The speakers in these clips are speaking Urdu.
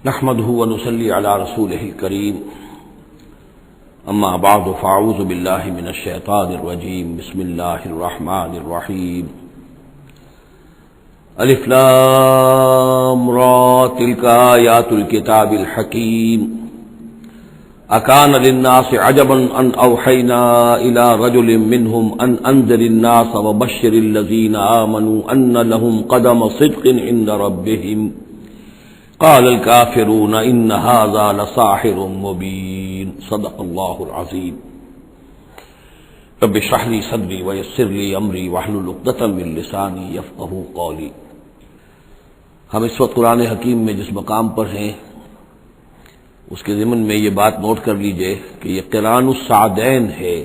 نحمده ونصلي على رسوله الكريم اما بعد فاعوذ بالله من الشيطان الرجيم بسم الله الرحمن الرحيم الف لام را تلك آيات الكتاب الحكيم اكان للناس عجبا ان اوحينا الى رجل منهم ان انذر الناس وبشر الذين آمنوا ان لهم قدم صدق عند ربهم قال الكافرون ان هذا لساحر مبين صدق الله العظيم رب اشرح لي صدري ويسر لي امري واحلل عقدة من لساني يفقهوا قولي۔ ہم اس وقت قرآن حکیم میں جس مقام پر ہیں اس کے ضمن میں یہ بات نوٹ کر لیجئے کہ یہ قران السعدین ہے۔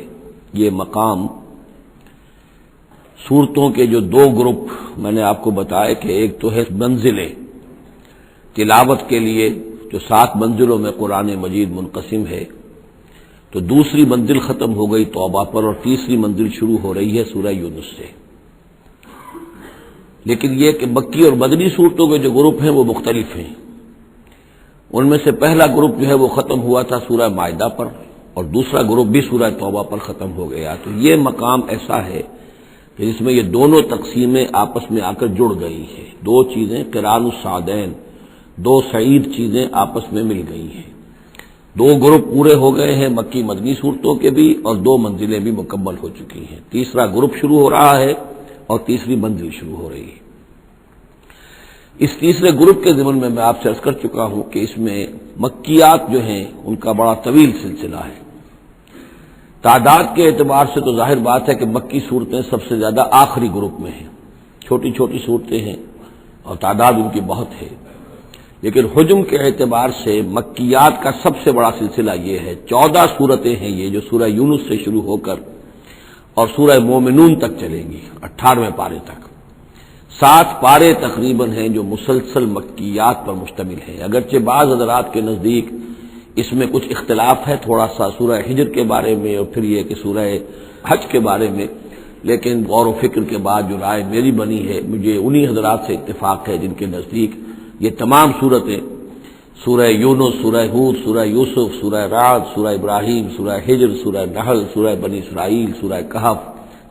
یہ مقام سورتوں کے جو دو گروپ میں نے آپ کو بتایا کہ ایک تو ہے منزلیں تلاوت کے لیے جو 7 منزلوں میں قرآن مجید منقسم ہے، تو دوسری منزل ختم ہو گئی توبہ پر اور تیسری منزل شروع ہو رہی ہے سورہ یونس سے۔ لیکن یہ کہ مکی اور مدنی صورتوں کے جو گروپ ہیں وہ مختلف ہیں۔ ان میں سے پہلا گروپ جو ہے وہ ختم ہوا تھا سورہ مائدہ پر اور دوسرا گروپ بھی سورہ توبہ پر ختم ہو گیا۔ تو یہ مقام ایسا ہے کہ جس میں یہ دونوں تقسیمیں آپس میں آ کر جڑ گئی ہیں، دو چیزیں قران السعدین، دو سعید چیزیں آپس میں مل گئی ہیں۔ دو گروپ پورے ہو گئے ہیں مکی مدنی صورتوں کے بھی اور 2 منزلیں بھی مکمل ہو چکی ہیں۔ تیسرا گروپ شروع ہو رہا ہے اور تیسری منزل شروع ہو رہی ہے۔ اس تیسرے گروپ کے ضمن میں آپ سے عرض کر چکا ہوں کہ اس میں مکیات جو ہیں ان کا بڑا طویل سلسلہ ہے۔ تعداد کے اعتبار سے تو ظاہر بات ہے کہ مکی صورتیں سب سے زیادہ آخری گروپ میں ہیں، چھوٹی چھوٹی صورتیں ہیں اور تعداد ان کی بہت ہے، لیکن حجم کے اعتبار سے مکیات کا سب سے بڑا سلسلہ یہ ہے۔ 14 صورتیں ہیں یہ جو سورہ یونس سے شروع ہو کر اور سورہ مومنون تک چلیں گی 18ویں پارے تک۔ 7 پارے تقریباً ہیں جو مسلسل مکیات پر مشتمل ہیں، اگرچہ بعض حضرات کے نزدیک اس میں کچھ اختلاف ہے تھوڑا سا سورہ ہجر کے بارے میں اور پھر یہ کہ سورہ حج کے بارے میں، لیکن غور و فکر کے بعد جو رائے میری بنی ہے، مجھے انہی حضرات سے اتفاق ہے جن کے نزدیک یہ تمام صورتیں سورہ یونس، سورہ ہود، سورہ یوسف، سورہ رعد، سورہ ابراہیم، سورہ ہجر، سورہ نحل، سورہ بنی اسرائیل، سورہ کہف،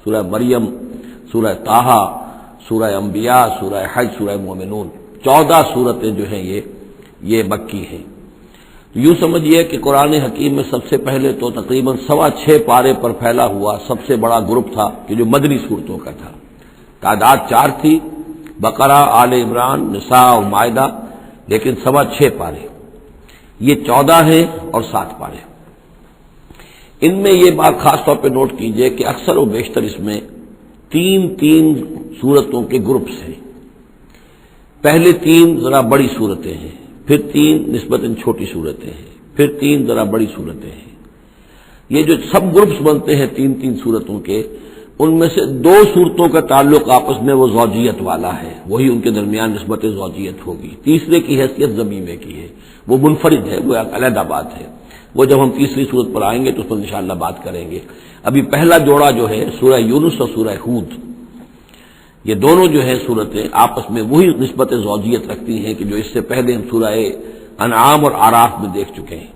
سورہ مریم، سورہ طٰہٰ، سورہ انبیاء، سورہ حج، سورہ مومنون، 14 صورتیں جو ہیں یہ مکی ہیں۔ یوں سمجھیے کہ قرآن حکیم میں سب سے پہلے تو تقریباً 6.25 پارے پر پھیلا ہوا سب سے بڑا گروپ تھا کہ جو مدنی صورتوں کا تھا۔ تعداد 4 تھی، بقرہ، آل عمران، نساء اور مائدہ، لیکن 6.25 پارے، یہ 14 ہیں اور 7 پارے۔ ان میں یہ بات خاص طور پہ نوٹ کیجئے کہ اکثر و بیشتر اس میں 3 صورتوں کے گروپس ہیں۔ پہلے 3 ذرا بڑی صورتیں ہیں، پھر 3 نسبتاً چھوٹی صورتیں ہیں، پھر 3 ذرا بڑی صورتیں ہیں۔ یہ جو سب گروپس بنتے ہیں 3 صورتوں کے، ان میں سے 2 صورتوں کا تعلق آپس میں وہ زوجیت والا ہے، وہی ان کے درمیان نسبت زوجیت ہوگی۔ تیسرے کی حیثیت ضمیمے کی ہے، وہ منفرد ہے، وہ ایک علیحدہ بات ہے، وہ جب ہم تیسری صورت پر آئیں گے تو اس پر انشاءاللہ بات کریں گے۔ ابھی پہلا جوڑا جو ہے سورہ یونس اور سورہ ہود، یہ دونوں جو ہیں صورتیں آپس میں وہی نسبت زوجیت رکھتی ہیں کہ جو اس سے پہلے ہم سورہ انعام اور اعراف میں دیکھ چکے ہیں۔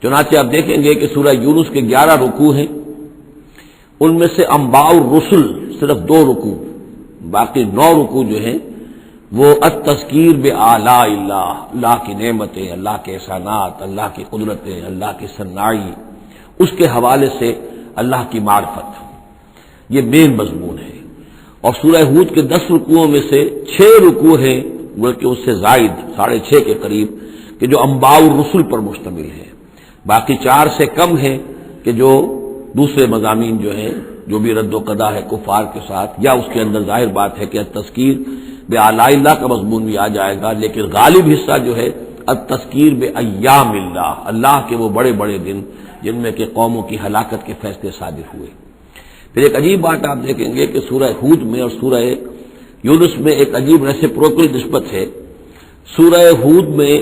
چنانچہ آپ دیکھیں گے کہ سورہ یونس کے 11 رکوع ہیں، ان میں سے انباء الرسل صرف 2 رکوع، باقی 9 رکوع جو ہیں وہ التذکیر بآلاء اللہ، اللہ کی نعمتیں، اللہ کے احسانات، اللہ کی قدرتیں، اللہ کی صنائی، اس کے حوالے سے اللہ کی معرفت، یہ مین مضمون ہے۔ اور سورہ ہود کے 10 رکوعوں میں سے 6 رکوع ہیں بلکہ اس سے زائد 6.5 کے قریب کہ جو انباء الرسل پر مشتمل ہے، باقی 4 سے کم ہیں کہ جو دوسرے مضامین جو ہیں جو بھی رد و قضا ہے کفار کے ساتھ، یا اس کے اندر ظاہر بات ہے کہ التذکیر بآلاء اللہ کا مضمون بھی آ جائے گا، لیکن غالب حصہ جو ہے التذکیر بایام اللہ، اللہ کے وہ بڑے بڑے دن جن میں کہ قوموں کی ہلاکت کے فیصلے صادر ہوئے۔ پھر ایک عجیب بات آپ دیکھیں گے کہ سورہ ہود میں اور سورہ یونس میں ایک عجیب ریسیپروکل نسبت ہے۔ سورہ ہود میں،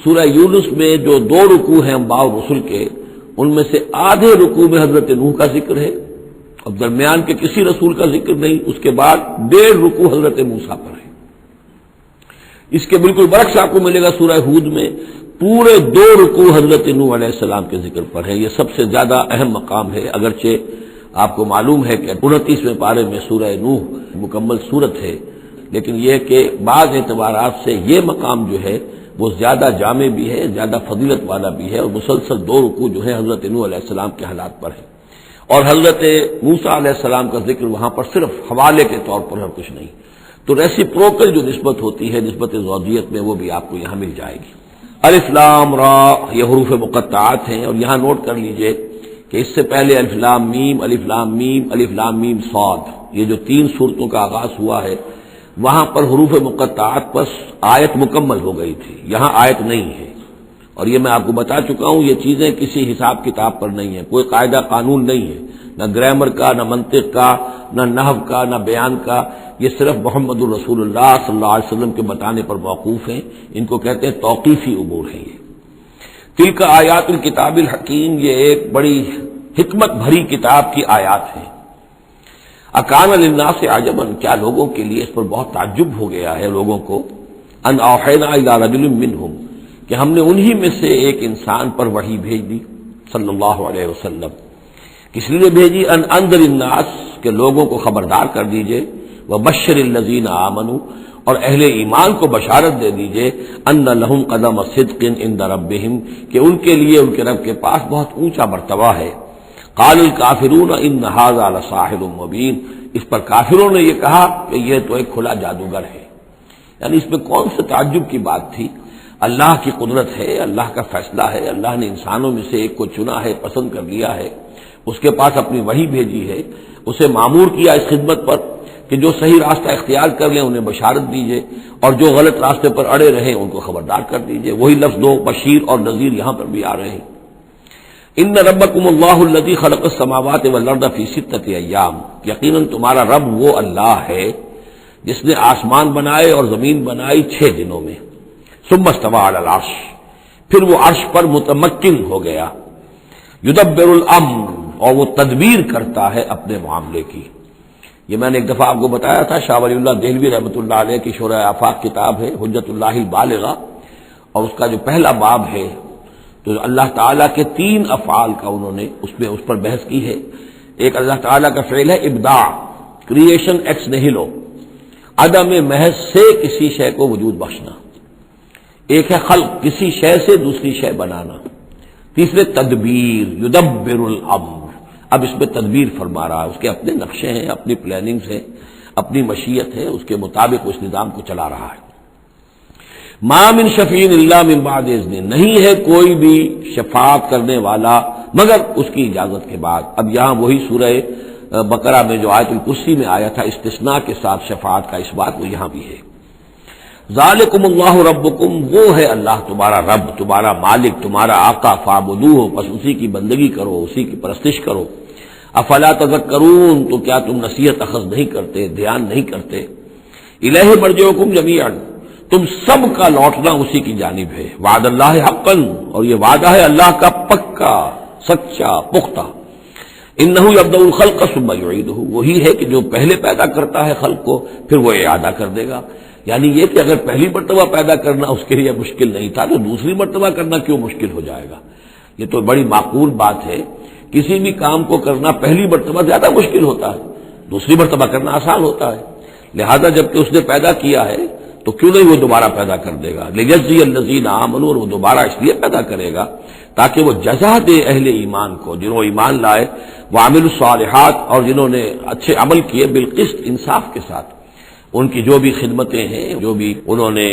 سورہ یونس میں جو 2 رکوع ہیں انباء الرسل کے، ان میں سے آدھے رکوع میں حضرت نوح کا ذکر ہے اور درمیان کے کسی رسول کا ذکر نہیں، اس کے بعد 1.5 رکوع حضرت موسیٰ پر ہے۔ اس کے بالکل برعکس آپ کو ملے گا سورہ ہود میں پورے 2 رکوع حضرت نوح علیہ السلام کے ذکر پر ہے. یہ سب سے زیادہ اہم مقام ہے، اگرچہ آپ کو معلوم ہے کہ 29ویں پارے میں سورہ نوح مکمل سورت ہے، لیکن یہ کہ بعض اعتبارات سے یہ مقام جو ہے وہ زیادہ جامع بھی ہے، زیادہ فضیلت والا بھی ہے، اور مسلسل 2 رکوع جو ہے حضرت نوح علیہ السلام کے حالات پر ہے، اور حضرت موسیٰ علیہ السلام کا ذکر وہاں پر صرف حوالے کے طور پر ہے، کچھ نہیں. تو ریسیپروکل جو نسبت ہوتی ہے نسبت زوجیت میں، وہ بھی آپ کو یہاں مل جائے گی. الف لام را یہ حروف مقطعات ہیں، اور یہاں نوٹ کر لیجئے کہ اس سے پہلے الف لام میم، الف لام میم، الف لام میم صاد، یہ جو 3 سورتوں کا آغاز ہوا ہے وہاں پر حروف مقطعات پر آیت مکمل ہو گئی تھی، یہاں آیت نہیں ہے. اور یہ میں آپ کو بتا چکا ہوں، یہ چیزیں کسی حساب کتاب پر نہیں ہیں، کوئی قاعدہ قانون نہیں ہے، نہ گرامر کا، نہ منطق کا، نہ نحو کا، نہ بیان کا. یہ صرف محمد الرسول اللہ صلی اللہ علیہ وسلم کے بتانے پر موقوف ہیں، ان کو کہتے ہیں توقیفی امور ہیں. یہ تلک آیات الکتاب الحکیم، یہ ایک بڑی حکمت بھری کتاب کی آیات ہیں. اکان للناس عجبا، کیا لوگوں کے لیے اس پر بہت تعجب ہو گیا ہے لوگوں کو، ان اوحینا الی رجل منہم، کہ ہم نے انہی میں سے ایک انسان پر وحی بھیج دی صلی اللہ علیہ وسلم. کس لیے بھیجی؟ ان انذر الناس، کہ لوگوں کو خبردار کر دیجئے، وبشر الذین آمنوا، اور اہل ایمان کو بشارت دے دیجئے، ان لہم قدم صدق عند ربہم، کہ ان کے لیے ان کے رب کے پاس بہت اونچا مرتبہ ہے. قال الکافرون ان ھذا لساحر مبین، اس پر کافروں نے یہ کہا کہ یہ تو ایک کھلا جادوگر ہے. یعنی اس میں کون سے تعجب کی بات تھی؟ اللہ کی قدرت ہے، اللہ کا فیصلہ ہے، اللہ نے انسانوں میں سے ایک کو چنا ہے، پسند کر لیا ہے، اس کے پاس اپنی وحی بھیجی ہے، اسے مامور کیا اس خدمت پر کہ جو صحیح راستہ اختیار کر لیں انہیں بشارت دیجئے، اور جو غلط راستے پر اڑے رہیں ان کو خبردار کر دیجئے. وہی لفظ دو، بشیر اور نذیر، یہاں پر بھی آ رہے ہیں. ان ربکم اللہ الذی خلق السماوات والارض فی 6 ایام، یقیناً تمہارا رب وہ اللہ ہے جس نے آسمان بنائے اور زمین بنائی 6 دنوں میں. ثم استوى علی العرش، پھر وہ عرش پر متمکن ہو گیا. یدبر الامر، اور وہ تدبیر کرتا ہے اپنے معاملے کی. یہ میں نے ایک دفعہ آپ کو بتایا تھا، شاہ ولی اللہ دہلوی رحمۃ اللہ علیہ کی شرح آفاق کتاب ہے حجت اللہ البالغہ، اور اس کا جو پہلا باب ہے تو اللہ تعالیٰ کے 3 افعال کا انہوں نے اس پر بحث کی ہے. ایک اللہ تعالیٰ کا فعل ہے ابداع، کریشن ایکس نہیلو، عدم محض سے کسی شے کو وجود بخشنا. ایک ہے خلق، کسی شے سے دوسری شے بنانا. تیسرے تدبیر، یدبر الامر، اب اس میں تدبیر فرما رہا ہے، اس کے اپنے نقشے ہیں، اپنی پلاننگز ہیں، اپنی مشیت ہے، اس کے مطابق اس نظام کو چلا رہا ہے. ما من شفیع الا من بعد اذن، نہیں ہے کوئی بھی شفاعت کرنے والا مگر اس کی اجازت کے بعد. اب یہاں وہی سورہ بقرہ میں جو آیت الکرسی میں آیا تھا استثناء کے ساتھ شفاعت کا اس بات، وہ یہاں بھی ہے. ذالکم اللہ ربکم، وہ ہے اللہ تمہارا رب، تمہارا مالک، تمہارا آقا، فاعبدوہ، پس اسی کی بندگی کرو، اسی کی پرستش کرو. افلا تذکرون، تو کیا تم نصیحت اخذ نہیں کرتے، دھیان نہیں کرتے. الیہ مرجعکم جمیعا، تم سب کا لوٹنا اسی کی جانب ہے. وعد اللہ حقا، اور یہ وعدہ ہے اللہ کا پکا، سچا، پختہ. انہ یبدأ الخلق ثم یعیدہ، وہی ہے کہ جو پہلے پیدا کرتا ہے خلق کو پھر وہ اعادہ کر دے گا. یعنی یہ کہ اگر پہلی مرتبہ پیدا کرنا اس کے لیے مشکل نہیں تھا تو دوسری مرتبہ کرنا کیوں مشکل ہو جائے گا؟ یہ تو بڑی معقول بات ہے. کسی بھی کام کو کرنا پہلی مرتبہ زیادہ مشکل ہوتا ہے، دوسری مرتبہ کرنا آسان ہوتا ہے. لہذا جب کہ اس نے پیدا کیا ہے تو کیوں نہیں وہ دوبارہ پیدا کر دے گا. لیجزی الذین آمنوا، اور وہ دوبارہ اس لیے پیدا کرے گا تاکہ وہ جزا دے اہل ایمان کو، جنہوں ایمان لائے، وعملوا الصالحات، اور جنہوں نے اچھے عمل کیے، بالقسط، انصاف کے ساتھ. ان کی جو بھی خدمتیں ہیں، جو بھی انہوں نے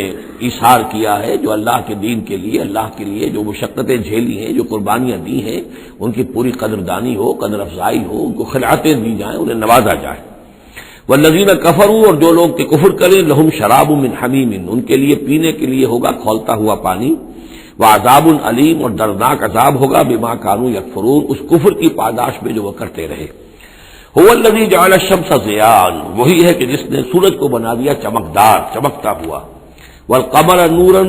ایثار کیا ہے، جو اللہ کے دین کے لیے، اللہ کے لیے جو مشقتیں جھیلی ہیں، جو قربانیاں دی ہیں، ان کی پوری قدردانی ہو، قدر افزائی ہو، ان کو خلعتیں دی جائیں، انہیں نوازا جائے. والذین کفروا، اور جو لوگ کہ کفر کریں، لہم شراب من حمیم، ان کے لیے پینے کے لیے ہوگا کھولتا ہوا پانی. وعذاب علیم، اور دردناک عذاب ہوگا بما کانوا یکفرون، اس کفر کی پاداش میں جو وہ کرتے رہے. هو الذی جعل الشمس ضیاء، وہی ہے کہ جس نے سورج کو بنا دیا چمکدار، چمکتا ہوا. والقمر نورا،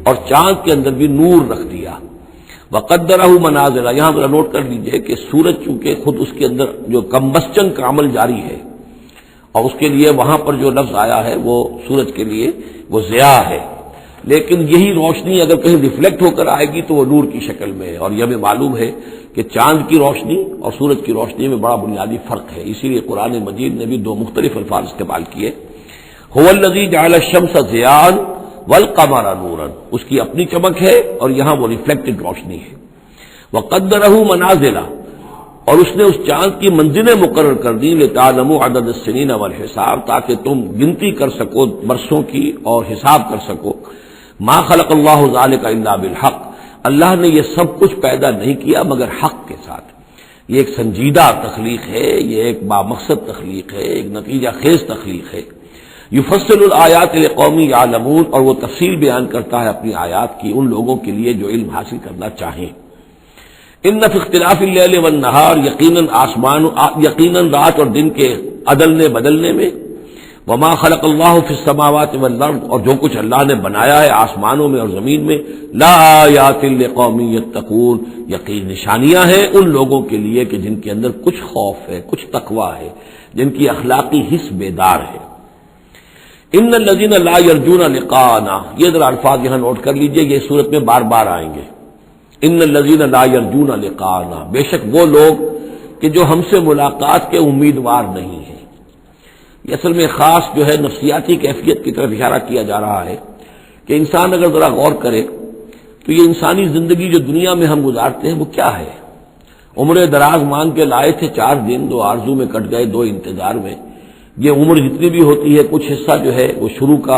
اور چاند کے اندر بھی نور رکھ دیا. وقدرہ منازل، یہاں پر نوٹ کر لیجئے کہ سورج چونکہ خود اس کے اندر جو کمبسچن کا عمل جاری ہے، اور اس کے لیے وہاں پر جو لفظ آیا ہے وہ سورج کے لیے وہ ضیاء ہے. لیکن یہی روشنی اگر کہیں ریفلیکٹ ہو کر آئے گی تو وہ نور کی شکل میں ہے. اور یہ ہمیں معلوم ہے کہ چاند کی روشنی اور سورج کی روشنی میں بڑا بنیادی فرق ہے. اسی لیے قرآن مجید نے بھی دو مختلف الفاظ استعمال کیے. هو الذی جعل الشمس ضیاء والقمر نورا، اس کی اپنی چمک ہے اور یہاں وہ ریفلیکٹڈ روشنی ہے. وقدرہ منازل، اور اس نے اس چاند کی منزلیں مقرر کر دی لتعلموا عدد السنین والحساب، تاکہ تم گنتی کر سکو برسوں کی اور حساب کر سکو. ما خلق اللہ ذلک الا بالحق، اللہ نے یہ سب کچھ پیدا نہیں کیا مگر حق کے ساتھ. یہ ایک سنجیدہ تخلیق ہے، یہ ایک بامقصد تخلیق ہے، ایک نتیجہ خیز تخلیق ہے. یفصل الآیات لقوم یعلمون، اور وہ تفصیل بیان کرتا ہے اپنی آیات کی ان لوگوں کے لیے جو علم حاصل کرنا چاہیں. ان فی اختلاف اللیل والنہار، یقیناً رات اور دن کے عدلنے بدلنے میں. وما خلق اللہ فی السماوات والارض، اور جو کچھ اللہ نے بنایا ہے آسمانوں میں اور زمین میں. لا آیات لقوم یتقون، یقین نشانیاں ہیں ان لوگوں کے لیے کہ جن کے اندر کچھ خوف ہے، کچھ تقوی ہے، جن کی اخلاقی حس بیدار ہے. ان الذین لا یرجون لقاءنا، یہ ذرا الفاظ یہاں نوٹ کر لیجئے، یہ صورت میں بار بار آئیں گے. ان الذین لا یرجون لقاءنا، بے شک وہ لوگ کہ جو ہم سے ملاقات کے امیدوار نہیں ہیں. یہ اصل میں خاص جو ہے نفسیاتی کیفیت کی طرف اشارہ کیا جا رہا ہے کہ انسان اگر ذرا غور کرے تو یہ انسانی زندگی جو دنیا میں ہم گزارتے ہیں وہ کیا ہے. عمر دراز مانگ کے لائے تھے 4 دن، 2 آرزو میں کٹ گئے، 2 انتظار میں. یہ عمر جتنی بھی ہوتی ہے کچھ حصہ جو ہے وہ شروع کا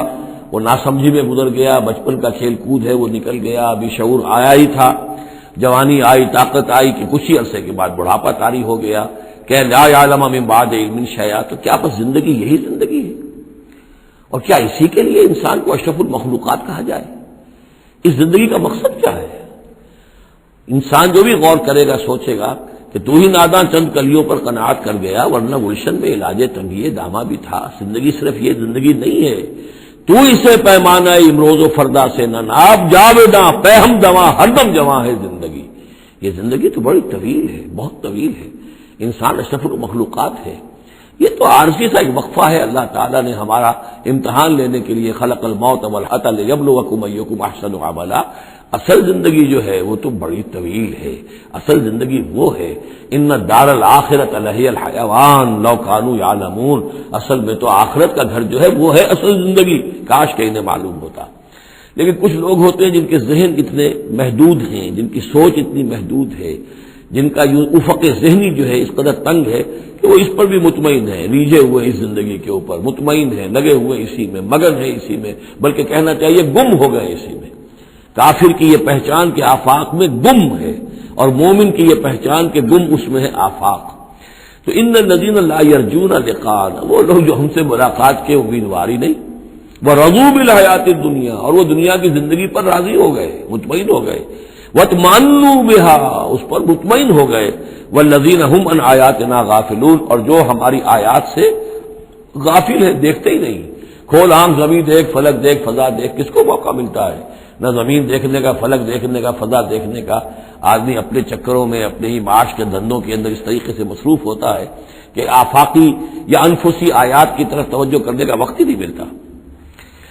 وہ ناسمجھی میں گزر گیا، بچپن کا کھیل کود ہے وہ نکل گیا، ابھی شعور آیا ہی تھا، جوانی آئی، طاقت آئی کہ کچھ ہی عرصے کے بعد بڑھاپا طاری ہو گیا. کہ لا یعلم من بعد علم شیئا، تو کیا بس زندگی یہی زندگی ہے؟ اور کیا اسی کے لیے انسان کو اشرف المخلوقات کہا جائے؟ اس زندگی کا مقصد کیا ہے؟ انسان جو بھی غور کرے گا سوچے گا کہ تو ہی ناداں چند کلیوں پر قناعت کر گیا، ورنہ گلشن میں علاج تنگیے دامہ بھی تھا. زندگی صرف یہ زندگی نہیں ہے. تو اسے پیمانہ امروز و فردا سے نہ ناب، جاویداں پہ ہم دواں ہر دم جواں ہے زندگی. یہ زندگی تو بڑی طویل ہے، بہت طویل ہے. انسان اشرف المخلوقات ہے. یہ تو عارضی سا ایک وقفہ ہے. اللہ تعالیٰ نے ہمارا امتحان لینے کے لیے خلق الموت والحیاۃ لیبلوکم ایکم احسن عملا. اصل زندگی جو ہے وہ تو بڑی طویل ہے. اصل زندگی وہ ہے ان دار الآخرۃ لہی الحیوان لو کانوا یعلمون. اصل میں تو آخرت کا گھر جو ہے وہ ہے اصل زندگی. کاش کہ انہیں معلوم ہوتا. لیکن کچھ لوگ ہوتے ہیں جن کے ذہن اتنے محدود ہیں، جن کی سوچ اتنی محدود ہے، جن کا افق ذہنی جو ہے اس قدر تنگ ہے کہ وہ اس پر بھی مطمئن ہے، ریجھے ہوئے اس زندگی کے اوپر مطمئن ہے، لگے ہوئے اسی میں، مگن ہے اسی میں، بلکہ کہنا چاہیے گم ہو گئے اسی میں. کافر کی یہ پہچان کے آفاق میں گم ہے، اور مومن کی یہ پہچان کے گم اس میں ہے آفاق. تو ان الذین لا یرجون لقاءنا، وہ لوگ جو ہم سے ملاقات کے امیدوار ہی نہیں. ورضوا بالحیات الدنیا، اور وہ دنیا کی زندگی پر راضی ہو گئے، مطمئن ہو گئے. وَاطْمَأَنُّوا بِهَا، اس پر مطمئن ہو گئے. وَالَّذِينَ هُمْ عَنْ آیَاتِنَا غَافِلُونَ، اور جو ہماری آیات سے غافل ہے، دیکھتے ہی نہیں. کھول آنکھ، زمین دیکھ، فلک دیکھ، فضا دیکھ، کس کو موقع ملتا ہے؟ نہ زمین دیکھنے کا، فلک دیکھنے کا، فضا دیکھنے کا. آدمی اپنے چکروں میں، اپنے ہی معاش کے دھندوں کے اندر اس طریقے سے مصروف ہوتا ہے کہ آفاقی یا انفسی آیات کی طرف توجہ کرنے کا وقت ہی نہیں ملتا.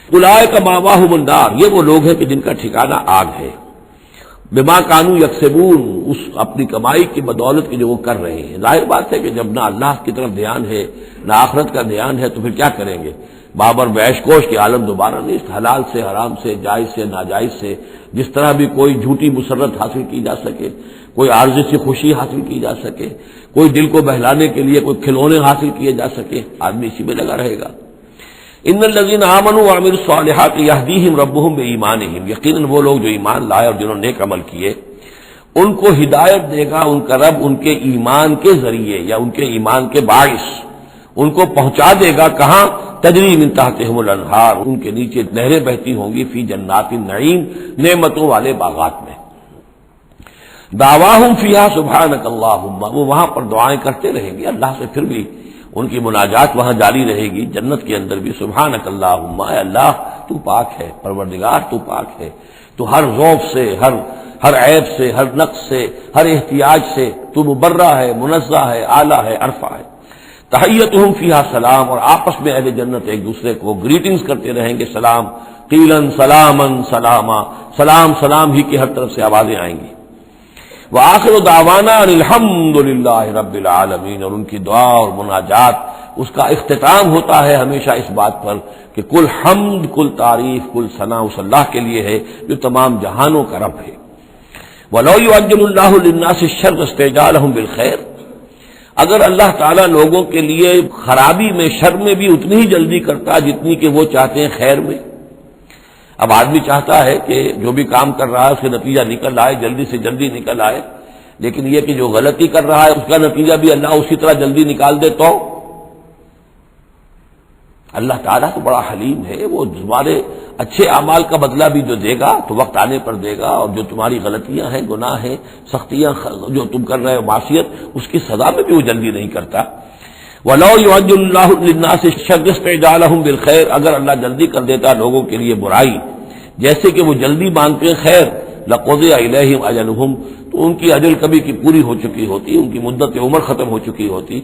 اولئک مأواہم النار، یہ وہ لوگ ہیں کہ جن کا ٹھکانہ آگ ہے. بما کانوا یکسبون، اس اپنی کمائی کی بدولت کی جو وہ کر رہے ہیں. ظاہر بات ہے کہ جب نہ اللہ کی طرف دھیان ہے نہ آخرت کا دھیان ہے تو پھر کیا کریں گے؟ بابر بیش کوش کے عالم دوبارہ نہیں. حلال سے، حرام سے، جائز سے، ناجائز سے جس طرح بھی کوئی جھوٹی مسرت حاصل کی جا سکے، کوئی عارضی سی خوشی حاصل کی جا سکے، کوئی دل کو بہلانے کے لیے کوئی کھلونے حاصل کیے جا سکے، آدمی اسی میں لگا رہے گا. ان الذین آمنوا وعملوا الصالحات یہدیہم ربہم بایمانہم، یقیناً وہ لوگ جو ایمان لائے اور جنہوں نے نیک عمل کیے ان کو ہدایت دے گا ان کا رب ان کے ایمان کے ذریعے یا ان کے ایمان کے باعث. ان کو پہنچا دے گا کہاں؟ تجری من تحتہم الانہار، ان کے نیچے نہریں بہتی ہوں گی، فی جنات النعیم، نعمتوں والے باغات میں. دعواہم فیہا سبحانک اللہم، وہ وہاں پر دعائیں کرتے رہیں گے اللہ سے، پھر بھی ان کی مناجات وہاں جاری رہے گی. جنت کے اندر بھی سبحانک اللہم، اے اللہ تو پاک ہے، پروردگار تو پاک ہے، تو ہر ذوف سے، ہر عیب سے، ہر نقص سے، ہر احتیاج سے تو مبرہ ہے، منزہ ہے، اعلیٰ ہے، عرفہ ہے. تحیتہم فیہا سلام، اور آپس میں اہل جنت ایک دوسرے کو گریٹنگز کرتے رہیں گے، سلام قیلن سلامن سلاما، سلام سلام ہی کی ہر طرف سے آوازیں آئیں گی. وآخر دعوانا ان الحمد للہ رب العالمین، اور ان کی دعا اور مناجات اس کا اختتام ہوتا ہے ہمیشہ اس بات پر کہ کل حمد، کل تعریف، کل ثنا اس اللہ کے لیے ہے جو تمام جہانوں کا رب ہے. وَلَوْ يُعَجِّلُ اللَّهُ لِلنَّاسِ الشَّرَّ اسْتِعْجَالَهُم بِالْخَيْرِ، اگر اللہ تعالیٰ لوگوں کے لیے خرابی میں، شر میں بھی اتنی ہی جلدی کرتا جتنی کہ وہ چاہتے ہیں خیر میں. اب آدمی چاہتا ہے کہ جو بھی کام کر رہا ہے اس کا نتیجہ نکل آئے، جلدی سے جلدی نکل آئے، لیکن یہ کہ جو غلطی کر رہا ہے اس کا نتیجہ بھی اللہ اسی طرح جلدی نکال دے تو اللہ تعالیٰ تو بڑا حلیم ہے، وہ تمہارے اچھے اعمال کا بدلہ بھی جو دے گا تو وقت آنے پر دے گا، اور جو تمہاری غلطیاں ہیں، گناہ ہیں، سختیاں جو تم کر رہے ہو، معصیت، اس کی سزا میں بھی وہ جلدی نہیں کرتا. وَلَوْ يُعَجِّلُ اللَّهُ لِلنَّاسِ الشَّرَّ اسْتِعْجَالَهُم بِالْخَيْرِ، اگر اللہ جلدی کر دیتا لوگوں کے لیے برائی جیسے کہ وہ جلدی مانگتے ہیں خیر، لَقُضِيَ إِلَيْهِمْ أَجَلُهُمْ، تو ان کی اجل کبھی کی پوری ہو چکی ہوتی، ان کی مدت عمر ختم ہو چکی ہوتی.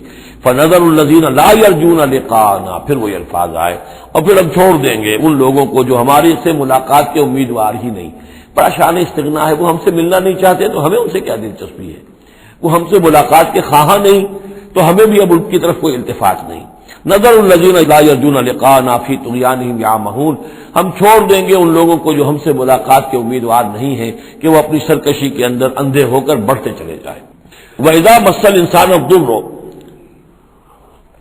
فَنَذَرُ الَّذِينَ لَا يَرْجُونَ لِقَاءَنَا، پھر وہ الفاظ آئے، اور پھر ہم چھوڑ دیں گے ان لوگوں کو جو ہمارے سے ملاقات کے امیدوار ہی نہیں. بڑا شان استغنا ہے، وہ ہم سے ملنا نہیں چاہتے تو ہمیں ان سے کیا دلچسپی ہے، وہ ہم سے ملاقات کے خواہاں نہیں تو ہمیں بھی اب ان کی طرف کوئی التفات نہیں. نظر الذین لا یرجون لقاءنا فی طغیانہم یعمہون، ہم چھوڑ دیں گے ان لوگوں کو جو ہم سے ملاقات کے امیدوار نہیں ہیں کہ وہ اپنی سرکشی کے اندر اندھے ہو کر بڑھتے چلے جائیں. وَإِذَا مَسَّ الْإِنسَانَ الضُّرُّ،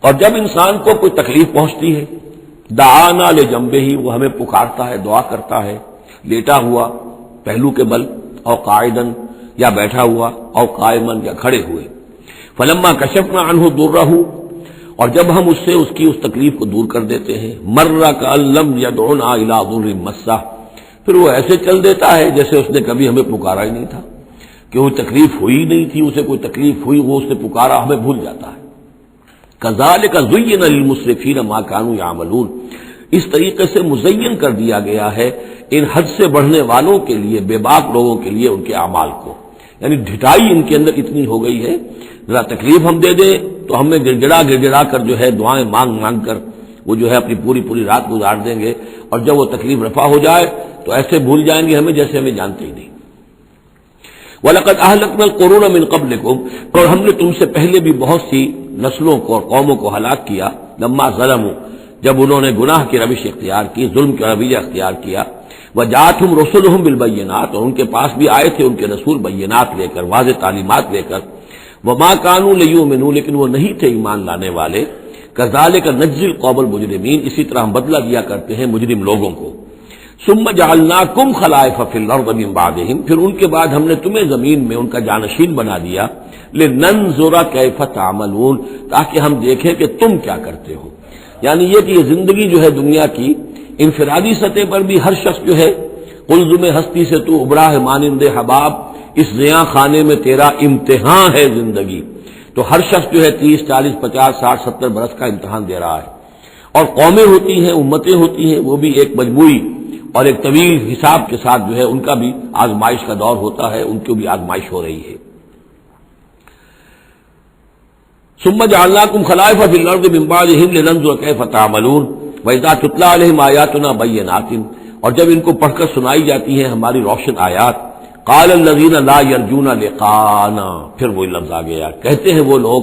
اور جب انسان کو کوئی تکلیف پہنچتی ہے، دعانا لجنبہ، وہ ہمیں پکارتا ہے، دعا کرتا ہے، لیٹا ہوا پہلو کے بل، اور قاعدن یا بیٹھا ہوا، اور قائمن یا کھڑے ہوئے. فلما کشفنا عنہ ضرہ، اور جب ہم اس سے اس کی اس تکلیف کو دور کر دیتے ہیں، مر کأن لم یدعنا الی ضر مسہ، پھر وہ ایسے چل دیتا ہے جیسے اس نے کبھی ہمیں پکارا ہی نہیں تھا، کہ وہ تکلیف ہوئی نہیں تھی، اسے کوئی تکلیف ہوئی، وہ اس نے پکارا، ہمیں بھول جاتا ہے. کذالک زین للمسرفین ما کانوا یعملون، اس طریقے سے مزین کر دیا گیا ہے ان حد سے بڑھنے والوں کے لیے، بے باک لوگوں کے لیے ان کے اعمال کو، یعنی ڈھٹائی ان کے اندر اتنی ہو گئی ہے، ذرا تکلیف ہم دے دیں تو ہمیں گڑ گڑا کر جو ہے دعائیں مانگ مانگ کر وہ جو ہے اپنی پوری پوری رات گزار دیں گے، اور جب وہ تکلیف رفع ہو جائے تو ایسے بھول جائیں گے ہمیں جیسے ہمیں جانتے ہی نہیں. وَلَقَدْ أَهْلَكْنَا الْقُرُونَ مِنْ قَبْلِكُمْ، اور ہم نے تم سے پہلے بھی بہت سی نسلوں کو اور قوموں کو ہلاک کیا، لما ظلموا، جب انہوں نے گناہ کی روش اختیار کی، ظلم کا رویہ اختیار کیا. وَجَاءَتْهُمْ رُسُلُهُمْ بِالْبَيِّنَاتِ، اور ان کے پاس بھی آئے تھے ان کے رسول بینات لے کر، واضح تعلیمات لے کر. وَمَا كَانُوا لِيُؤْمِنُوا، لیکن وہ نہیں تھے ایمان لانے والے. كَذَلِكَ نَجْزِي الْقَوْمَ الْمُجْرِمِينَ، اسی طرح ہم بدلہ دیا کرتے ہیں مجرم لوگوں کو. ثُمَّ جَعَلْنَاكُمْ خَلَائِفَ فِي الْأَرْضِ مِن بَعْدِهِمْ، پھر ان کے بعد ہم نے تمہیں زمین میں ان کا جانشین بنا دیا. لِنَنظُرَ كَيْفَ تَعْمَلُونَ، تاکہ ہم دیکھیں کہ تم کیا کرتے ہو. یعنی یہ کہ یہ زندگی جو ہے دنیا کی انفرادی سطح پر بھی ہر شخص جو ہے قلزم ہستی سے تو ابھرا ہے مانند حباب، اس زیاں خانے میں تیرا امتحان ہے زندگی. تو ہر شخص جو ہے 30 40 50 60 70 برس کا امتحان دے رہا ہے. اور قومیں ہوتی ہیں، امتیں ہوتی ہیں، وہ بھی ایک مجموعی اور ایک طویل حساب کے ساتھ جو ہے ان کا بھی آزمائش کا دور ہوتا ہے، ان کی بھی آزمائش ہو رہی ہے. ثم جعلناكم خلائف في الارض من بعدهم لننظر كيف تعملون واذا تتلى عليهم آیاتنا بینات، اور جب ان کو پڑھ کر سنائی جاتی ہیں ہماری روشن آیات. قال الذين لا يرجون لقاءنا، پھر وہی لفظ آ گیا، کہتے ہیں وہ لوگ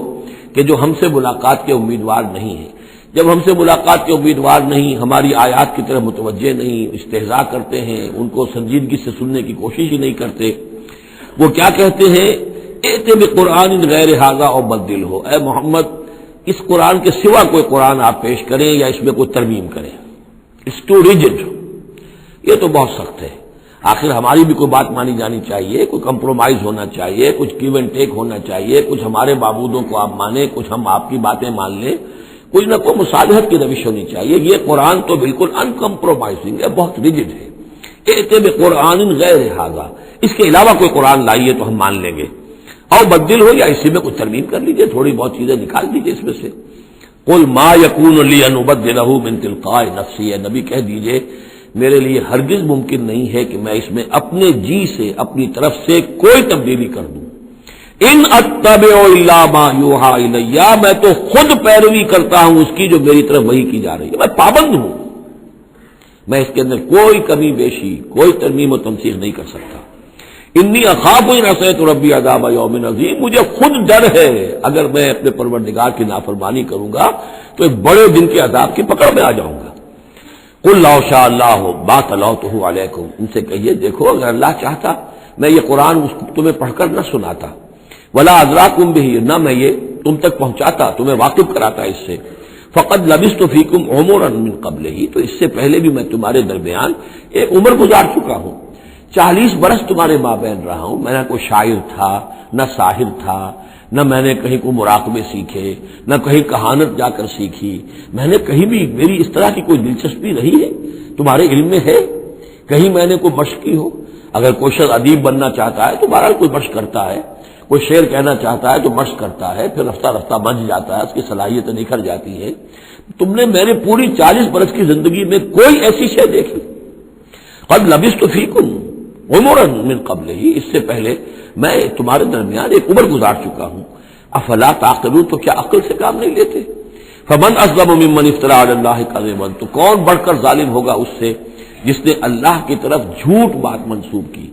کہ جو ہم سے ملاقات کے امیدوار نہیں ہیں. جب ہم سے ملاقات کے امیدوار نہیں، ہماری آیات کی طرف متوجہ نہیں، استہزاء کرتے ہیں، ان کو سنجیدگی سے سننے کی کوشش ہی نہیں کرتے، وہ کیا کہتے ہیں، ائت بقرآن غیر ھذا او بدل ہو، اے محمد اس قرآن کے سوا کوئی قرآن آپ پیش کریں یا اس میں کوئی ترمیم کریں. اٹس ٹو ریجڈ، یہ تو بہت سخت ہے. آخر ہماری بھی کوئی بات مانی جانی چاہیے، کوئی کمپرومائز ہونا چاہیے، کچھ گیو اینڈ ٹیک ہونا چاہیے، کچھ ہمارے معبودوں کو آپ مانیں، کچھ ہم آپ کی باتیں مان لیں، کوئی نہ کوئی مصالحت کی روش ہونی چاہیے. یہ قرآن تو بالکل ان کمپرومائزنگ ہے، بہت ریجڈ ہے. ائت بقرآن غیر ھذا، اس کے علاوہ کوئی قرآن لائیے تو ہم مان لیں گے. اور بدل ہو یا اسی میں کچھ ترمیم کر لیجئے، تھوڑی بہت چیزیں نکال دیجئے اس میں سے. قل ما یکون لی ان ابدلہ من تلقاء نفسی، اے نبی کہہ دیجئے میرے لیے ہرگز ممکن نہیں ہے کہ میں اس میں اپنے جی سے، اپنی طرف سے کوئی تبدیلی کر دوں. ان اتبع الا ما یوحى الی، میں تو خود پیروی کرتا ہوں اس کی جو میری طرف وحی کی جا رہی ہے، میں پابند ہوں، میں اس کے اندر کوئی کمی بیشی، کوئی ترمیم و تنسیخ نہیں کر سکتا۔ انی اخاف ان عصیت ربی عذاب یوم عظیم، مجھے خود ڈر ہے اگر میں اپنے پروردگار کی نافرمانی کروں گا تو ایک بڑے دن کے عذاب کی پکڑ میں آ جاؤں گا۔ قل لو شاء اللہ ما تلوتہ علیکم، ان سے کہیے دیکھو اگر اللہ چاہتا میں یہ قرآن تمہیں پڑھ کر نہ سناتا، ولا ادراکم بہ، نہ میں یہ تم تک پہنچاتا، تمہیں واقف کراتا اس سے، فقد لبثت فیکم عمرا من قبلہ، تو اس سے پہلے بھی میں تمہارے درمیان ایک عمر گزار چکا ہوں، 40 برس تمہارے مابین رہا ہوں، میں نہ کوئی شاعر تھا، نہ ساحر تھا، نہ میں نے کہیں کوئی مراقبے سیکھے، نہ کہیں کہانت جا کر سیکھی، میں نے کہیں بھی میری اس طرح کی کوئی دلچسپی رہی ہے تمہارے علم میں ہے، کہیں میں نے کوئی مشق کی ہو؟ اگر کوئی شخص ادیب بننا چاہتا ہے تو بہرحال کوئی مشق کرتا ہے، کوئی شعر کہنا چاہتا ہے تو مشق کرتا ہے، پھر رفتہ رفتہ بن جاتا ہے، اس کی صلاحیتیں نکھر جاتی ہیں۔ تم نے میرے پوری 40 برس کی زندگی میں کوئی ایسی شے دیکھی؟ قد لبثت فیکم عمرا من قبلہ، اس سے پہلے میں تمہارے درمیان ایک عمر گزار چکا ہوں، افلا تعقلون، تو کیا عقل سے کام نہیں لیتے؟ فمن اظلم ممن افترى علی اللہ کذبا، تو کون بڑھ کر ظالم ہوگا اس سے جس نے اللہ کی طرف جھوٹ بات منسوب کی؟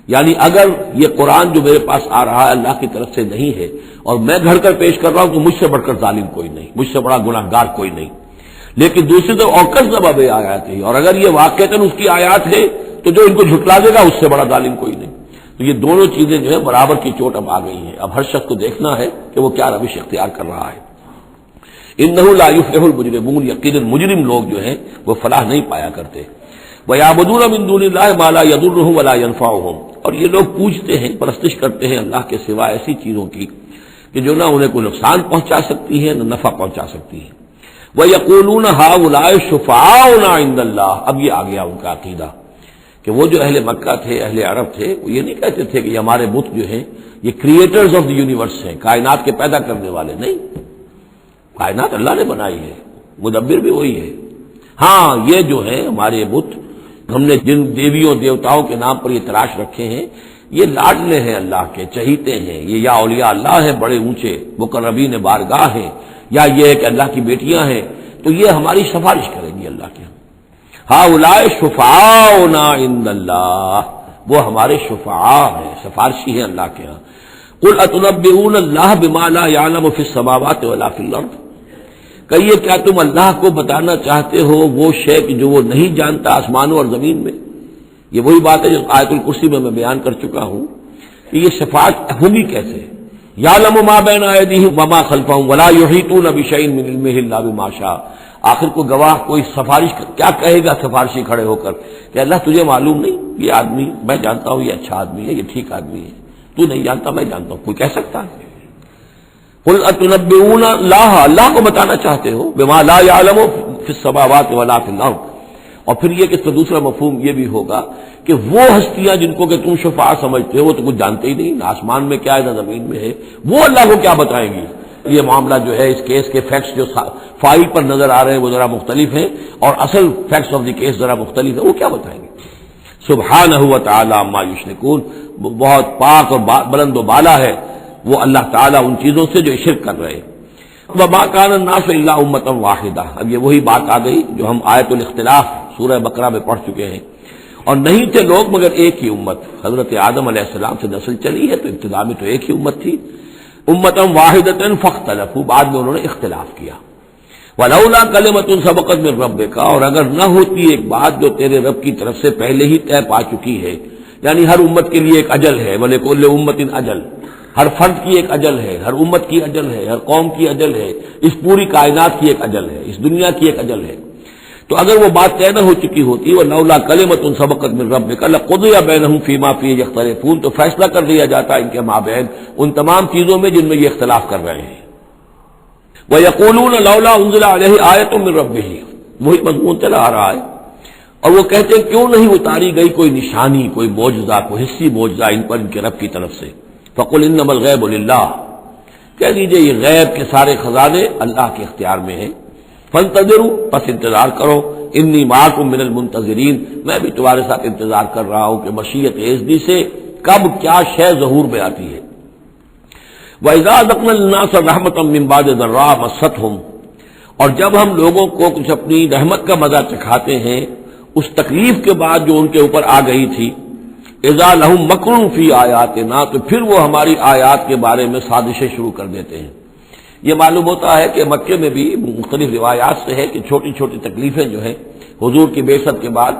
یعنی اگر یہ قرآن جو میرے پاس آ رہا ہے اللہ کی طرف سے نہیں ہے اور میں گھڑ کر پیش کر رہا ہوں تو مجھ سے بڑھ کر ظالم کوئی نہیں، مجھ سے بڑا گناہ گار کوئی نہیں۔ لیکن دوسری طرف اوکذب بآیات ہے، اور اگر یہ واقعتاً اس کی آیات ہے تو جو ان کو جھٹلا دے گا اس سے بڑا ظالم کوئی نہیں۔ تو یہ دونوں چیزیں جو ہے برابر کی چوٹ اب آ گئی ہیں، اب ہر شخص کو دیکھنا ہے کہ وہ کیا روش اختیار کر رہا ہے۔ انہ لا یفلح المجرمون، یقیناً مجرم لوگ جو ہیں وہ فلاح نہیں پایا کرتے۔ وَيَعْبُدُونَ مِن دُونِ اللَّهِ مَا لَا يَضُرُّهُمْ وَلَا يَنفَعُهُمْ، اور یہ لوگ پوجتے ہیں، پرستش کرتے ہیں اللہ کے سوا ایسی چیزوں کی کہ جو نہ انہیں کوئی نقصان پہنچا سکتی ہے نہ نفع پہنچا سکتی ہے۔ وَيَقُولُونَ هَؤُلَاءِ شُفَعَاؤُنَا عِندَ اللَّهِ، اب یہ آ گیا ان کا عقیدہ کہ وہ جو اہل مکہ تھے، اہل عرب تھے، وہ یہ نہیں کہتے تھے کہ یہ ہمارے بت جو ہیں یہ کریٹرز آف دی یونیورس ہیں، کائنات کے پیدا کرنے والے نہیں، کائنات اللہ نے بنائی ہے، مدبر بھی وہی ہے۔ ہاں یہ جو ہے ہمارے بت، ہم نے جن دیویوں دیوتاؤں کے نام پر یہ تراش رکھے ہیں، یہ لاڈلے ہیں اللہ کے، چہیتے ہیں، یہ یا اولیاء اللہ ہیں بڑے اونچے مقربین بارگاہ ہیں، یا یہ ہے کہ اللہ کی بیٹیاں ہیں، تو یہ ہماری سفارش کریں گی اللہ کے۔ ہؤلاء شفعاؤنا عند اللہ، وہ ہمارے شفعاء ہیں، سفارشی ہیں اللہ کے ہاں۔ قل اتنبئون اللہ بما لا يعلم في السماوات ولا في الارض، کہیے کیا تم اللہ کو بتانا چاہتے ہو وہ شے کہ جو وہ نہیں جانتا آسمانوں اور زمین میں؟ یہ وہی بات ہے جو آیت الکرسی میں بیان کر چکا ہوں کہ یہ شفاعت ہوگی کیسے۔ یعلم ما بین ایدیہم وما خلفہم ولا یحیطون بشیء من علمہ الا بما شاء، آخر کو گواہ کوئی سفارش کیا کہے گا سفارشی کھڑے ہو کر کہ اللہ تجھے معلوم نہیں یہ آدمی، میں جانتا ہوں یہ اچھا آدمی ہے، یہ ٹھیک آدمی ہے، تو نہیں جانتا میں جانتا ہوں، کوئی کہہ سکتا ہے؟ قل اتنبئون اللہ، اللہ کو بتانا چاہتے ہو بما لا يعلم فی السماوات ولا فی الارض، اور پھر یہ کہ اس کا دوسرا مفہوم یہ بھی ہوگا کہ وہ ہستیاں جن کو کہ تم شفاع سمجھتے ہو وہ تو کچھ جانتے ہی نہیں، نہ آسمان میں کیا ہے نہ زمین میں ہے، وہ اللہ کو کیا بتائیں گی؟ یہ معاملہ جو ہے اس کیس کے فیکٹس جو فائل پر نظر آ رہے ہیں وہ ذرا مختلف ہیں اور اصل فیکٹس آف دی کیس ذرا مختلف ہے، وہ کیا بتائیں گے؟ سبحانہ و تعالی عما یشرکون، بہت پاک اور بلند و بالا ہے وہ اللہ تعالیٰ ان چیزوں سے جو شرک کر رہے ہیں۔ وما کان الناس الا امۃ واحدہ، اب یہ وہی بات آ گئی جو ہم آیت الاختلاف سورہ بقرہ میں پڑھ چکے ہیں، اور نہیں تھے لوگ مگر ایک ہی امت، حضرت آدم علیہ السلام سے نسل چلی ہے تو ابتدا میں تو ایک ہی امت تھی، امۃ واحدۃ فاختلفوا، بعد میں انہوں نے اختلاف کیا۔ ولولا کلمۃ سبقت من ربک، اور اگر نہ ہوتی ایک بات جو تیرے رب کی طرف سے پہلے ہی طے پا چکی ہے، یعنی ہر امت کے لیے ایک اجل ہے، ولکل امۃ اجل، ہر فرد کی ایک اجل ہے، ہر امت کی اجل ہے، ہر قوم کی اجل ہے، اس پوری کائنات کی ایک اجل ہے، اس دنیا کی ایک اجل ہے، تو اگر وہ بات طے نہ ہو چکی ہوتی ولولا کلمۃ سبقت من ربک لقضی بینہم فیما فیہ یختلفون، تو فیصلہ کر دیا جاتا ان کے مابین ان تمام چیزوں میں جن میں یہ اختلاف کر رہے ہیں۔ وَيَقُولُونَ لَوْلَا أُنزِلَ عَلَيْهِ آیَةٌ مِّن رَّبِّهِ، وہی مضمون چلا آ رہا ہے، اور وہ کہتے ہیں کیوں نہیں اتاری گئی کوئی نشانی، کوئی معجزہ، کوئی حسی معجزہ ان پر ان کے رب کی طرف سے۔ فَقُلْ إِنَّمَا الْغَيْبُ لِلَّهِ، کہہ دیجئے یہ غیب کے سارے خزانے اللہ کے اختیار میں ہیں، فَانْتَظِرُوا، پس انتظار کرو، انی معکم من المنتظرین، میں بھی تمہارے ساتھ انتظار کر رہا ہوں کہ مشیت اذنی سے کب کیا شے ظہور میں آتی ہے۔ وَإِذَا أَذَقْنَا النَّاسَ رَحْمَةً مِّن بَعْدِ ضَرَّاءَ مَسَّتْهُمْ، اور جب ہم لوگوں کو کچھ اپنی رحمت کا مزہ چکھاتے ہیں اس تکلیف کے بعد جو ان کے اوپر آ گئی تھی، اذا لہم مکر فی آیاتنا، تو پھر وہ ہماری آیات کے بارے میں سازشیں شروع کر دیتے ہیں۔ یہ معلوم ہوتا ہے کہ مکے میں بھی مختلف روایات سے ہے کہ چھوٹی چھوٹی تکلیفیں جو ہیں حضور کی بعثت کے بعد،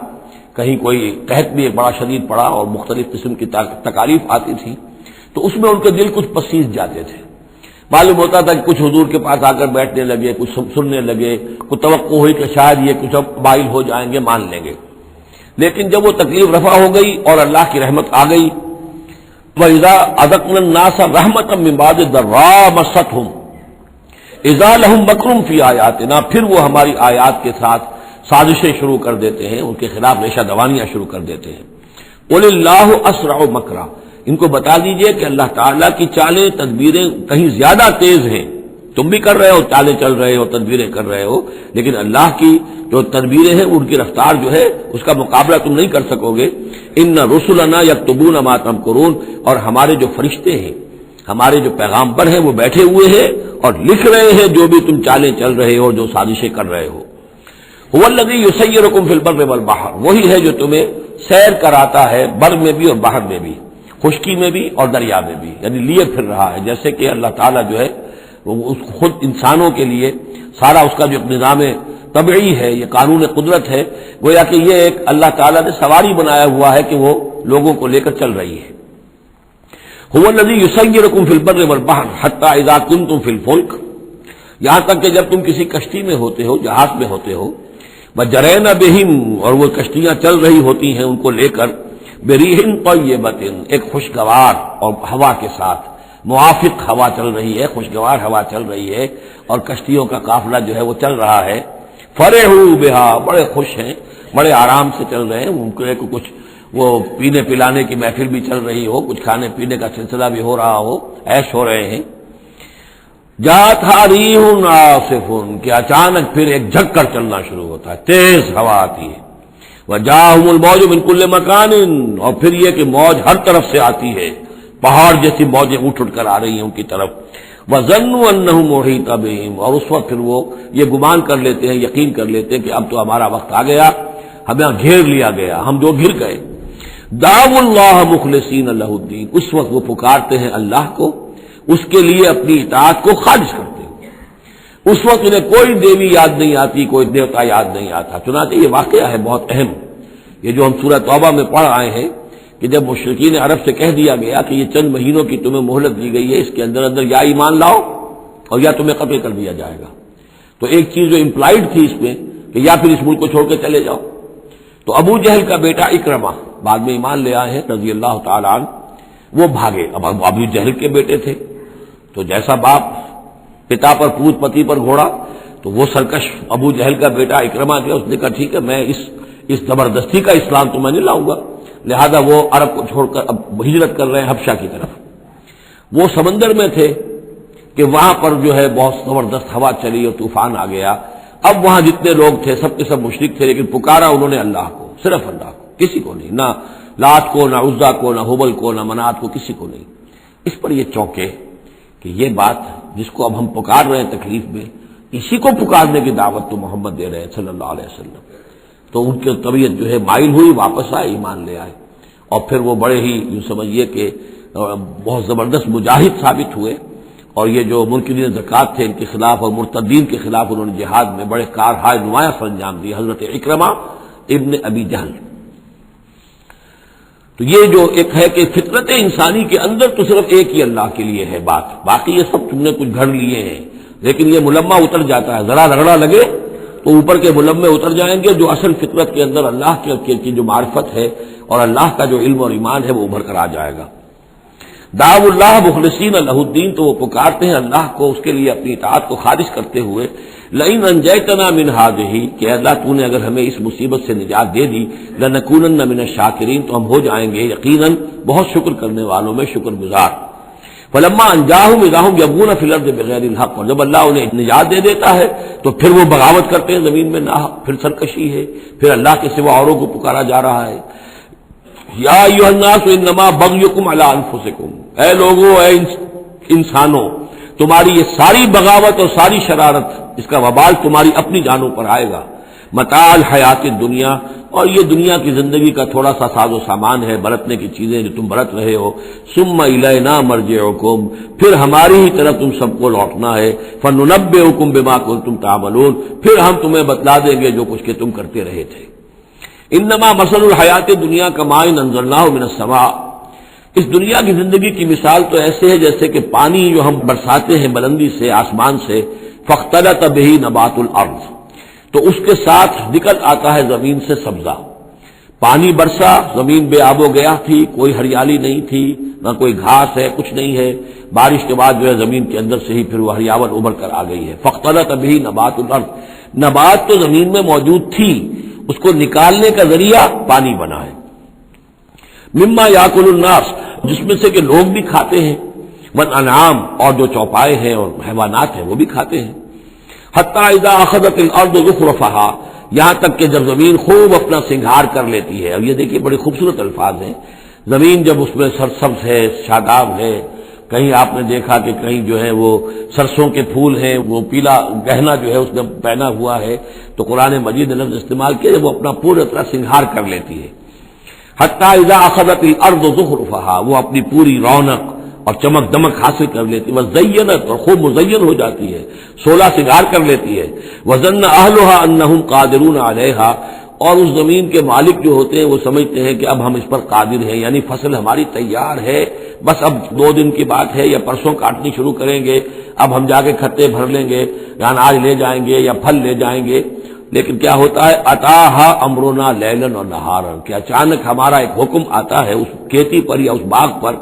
کہیں کوئی قحط بھی ایک بڑا شدید پڑا اور مختلف قسم کی تکالیف آتی تھی، تو اس میں ان کے دل کچھ پسیج جاتے تھے۔ معلوم ہوتا تھا کہ کچھ حضور کے پاس آ کر بیٹھنے لگے، کچھ سننے لگے، کچھ توقع ہوئی کہ شاید یہ کچھ اب مائل ہو جائیں گے، مان لیں گے۔ لیکن جب وہ تکلیف رفع ہو گئی اور اللہ کی رحمت آ گئی، وَإِذَا أَذَقْنَا النَّاسَ رَحْمَةً مِّن بَعْدِ ضَرَّاءٍ مَّسَّتْهُمْ اِذَا لَهُم مَّكْرٌ فِي آیَاتِنَا، پھر وہ ہماری آیات کے ساتھ سازشیں شروع کر دیتے ہیں، ان کے خلاف ریشہ دوانیاں شروع کر دیتے ہیں۔ قُلِ اللَّهُ أَسْرَعُ مَكْرًا، ان کو بتا دیجئے کہ اللہ تعالیٰ کی چالیں تدبیریں کہیں زیادہ تیز ہیں۔ تم بھی کر رہے ہو، چالیں چل رہے ہو، تدبیریں کر رہے ہو، لیکن اللہ کی جو تدبیریں ہیں ان کی رفتار جو ہے اس کا مقابلہ تم نہیں کر سکو گے۔ ان رسلنا یکتبون ما تمکرون، اور ہمارے جو فرشتے ہیں، ہمارے جو پیغامبر ہیں وہ بیٹھے ہوئے ہیں اور لکھ رہے ہیں جو بھی تم چالیں چل رہے ہو، جو سازشیں کر رہے ہو۔ هو الذی یسیرکم فی البر والبحر، وہی ہے جو تمہیں سیر کراتا ہے بر میں بھی اور بحر میں بھی، خشکی میں بھی اور دریا میں بھی، یعنی لیے پھر رہا ہے۔ جیسے کہ اللہ تعالیٰ جو ہے وہ خود انسانوں کے لیے سارا اس کا جو نظام طبعی ہے، یہ قانون قدرت ہے، گویا کہ یہ ایک اللہ تعالیٰ نے سواری بنایا ہوا ہے کہ وہ لوگوں کو لے کر چل رہی ہے۔ هو الذی یسیرکم فی البر والبحر حتی اذا کنتم فی الفلک، یہاں تک کہ جب تم کسی کشتی میں ہوتے ہو، جہاز میں ہوتے ہو، وجرین بہم، اور وہ کشتیاں چل رہی ہوتی ہیں ان کو لے کر، بریح طیبۃ، ایک خوشگوار اور ہوا کے ساتھ، موافق ہوا چل رہی ہے، خوشگوار ہوا چل رہی ہے، اور کشتیوں کا قافلہ جو ہے وہ چل رہا ہے۔ فرحوا بہا، بڑے خوش ہیں، بڑے آرام سے چل رہے ہیں، ممکن ہے کہ کچھ وہ پینے پلانے کی محفل بھی چل رہی ہو، کچھ کھانے پینے کا سلسلہ بھی ہو رہا ہو، عیش ہو رہے ہیں۔ جاءتھا ریح عاصف، کہ اچانک پھر ایک جھک کر چلنا شروع ہوتا ہے، تیز ہوا آتی ہے۔ وجاءہم الموج من کل مکان، اور پھر یہ کہ موج ہر طرف سے آتی ہے، پہاڑ جیسی موجیں اٹھ کر آ رہی ہیں ان کی طرف۔ وَظَنُّوا أَنَّهُمْ مُحِيطٌ بِهِمْ، اور اس وقت پھر وہ یہ گمان کر لیتے ہیں، یقین کر لیتے ہیں کہ اب تو ہمارا وقت آ گیا، ہمیں گھیر لیا گیا، ہم جو گھر گئے۔ دعوا اللہ مخلصین لہ الدین، اس وقت وہ پکارتے ہیں اللہ کو، اس کے لیے اپنی اطاعت کو خالص کرتے ہیں۔ اس وقت انہیں کوئی دیوی یاد نہیں آتی، کوئی دیوتا یاد نہیں آتا۔ چنانچہ یہ واقعہ ہے بہت اہم، یہ جو ہم سورہ توبہ میں پڑھ آئے ہیں کہ جب مشرکین عرب سے کہہ دیا گیا کہ یہ چند مہینوں کی تمہیں مہلت دی گئی ہے، اس کے اندر اندر یا ایمان لاؤ اور یا تمہیں قتل کر دیا جائے گا، تو ایک چیز جو امپلائڈ تھی اس میں کہ یا پھر اس ملک کو چھوڑ کے چلے جاؤ۔ تو ابو جہل کا بیٹا اکرمہ بعد میں ایمان لے آئے ہیں رضی اللہ تعالیٰ عنہ، وہ بھاگے۔ اب ابو جہل کے بیٹے تھے تو جیسا باپ پتا پر پوت پتی پر گھوڑا، تو وہ سرکش ابو جہل کا بیٹا اکرمہ جو اس نے کہا ٹھیک ہے، میں اس زبردستی کا اسلام تو میں نہیں لاؤں گا، لہذا وہ عرب کو چھوڑ کر اب ہجرت کر رہے ہیں حبشہ کی طرف۔ وہ سمندر میں تھے کہ وہاں پر جو ہے بہت زبردست ہوا چلی اور طوفان آ گیا۔ اب وہاں جتنے لوگ تھے سب کے سب مشرک تھے، لیکن پکارا انہوں نے اللہ کو، صرف اللہ کو، کسی کو نہیں، نہ لات کو، نہ عزا کو، نہ حبل کو، نہ منات کو، کسی کو نہیں۔ اس پر یہ چونکے کہ یہ بات جس کو اب ہم پکار رہے ہیں تکلیف میں، اسی کو پکارنے کی دعوت تو محمد دے رہے ہیں صلی اللہ علیہ وسلم۔ تو ان کی طبیعت جو ہے مائل ہوئی، واپس آئے، ایمان لے آئے، اور پھر وہ بڑے ہی یوں سمجھیے کہ بہت زبردست مجاہد ثابت ہوئے، اور یہ جو منکرین زکوٰۃ تھے ان کے خلاف اور مرتدین کے خلاف انہوں نے جہاد میں بڑے کارہائے نمایاں سر انجام دیے، حضرت اکرمہ ابن ابی جہل۔ تو یہ جو ایک ہے کہ فطرت انسانی کے اندر تو صرف ایک ہی اللہ کے لیے ہے بات، باقی یہ سب تم نے کچھ گھڑ لیے ہیں، لیکن یہ ملمہ اتر جاتا ہے، ذرا رگڑا لگے تو اوپر کے ملمے اتر جائیں گے، جو اصل فطرت کے اندر اللہ کی جو معرفت ہے اور اللہ کا جو علم اور ایمان ہے وہ ابھر کر آ جائے گا۔ دعوا اللہ مخلصین لہ الدین، تو وہ پکارتے ہیں اللہ کو اس کے لیے اپنی اطاعت کو خالص کرتے ہوئے، لئن انجیتنا من ہذہ، کہ اللہ تو نے اگر ہمیں اس مصیبت سے نجات دے دی، لنکونن من الشاکرین، تو ہم ہو جائیں گے یقیناً بہت شکر کرنے والوں میں شکر گزار۔ فلما انجاہم اذا ہم یبغون فی الارض بغیر الحق، اور جب اللہ انہیں نجات دے دیتا ہے تو پھر وہ بغاوت کرتے ہیں زمین میں ناحق، پھر سرکشی ہے، پھر اللہ کے سوا اوروں کو پکارا جا رہا ہے۔ یا ایھا الناس انما بغیکم علی انفسکم، اے لوگو، اے انسانوں، تمہاری یہ ساری بغاوت اور ساری شرارت، اس کا وبال تمہاری اپنی جانوں پر آئے گا۔ متاع الحیات الدنیا، اور یہ دنیا کی زندگی کا تھوڑا سا ساز و سامان ہے، برتنے کی چیزیں جو تم برت رہے ہو. ثم الینا مرجعکم، پھر ہماری ہی طرف تم سب کو لوٹنا ہے. فننبئکم بما کنتم تعملون، پھر ہم تمہیں بتلا دیں گے جو کچھ کہ تم کرتے رہے تھے. انما مثل الحیات الدنیا کماء انزلناہ من السماء، اس دنیا کی زندگی کی مثال تو ایسے ہے جیسے کہ پانی جو ہم برساتے ہیں بلندی سے آسمان سے، فاختلط بہ نبات الارض، تو اس کے ساتھ نکل آتا ہے زمین سے سبزہ. پانی برسا، زمین بے آب و گیا تھی، کوئی ہریالی نہیں تھی، نہ کوئی گھاس ہے، کچھ نہیں ہے. بارش کے بعد جو ہے زمین کے اندر سے ہی پھر وہ ہریاول ابھر کر آ گئی ہے. فاختلط بہ نبات الارض، نبات تو زمین میں موجود تھی، اس کو نکالنے کا ذریعہ پانی بنا ہے. مما یاکل الناس، جس میں سے کہ لوگ بھی کھاتے ہیں، والانعام، اور جو چوپائے ہیں اور حیوانات ہیں وہ بھی کھاتے ہیں. حتی اذا اخذت الارض زخرفها، یہاں تک کہ جب زمین خوب اپنا سنگھار کر لیتی ہے. اب یہ دیکھیے بڑے خوبصورت الفاظ ہیں. زمین جب اس میں سرسبز ہے، شاداب ہے، کہیں آپ نے دیکھا کہ کہیں جو ہے وہ سرسوں کے پھول ہیں، وہ پیلا گہنا جو ہے اس نے پہنا ہوا ہے، تو قرآن مجید نے لفظ استعمال کیا وہ اپنا پورا طرح سنگھار کر لیتی ہے. حتی اذا اخذت الارض زخرفها، وہ اپنی پوری رونق اور چمک دمک حاصل کر لیتی ہے. وزینت، اور خوب مزین ہو جاتی ہے، سولہ سنگار کر لیتی ہے. وظن اہلها انہم قادرون علیہا، اور اس زمین کے مالک جو ہوتے ہیں وہ سمجھتے ہیں کہ اب ہم اس پر قادر ہیں، یعنی فصل ہماری تیار ہے، بس اب 2 دن کی بات ہے یا پرسوں کاٹنی شروع کریں گے، اب ہم جا کے کھتے بھر لیں گے، یا اناج لے جائیں گے یا پھل لے جائیں گے. لیکن کیا ہوتا ہے، اتاہا امرنا لیلا و نہارا، کہ اچانک ہمارا ایک حکم آتا ہے اس کھیتی پر یا اس باغ پر،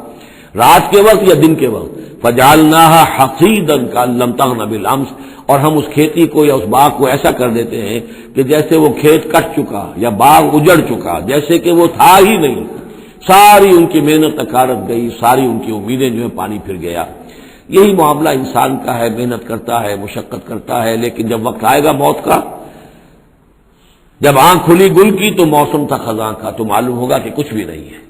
رات کے وقت یا دن کے وقت. فجعلناها حصیدا کأن لم تغن بالامس، اور ہم اس کھیتی کو یا اس باغ کو ایسا کر دیتے ہیں کہ جیسے وہ کھیت کٹ چکا یا باغ اجڑ چکا، جیسے کہ وہ تھا ہی نہیں. ساری ان کی محنت اکارت گئی، ساری ان کی امیدیں جو ہے پانی پھر گیا. یہی معاملہ انسان کا ہے، محنت کرتا ہے، مشقت کرتا ہے، لیکن جب وقت آئے گا موت کا، جب آنکھ کھلی گل کی تو موسم تھا خزاں کا، تو معلوم ہوگا کہ کچھ بھی نہیں ہے.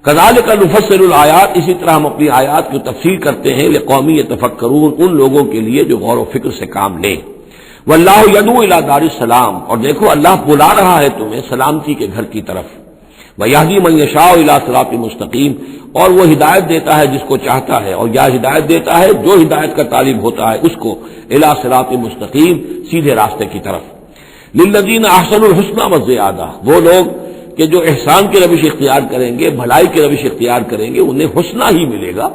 کذالک نفصل الآیات، اسی طرح ہم اپنی آیات کی تفسیر کرتے ہیں لقوم یتفکرون، ان لوگوں کے لیے جو غور و فکر سے کام لیں. واللہ یدعو الی دار السلام، اور دیکھو اللہ بلا رہا ہے تمہیں سلامتی کے گھر کی طرف. ویہدی من یشاء الی صراط مستقیم، اور وہ ہدایت دیتا ہے جس کو چاہتا ہے، اور یا ہدایت دیتا ہے جو ہدایت کا طالب ہوتا ہے اس کو، الی صراط مستقیم، سیدھے راستے کی طرف. للذین احسنوا الحسنی وزیادہ، وہ لوگ کہ جو احسان کی روش اختیار کریں گے، بھلائی کی روش اختیار کریں گے، انہیں حسنہ ہی ملے گا،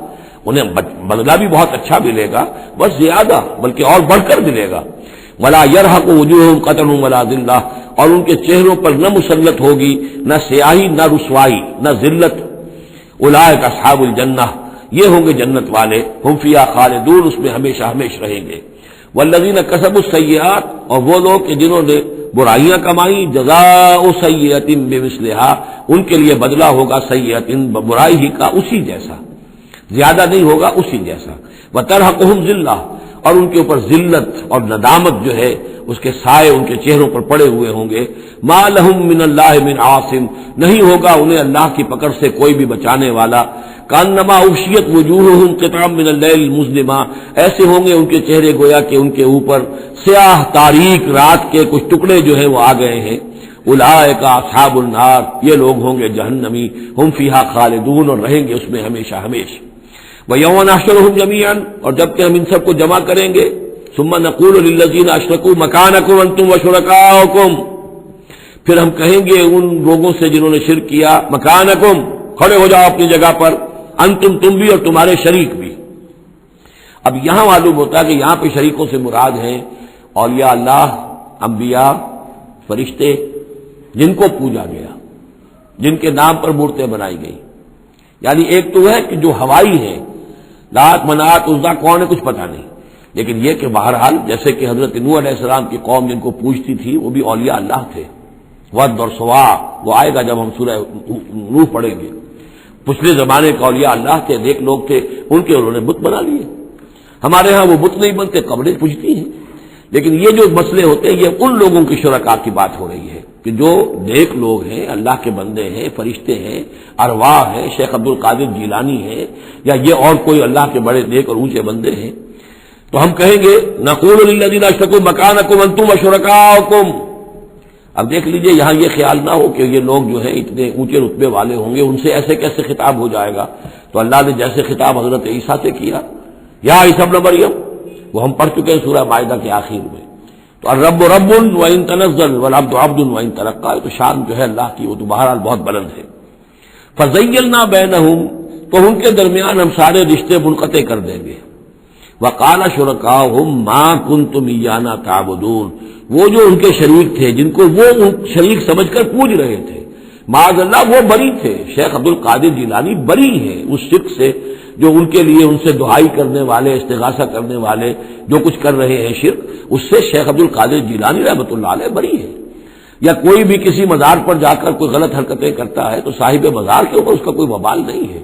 انہیں بدلہ بھی بہت اچھا ملے گا، بس زیادہ بلکہ اور بڑھ کر ملے گا. ولا يرهق وجوههم قتر ولا ذلہ، اور ان کے چہروں پر نہ مسلط ہوگی نہ سیاہی نہ رسوائی نہ ذلت. اولئک اصحاب الجنہ، یہ ہوں گے جنت والے، ہم فیہا خالدون، اس میں ہمیشہ ہمیشہ رہیں گے. والذین کسبوا السیئات، اور وہ لوگ کہ جنہوں نے برائیاں کمائی، جزاء سیئۃ بمثلھا، ان کے لیے بدلہ ہوگا سیئۃ، برائی ہی کا اسی جیسا، زیادہ نہیں ہوگا اسی جیسا. وترہقہم ذلہ، اور ان کے اوپر ذلت اور ندامت جو ہے اس کے سائے ان کے چہروں پر پڑے ہوئے ہوں گے. ما لہم من اللہ من عاصم، نہیں ہوگا انہیں اللہ کی پکڑ سے کوئی بھی بچانے والا. کانما اغشیت وجوہہم قطعا من اللیل المظلمہ، ایسے ہوں گے ان کے چہرے گویا کہ ان کے اوپر سیاہ تاریک رات کے کچھ ٹکڑے جو ہیں وہ آ گئے ہیں. اولئک اصحاب النار، یہ لوگ ہوں گے جہنمی، ہم فیہا خالدون، اور رہیں گے اس میں ہمیشہ ہمیشہ. وَيَوْمَ نَحْشُرُهُمْ جَمِيعًا، اور جب کہ ہم ان سب کو جمع کریں گے. ثُمَّ نَقُولُ لِلَّذِينَ أَشْرَكُوا مَكَانَكُمْ أَنْتُمْ وَشُرَكَاؤُكُمْ، پھر ہم کہیں گے ان لوگوں سے جنہوں نے شرک کیا، مکانکم، کھڑے ہو جاؤ اپنی جگہ پر، انتم، تم بھی اور تمہارے شریک بھی. اب یہاں معلوم ہوتا ہے کہ یہاں پہ شریکوں سے مراد ہیں اولیاء اللہ، انبیاء، فرشتے، جن کو پوجا گیا، جن کے نام پر مورتیں بنائی گئی. یعنی ایک تو ہے کہ جو ہوائی ہے، لات منات عزا کون ہے کچھ پتہ نہیں، لیکن یہ کہ بہرحال جیسے کہ حضرت نوح علیہ السلام کی قوم جن کو پوجتی تھی وہ بھی اولیاء اللہ تھے. ود اور سوا، وہ آئے گا جب ہم سورہ نوح پڑھیں گے. پچھلے زمانے کے اولیاء اللہ تھے، نیک لوگ تھے، ان کے انہوں نے بت بنا لیے. ہمارے ہاں وہ بت نہیں بنتے، قبریں پوجتی ہیں. لیکن یہ جو مسئلے ہوتے ہیں یہ ان لوگوں کی شرکاء کی بات ہو رہی ہے کہ جو نیک لوگ ہیں، اللہ کے بندے ہیں، فرشتے ہیں، ارواح ہیں، شیخ عبد القادر جیلانی ہیں، یا یہ اور کوئی اللہ کے بڑے نیک اور اونچے بندے ہیں. تو ہم کہیں گے نقول للذین اشرکوا مکانکم انتم وشرکاؤکم. اب دیکھ لیجئے یہاں یہ خیال نہ ہو کہ یہ لوگ جو ہیں اتنے اونچے رتبے والے ہوں گے، ان سے ایسے کیسے خطاب ہو جائے گا. تو اللہ نے جیسے خطاب حضرت عیسیٰ سے کیا، یا عیسیٰ ابن مریم، وہ ہم پڑھ چکے ہیں سورہ مائدہ کے آخر میں. تو الرب رب وان تنزل والعبد عبد وان ترقى، تو شان جو ہے اللہ کی وہ تو بہرحال بہت بلند ہے. فزیلنا بینہم، تو ان کے درمیان ہم سارے رشتے منقطع کر دیں گے. وقال شرکاؤہم ما کنتم ایانا تعبدون، وہ جو ان کے شریک تھے جن کو وہ شریک سمجھ کر پوج رہے تھے، معاذ اللہ وہ بری تھے. شیخ عبد القادر جیلانی بری ہیں اس شرک سے جو ان کے لیے ان سے دعائی کرنے والے، استغاثہ کرنے والے جو کچھ کر رہے ہیں شرک، اس سے شیخ عبد القادر جیلانی رحمۃ اللہ علیہ بری ہے. یا کوئی بھی کسی مزار پر جا کر کوئی غلط حرکتیں کرتا ہے تو صاحب مزار کے اوپر اس کا کوئی وبال نہیں ہے،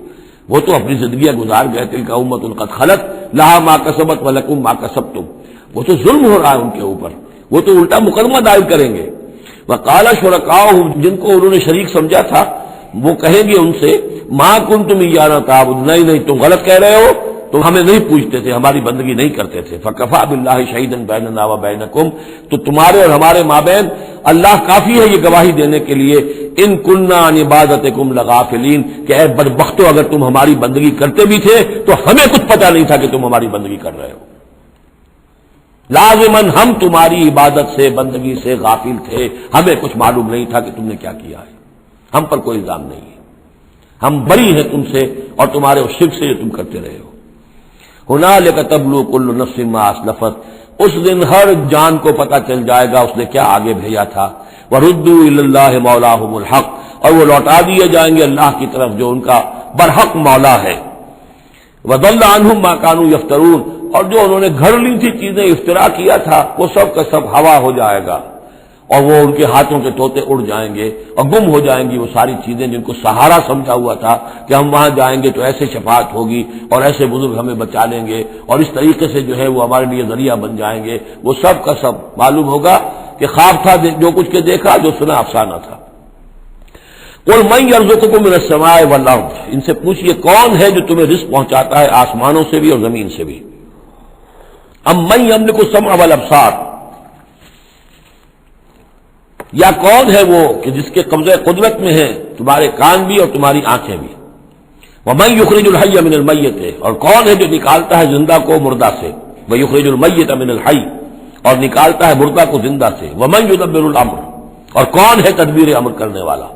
وہ تو اپنی زندگیاں گزار گئے. تلک امۃ قد خلت لہا ما کسبت ولکم ما کسبتم، وہ تو ظلم ہو رہا ہے ان کے اوپر، وہ تو الٹا مقدمہ دائر کریں گے. وقال شرکاؤہم، جن کو انہوں نے شریک سمجھا تھا، وہ کہیں گے ان سے ما کنتم ایانا تعبدون، نہیں تم غلط کہہ رہے ہو، تم ہمیں نہیں پوچھتے تھے، ہماری بندگی نہیں کرتے تھے. فکفی باللہ شہیدا بیننا وبینکم، تو تمہارے اور ہمارے مابین اللہ کافی ہے یہ گواہی دینے کے لیے، ان کننا عن عبادتکم لغافلین، کہ اے بدبختو اگر تم ہماری بندگی کرتے بھی تھے تو ہمیں کچھ پتہ نہیں تھا کہ تم ہماری بندگی کر رہے ہو. لازماً ہم تمہاری عبادت سے بندگی سے غافل تھے، ہمیں کچھ معلوم نہیں تھا کہ تم نے کیا کیا ہے. ہم پر کوئی الزام نہیں ہے، ہم بری ہیں تم سے اور تمہارے اس شرک سے جو تم کرتے رہے ہو. ہنالک تبلو کل نفس ما اسلفت، اس دن ہر جان کو پتہ چل جائے گا اس نے کیا آگے بھیجا تھا. وردوا الی اللہ مولاہم الحق، اور وہ لوٹا دیے جائیں گے اللہ کی طرف جو ان کا برحق مولا ہے. وضل عنہم ما کانوا یفترون، اور جو انہوں نے گھڑ لی تھی چیزیں، افترا کیا تھا، وہ سب کا سب ہوا ہو جائے گا، اور وہ ان کے ہاتھوں کے طوطے اڑ جائیں گے اور گم ہو جائیں گی وہ ساری چیزیں جن کو سہارا سمجھا ہوا تھا کہ ہم وہاں جائیں گے تو ایسے شفاعت ہوگی اور ایسے بزرگ ہمیں بچا لیں گے اور اس طریقے سے جو ہے وہ ہمارے لیے ذریعہ بن جائیں گے. وہ سب کا سب معلوم ہوگا کہ خواب تھا جو کچھ کے دیکھا، جو سنا افسانہ تھا. قل من یرزقکم من السماء والارض، ان سے پوچھئے کون ہے جو تمہیں رزق پہنچاتا ہے آسمانوں سے بھی اور زمین سے بھی. ام من یملک السمع والابصار، یا کون ہے وہ کہ جس کے قبضہ قدرت میں ہے تمہارے کان بھی اور تمہاری آنکھیں بھی. ومن یخرج الحی من المیت، اور کون ہے جو نکالتا ہے زندہ کو مردہ سے. ویخرج المیت من الحی، اور نکالتا ہے مردہ کو زندہ سے. ومن یدبر الامر، اور کون ہے تدبیر امر کرنے والا.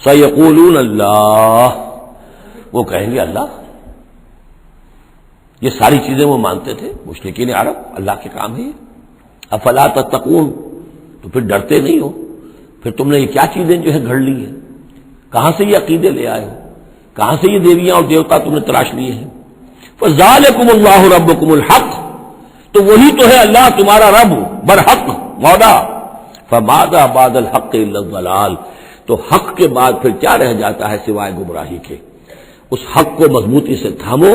سیقولون اللہ، وہ کہیں گے اللہ. یہ ساری چیزیں وہ مانتے تھے مشرکین عرب، اللہ کے کام ہے. افلا تتقون، تو پھر ڈرتے نہیں ہو؟ پھر تم نے یہ کیا چیزیں جو ہے گھڑ لی ہیں؟ کہاں سے یہ عقیدے لے آئے ہو؟ کہاں سے یہ دیویاں اور دیوتا تم نے تراش لیے ہیں؟ فذالکم اللہ ربکم الحق، تو وہی تو ہے اللہ تمہارا رب برحق مولا. فماذا بعد الحق الا الضلال، تو حق کے بعد پھر کیا رہ جاتا ہے سوائے گمراہی کے. اس حق کو مضبوطی سے تھامو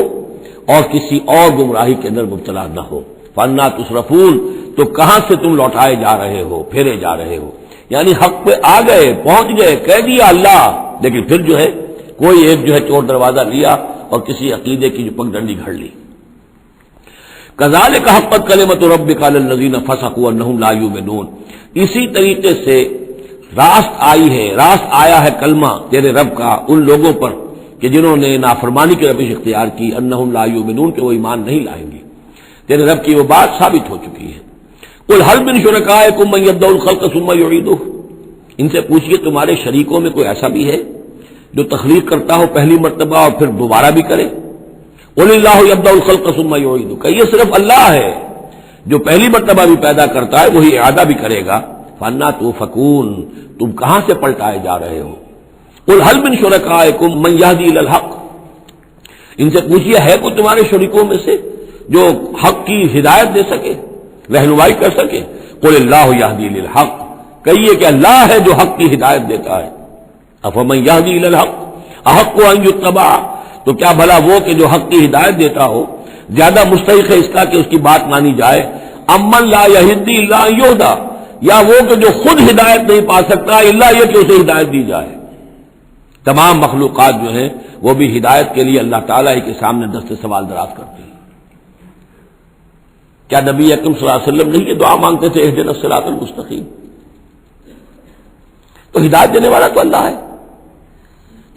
اور کسی اور گمراہی کے اندر مبتلا نہ ہو. فانا تصرفون، تو کہاں سے تم لوٹائے جا رہے ہو، پھیرے جا رہے ہو. یعنی حق پہ آ گئے، پہنچ گئے، کہہ دیا اللہ، لیکن پھر جو ہے کوئی ایک جو ہے چور دروازہ لیا اور کسی عقیدے کی جو پگ ڈنڈی گھڑ لی. کذالک حقت کلمۃ ربک علی الذین فسقوا انہم لا یؤمنون، اسی طریقے سے راست آیا ہے کلمہ تیرے رب کا ان لوگوں پر کہ جنہوں نے نافرمانی کی روش اختیار کی. انہم لا یؤمنون، کہ وہ ایمان نہیں لائیں گے. تیرے رب کی وہ بات ثابت ہو چکی ہے. قل هل من شرکائکم من یبدأ الخلق ثم یعیدہ، ان سے پوچھئے تمہارے شریکوں میں کوئی ایسا بھی ہے جو تخلیق کرتا ہو پہلی مرتبہ اور پھر دوبارہ بھی کرے. قل اللہ یبدأ الخلق ثم یعیدہ، کہ یہ صرف اللہ ہے جو پہلی مرتبہ بھی پیدا کرتا ہے وہی اعادہ بھی کرے گا. فانا توفکون، تم کہاں سے پلٹائے جا رہے ہو. قل هل من شرکائکم من یہدی الی الحق، ان سے پوچھئے ہے کوئی تمہارے شریکوں میں سے جو حق کی ہدایت دے سکے، رہنمائی کر سکے. قل اللہ یہدی للحق، کہیے کہ اللہ ہے جو حق کی ہدایت دیتا ہے. افمن یہدی الی الحق احق ان یتبع، تو کیا بھلا وہ کہ جو حق کی ہدایت دیتا ہو زیادہ مستحق ہے اس کا کہ اس کی بات مانی جائے. امن لا یہدی الا ان یہدی، یا وہ کہ جو خود ہدایت نہیں پا سکتا الا یہ کہ اسے ہدایت دی جائے. تمام مخلوقات جو ہیں وہ بھی ہدایت کے لیے اللہ تعالیٰ ہی کے سامنے دست سوال دراز کرتی ہیں. کیا نبی اکرم صلی اللہ علیہ وسلم نہیں یہ دعا مانگتے تھے اہدنا الصراط المستقیم؟ تو ہدایت دینے والا تو اللہ ہے.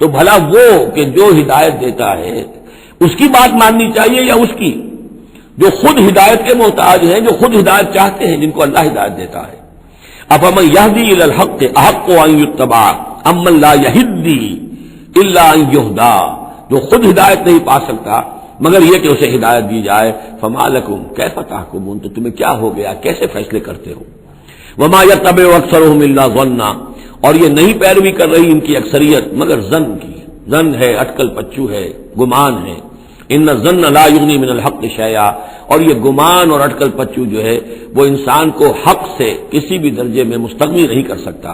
تو بھلا وہ کہ جو ہدایت دیتا ہے اس کی بات ماننی چاہیے یا اس کی جو خود ہدایت کے محتاج ہیں، جو خود ہدایت چاہتے ہیں، جن کو اللہ ہدایت دیتا ہے؟ افمن یہدی الی الحق احق ان یتبع امن لا یہدی الا ان یہدی، جو خود ہدایت نہیں پا سکتا مگر یہ کہ اسے ہدایت دی جائے. فما لکم کیف تحکمون، تو تمہیں کیا ہو گیا، کیسے فیصلے کرتے ہو؟ وما یتبع اکثرهم الا ظنا، اور یہ نہیں پیروی کر رہی ان کی اکثریت مگر ظن کی. ظن ہے، اٹکل پچو ہے، گمان ہے. ان الظن لا یغنی من الحق شیئا، اور یہ گمان اور اٹکل پچو جو ہے وہ انسان کو حق سے کسی بھی درجے میں مستغنی نہیں کر سکتا.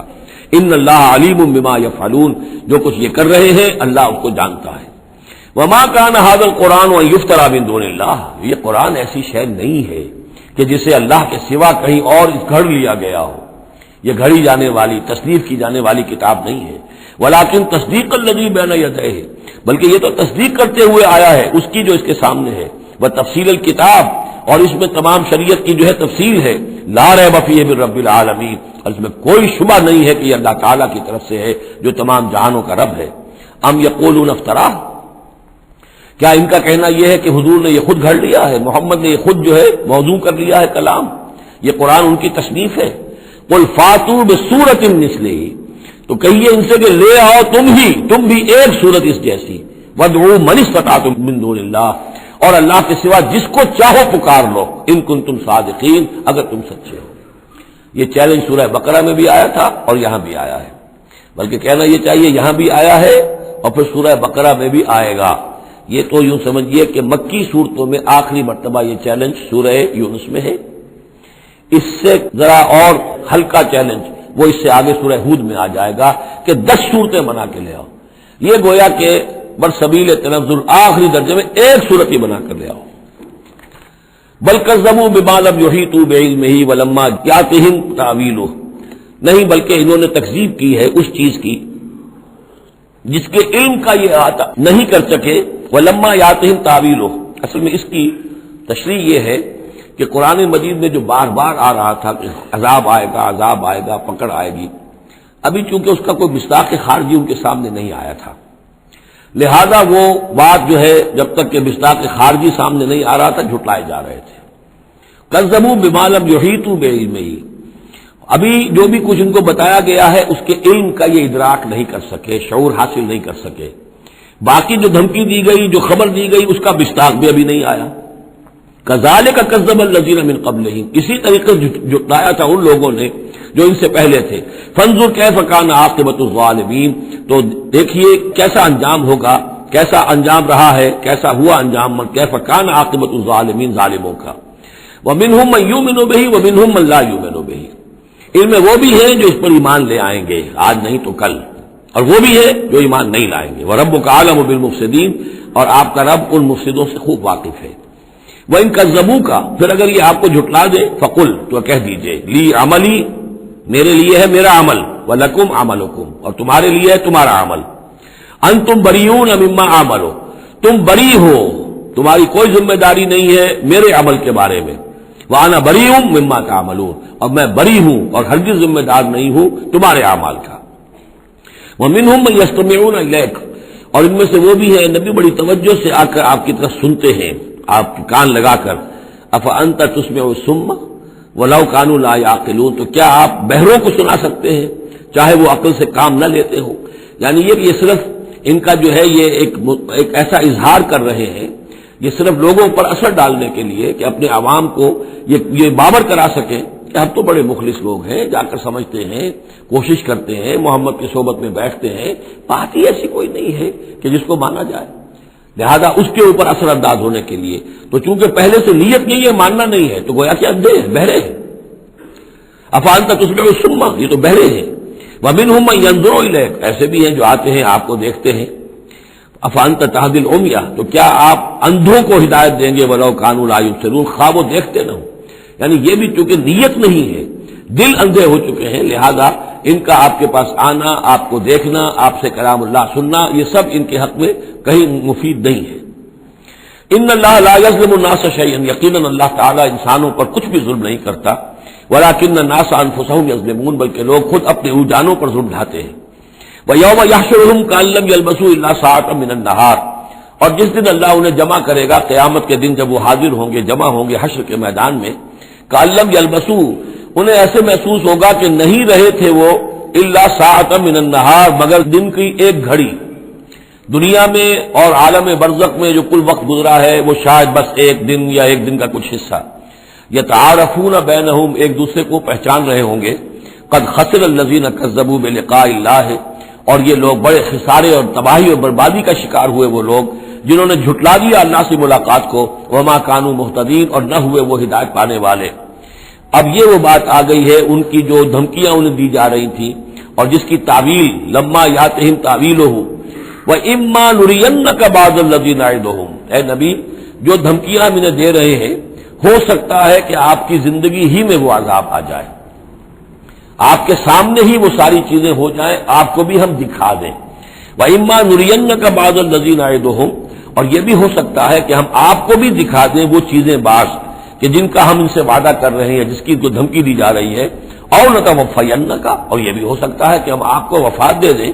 ان اللہ علیم بما یفعلون، جو کچھ یہ کر رہے ہیں اللہ اس کو جانتا ہے. وما کان ھذا القرآن ان یفترى من دون اللہ، یہ قرآن ایسی شے نہیں ہے کہ جسے اللہ کے سوا کہیں اور گھڑ لیا گیا ہو. یہ گھڑی جانے والی، تصنیف کی جانے والی کتاب نہیں ہے. ولکن تصدیق الذی بین یدیہ، بلکہ یہ تو تصدیق کرتے ہوئے آیا ہے اس کی جو اس کے سامنے ہے. وہ تفصیل الکتاب، اور اس میں تمام شریعت کی جو ہے تفصیل ہے. لا ریب فیہ من رب العالمین، اور اس میں کوئی شبہ نہیں ہے کہ یہ اللہ تعالیٰ کی طرف سے ہے جو تمام جہانوں کا رب ہے. ام یقولون افترا، کیا ان کا کہنا یہ ہے کہ حضور نے یہ خود گھڑ لیا ہے، محمد نے یہ خود جو ہے موضوع کر لیا ہے کلام، یہ قرآن ان کی تصنیف ہے؟ قل فاتوا بسورۃ مثلہ، تو کہیے ان سے کہ لے آؤ تم بھی ایک صورت اس جیسی. وادعوا من استطعتم من دون اللہ، اور اللہ کے سوا جس کو چاہو پکار لو، ان کنتم صادقین، اگر تم سچے ہو. یہ چیلنج سورہ بقرہ میں بھی آیا تھا اور یہاں بھی آیا ہے، بلکہ کہنا یہ چاہیے یہاں بھی آیا ہے اور پھر سورہ بقرہ میں بھی آئے گا. یہ تو یوں سمجھیے کہ مکی صورتوں میں آخری مرتبہ یہ چیلنج سورہ یونس میں ہے. اس سے ذرا اور ہلکا چیلنج وہ اس سے آگے سورہ ہود میں آ جائے گا کہ 10 صورتیں بنا کے لے آؤ. یہ گویا کہ برسبیل تنزل آخری درجے میں ایک صورت ہی بنا کر لے آؤ. بل کذبوا بما لم یحیطوا بعلمہ ولما یاتہم تاویلہ، نہیں بلکہ انہوں نے تکذیب کی ہے اس چیز کی جس کے علم کا یہ احاطہ نہیں کر سکے. ولما یاتہم تاویلہ، اصل میں اس کی تشریح یہ ہے کہ قرآن مجید میں جو بار بار آ رہا تھا کہ عذاب آئے گا، پکڑ آئے گی، ابھی چونکہ اس کا کوئی مصداق خارجی ان کے سامنے نہیں آیا تھا، لہذا وہ بات جو ہے جب تک کہ مصداق خارجی سامنے نہیں آ رہا تھا جھٹلائے جا رہے تھے. کذبوا بما لم یحیطوا بعلمہ، ابھی جو بھی کچھ ان کو بتایا گیا ہے اس کے علم کا یہ ادراک نہیں کر سکے، شعور حاصل نہیں کر سکے. باقی جو دھمکی دی گئی، جو خبر دی گئی، اس کا مصداق بھی ابھی نہیں آیا. کذالک کذب الذین من قبلہم، اسی طریقے جھٹلایا تھا ان لوگوں نے جو ان سے پہلے تھے. فانظر کیف کان عاقبۃ الظالمین، تو دیکھیے کیسا انجام ہوگا، کیسا انجام رہا ہے، کیسا ہوا انجام، کیف کان عاقبۃ الظالمین، ظالموں کا. ومنہم من یؤمن بہ ومنہم من لا یؤمن بہ، ان میں وہ بھی ہیں جو اس پر ایمان لے آئیں گے آج نہیں تو کل، اور وہ بھی ہے جو ایمان نہیں لائیں گے. وَرَبُّكَ أَعْلَمُ بِالْمُفْسِدِينَ، اور آپ کا رب ان مفسدوں سے خوب واقف ہے. وَإِن كَذَّبُوكَ، پھر اگر یہ آپ کو جھٹلا دے، فَقُلْ، تو کہہ دیجئے، لِي عَمَلِي، میرے لیے ہے میرا عمل، وَلَكُمْ عَمَلُكُمْ، اور تمہارے لیے ہے تمہارا عمل. أَنْتُمْ بَرِيئُونَ مِمَّا أَعْمَلُ، تم بری ہو، تمہاری کوئی ذمہ داری نہیں ہے میرے عمل کے بارے میں. وَأَنَا بَرِيءٌ مِمَّا تَعْمَلُونَ، اور میں بری ہوں اور ہرگز ذمہ دار نہیں ہوں تمہارے اعمال کا. وَمِنْهُمْ مَن يَسْتَمِعُونَ إِلَيْكَ، اور ان میں سے وہ بھی ہے نبی بڑی توجہ سے آ کر آپ کی طرف سنتے ہیں، آپ کان لگا کر. أَفَأَنْتَ تُسْمِعُ الصُّمَّ وَلَوْ كَانُوا لَا يَعْقِلُونَ، تو کیا آپ بہروں کو سنا سکتے ہیں چاہے وہ عقل سے کام نہ لیتے ہو. یعنی یہ صرف ان کا جو ہے یہ ایک ایسا اظہار کر رہے ہیں، یہ صرف لوگوں پر اثر ڈالنے کے لیے کہ اپنے عوام کو یہ باور کرا سکیں کہ ہم تو بڑے مخلص لوگ ہیں، جا کر سمجھتے ہیں، کوشش کرتے ہیں، محمد کی صحبت میں بیٹھتے ہیں، بات ہی ایسی کوئی نہیں ہے کہ جس کو مانا جائے، لہذا اس کے اوپر اثر انداز ہونے کے لیے. تو چونکہ پہلے سے نیت نہیں ہے، ماننا نہیں ہے، تو گویا کہ اندھے ہیں، بہرے ہیں. أَفَأَنْتَ تُسْمِعُ الصُّمَّ، یہ تو بہرے ہیں. وَمِنْهُمْ مَن يَنظُرُ إِلَيْكَ، ایسے بھی ہیں جو آتے ہیں آپ کو دیکھتے ہیں. أَفَأَنْتَ تَهْدِي الْعُمْيَ، تو کیا آپ اندھوں کو ہدایت دیں گے، وَلَوْ كَانُوا لَا يُبْصِرُونَ، خواہ وہ دیکھتے نہ ہوں. یعنی یہ بھی چونکہ نیت نہیں ہے، دل اندھے ہو چکے ہیں، لہذا ان کا آپ کے پاس آنا، آپ کو دیکھنا، آپ سے کلام اللہ سننا، یہ سب ان کے حق میں کہیں مفید نہیں ہے. ان اللہ لا یظلم الناس شیئا، یقیناً اللہ تعالیٰ انسانوں پر کچھ بھی ظلم نہیں کرتا، ولکن الناس انفسهم یظلمون، بلکہ لوگ خود اپنے جانوں پر ظلم ڈھاتے ہیں۔ ویوم یحشرهم کأن لم یلبثوا الا ساعة من النہار، اور جس دن اللہ انہیں جمع کرے گا قیامت کے دن، جب وہ حاضر ہوں گے، جمع ہوں گے حشر کے میدان میں، کأن لم یلبثوا، انہیں ایسے محسوس ہوگا کہ نہیں رہے تھے وہ الا ساعة من النہار، مگر دن کی ایک گھڑی۔ دنیا میں اور عالم برزخ میں جو کل وقت گزرا ہے وہ شاید بس ایک دن یا ایک دن کا کچھ حصہ۔ یتعارفون بینہم، ایک دوسرے کو پہچان رہے ہوں گے۔ قد خسر الذین کذبوا بلقاء اللہ، اور یہ لوگ بڑے خسارے اور تباہی اور بربادی کا شکار ہوئے، وہ لوگ جنہوں نے جھٹلا دیا اللہ سے ملاقات کو، وما کانوا مہتدین، اور نہ ہوئے وہ ہدایت پانے والے۔ اب یہ وہ بات آ گئی ہے ان کی جو دھمکیاں انہیں دی جا رہی تھیں، اور جس کی تعویل لما یاتہم تعویلہ وَإِمَّا نُرِيَنَّكَ بَعْضَ الَّذِي نَعِدُهُمْ، اے نبی جو دھمکیاں ہم انہیں دے رہے ہیں، ہو سکتا ہے کہ آپ کی زندگی ہی میں وہ عذاب آ جائے، آپ کے سامنے ہی وہ ساری چیزیں ہو جائیں، آپ کو بھی ہم دکھا دیں۔ وَإِمَّا نُرِيَنَّكَ بَعْضَ الَّذِي نَعِدُهُمْ، اور یہ بھی ہو سکتا ہے کہ ہم آپ کو بھی دکھا دیں وہ چیزیں بعض کہ جن کا ہم ان سے وعدہ کر رہے ہیں، جس کی جو دھمکی دی جا رہی ہے، اور نَتَوَفَّيَنَّكَ، اور یہ بھی ہو سکتا ہے کہ ہم آپ کو وفات دے دیں۔